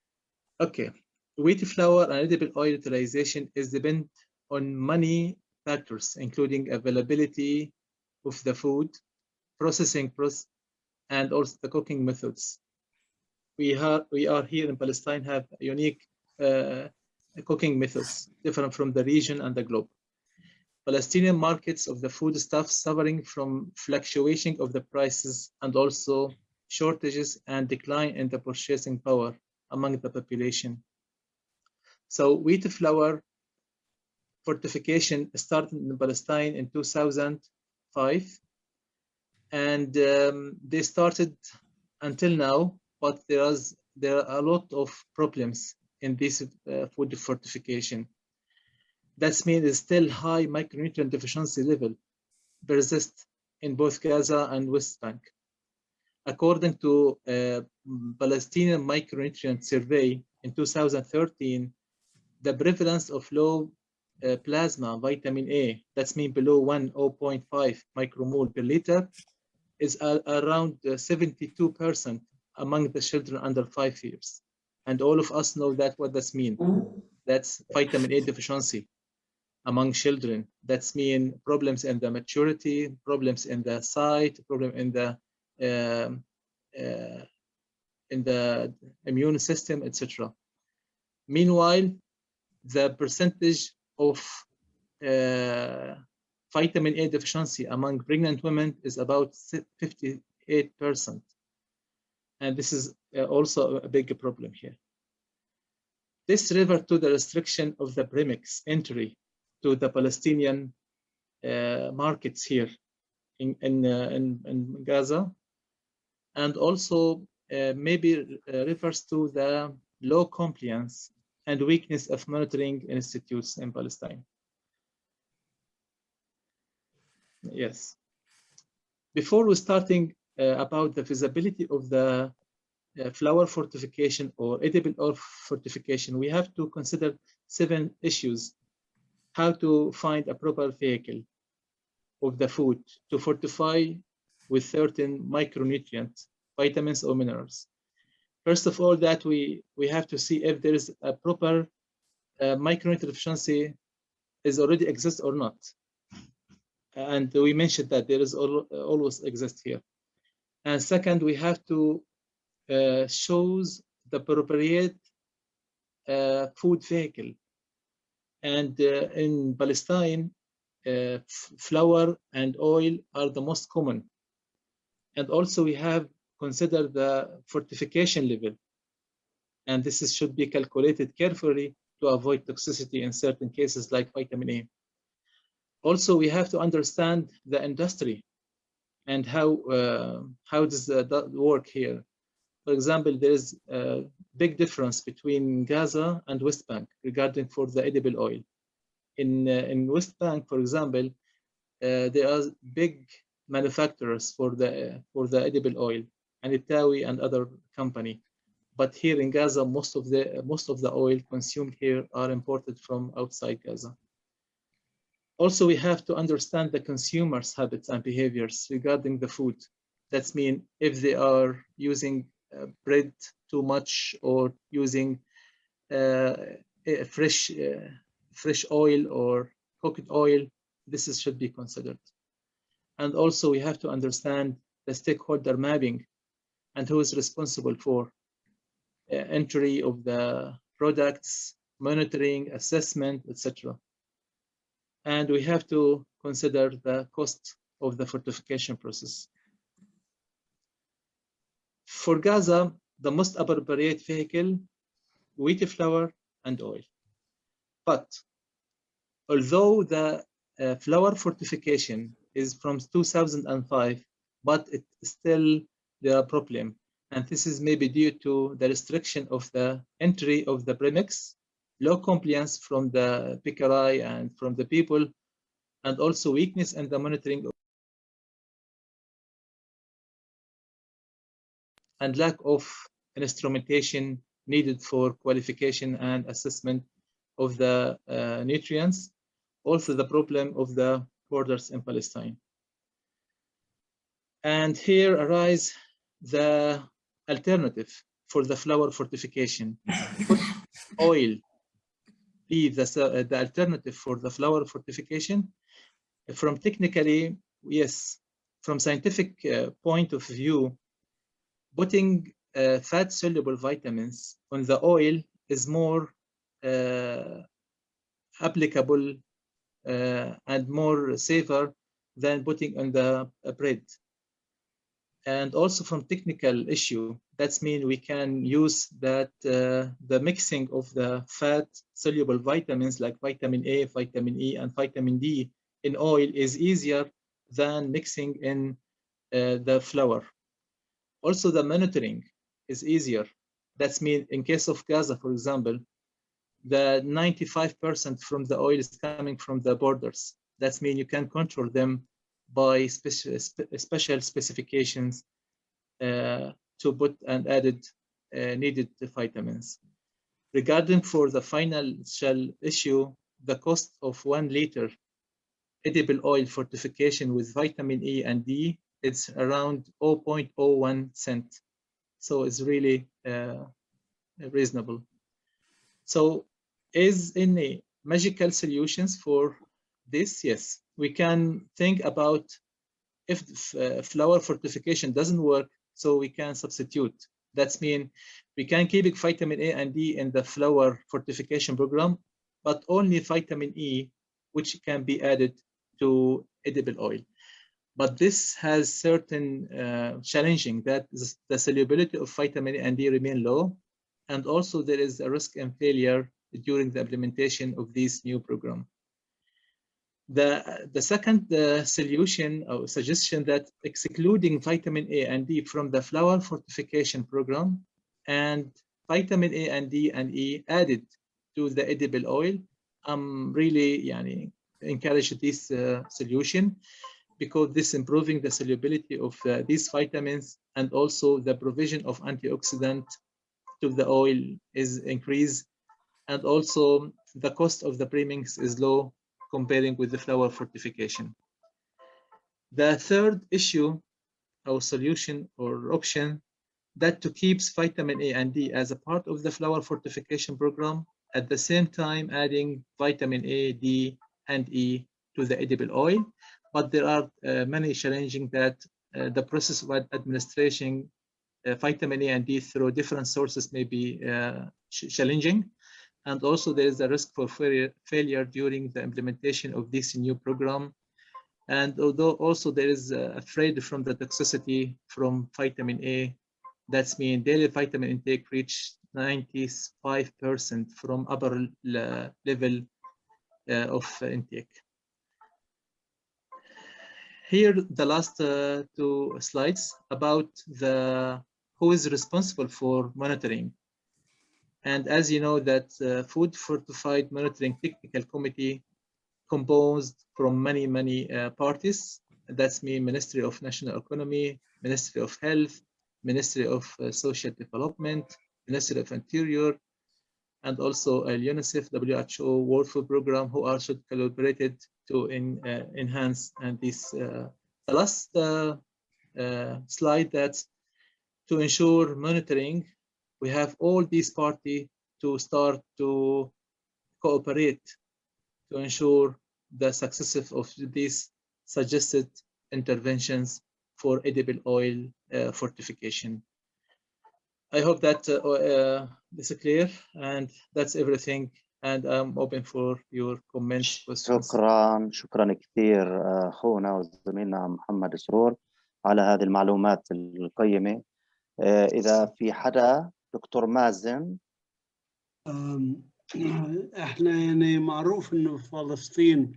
Okay. Wheat flour and edible oil utilization is dependent on many factors, including availability of the food, processing process, and also the cooking methods. We are here in Palestine have unique cooking methods different from the region and the globe. Palestinian markets of the foodstuffs suffering from fluctuation of the prices and also shortages and decline in the purchasing power among the population. So wheat flour fortification started in Palestine in 2005, and they started until now, but there are a lot of problems in this food fortification. That means still high micronutrient deficiency level persist in both Gaza and West Bank. According to Palestinian Micronutrient Survey in 2013, the prevalence of low plasma vitamin A, that's mean below 0.5 micromole per liter, is around 72% among the children under 5 years. And all of us know that what that means. That's vitamin A deficiency among children. That's mean problems in the maturity, problems in the sight, problem in the immune system, etc. Meanwhile, the percentage of vitamin A deficiency among pregnant women is about 58%. And this is also a big problem here. This referred to the restriction of the premix entry to the Palestinian markets here in Gaza, and also maybe refers to the low compliance and weakness of monitoring institutes in Palestine. Yes. Before we starting about the feasibility of the flower fortification or edible oil fortification, we have to consider 7 issues. How to find a proper vehicle of the food to fortify with certain micronutrients, vitamins or minerals. First of all, that we have to see if there is a proper micronutrient deficiency is already exist or not. And we mentioned that there is always exist here. And second, we have to shows the appropriate food vehicle. And in Palestine, flour and oil are the most common. And also we have considered the fortification level. And this should be calculated carefully to avoid toxicity in certain cases like vitamin A. Also, we have to understand the industry and how does that work here. For example, there is a big difference between Gaza and West Bank regarding for the edible oil. In West Bank, for example, there are big manufacturers for the edible oil, Anitawi and other company. But here in Gaza, most of the oil consumed here are imported from outside Gaza. Also, we have to understand the consumers' habits and behaviors regarding the food. That's mean if they are using bread too much or using fresh oil or cooked oil, this should be considered. And also we have to understand the stakeholder mapping and who is responsible for entry of the products, monitoring, assessment, etc. And we have to consider the cost of the fortification process. For Gaza, the most appropriate vehicle, wheat flour and oil. But although the flour fortification is from 2005, but it still there are problem. And this is maybe due to the restriction of the entry of the premix, low compliance from the pickerai and from the people, and also weakness in the monitoring and lack of instrumentation needed for qualification and assessment of the nutrients. Also the problem of the borders in Palestine. And here arise the alternative for the flour fortification. Could oil be the alternative for the flour fortification? From technically, yes. From scientific point of view, putting fat-soluble vitamins on the oil is more applicable and more safer than putting on the bread. And also from technical issue, that means we can use that the mixing of the fat-soluble vitamins like vitamin A, vitamin E, and vitamin D in oil is easier than mixing in the flour. Also, the monitoring is easier. That means in case of Gaza, for example, the 95% from the oil is coming from the borders. That means you can control them by special specifications to put and added needed vitamins. Regarding for the financial issue, the cost of 1 liter edible oil fortification with vitamin E and D, it's around 0.01 cent. So it's really reasonable. So Is any magical solutions for this? Yes, we can think about if flower fortification doesn't work, so we can substitute. That's mean we can keep vitamin A and D in the flower fortification program, but only vitamin E, which can be added to edible oil. But this has certain challenging that the solubility of vitamin A and D remain low, and also there is a risk and failure during the implementation of this new program. The second solution or suggestion that excluding vitamin A and D from the flower fortification program and vitamin A and D and E added to the edible oil, really encourage this solution, because this improving the solubility of these vitamins, and also the provision of antioxidant to the oil is increased, and also the cost of the premix is low comparing with the flower fortification. The third issue or solution or option that to keep vitamin A and D as a part of the flower fortification program, at the same time adding vitamin A, D, and E to the edible oil. But there are many challenging that the process of administration vitamin A and D through different sources may be challenging. And also there is a risk for failure during the implementation of this new program. And although also there is a threat from the toxicity from vitamin A, that's mean daily vitamin intake reach 95% from upper level of intake. Here, the last two slides about who is responsible for monitoring. And as you know, that Food Fortified Monitoring Technical Committee composed from many parties. That's me, Ministry of National Economy, Ministry of Health, Ministry of Social Development, Ministry of Interior, and also UNICEF, WHO, World Food Program, who are collaborated to enhance this. The last slide, that to ensure monitoring, we have all these parties to start to cooperate to ensure the success of these suggested interventions for edible oil fortification. I hope that this is clear, and that's everything. And I'm open for your comments. شكرا كثير أخونا وزميلنا محمد سرور على هذه المعلومات القيمة. إذا في حدا دكتور مازن. احنا يعني معروف انه في فلسطين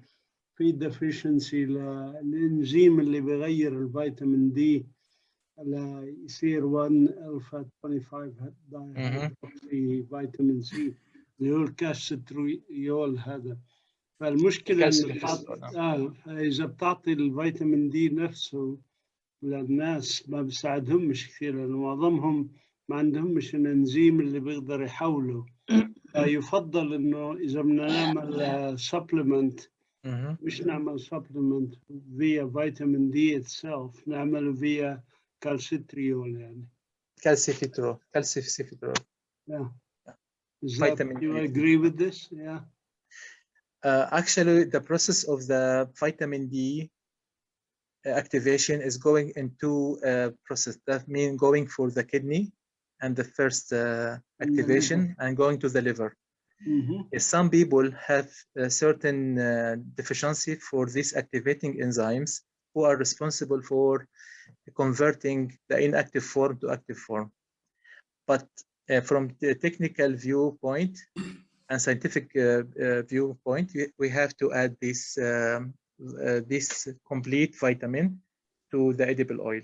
في ديفيشنسي للانزيم اللي بيغير الفيتامين دي يصير 1 الفا 25 في فيتامين سي اللي هو الكاستريول هذا. فالمشكله اذا بتعطي الفيتامين دي نفسه للناس ما بيساعدهمش كثير، لانه معظمهم ما عندهمش الانزيم اللي بيقدر يحوله. يفضل انه اذا بدنا نعمل سبلمنت مش نعمل سبلمنت فيا فيتامين دي itself، نعمله فيا كالسيتريول يعني calcifitrol. Yeah. Do you agree with this? Yeah. Actually, the process of the vitamin D activation is going into process. That means going for the kidney and the first activation and going to the liver. Some people have a certain deficiency for these activating enzymes who are responsible for converting the inactive form to active form. But from the technical viewpoint and scientific viewpoint, we have to add this complete vitamin to the edible oil.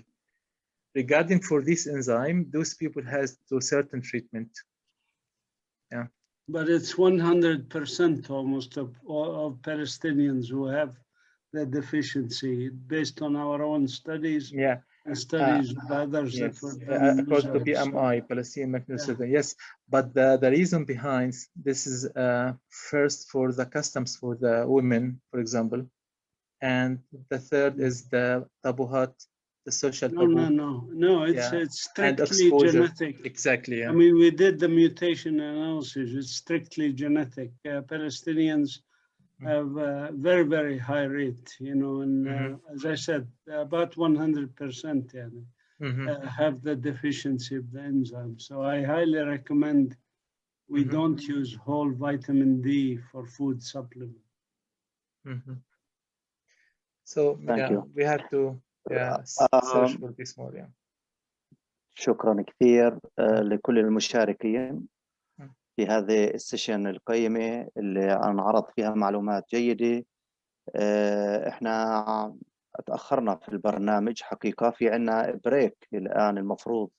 Regarding for this enzyme, those people has to certain treatment. Yeah. But it's 100% almost of Palestinians who have the deficiency based on our own studies. Yeah. And studies of others yes. that were done. According to PMI, Palestinian Medicinal Society, yes. But the reason behind this is first for the customs for the women, for example. And the third is the tabuhat the social No, taboo. no. It's Yeah. it's And strictly exposure. genetic. Exactly. Yeah. I mean, we did the mutation analysis. It's strictly genetic. Palestinians have a very, very high rate, you know, and as I said, about 100% have the deficiency of the enzyme. So I highly recommend we don't use whole vitamin D for food supplement. So Thank yeah, you. we have to search for this more. Yeah. شكرا كثير لكل المشاركين في هذه السيشن القيمة اللي انعرض فيها معلومات جيدة. احنا تأخرنا في البرنامج حقيقة، في عنا بريك الآن المفروض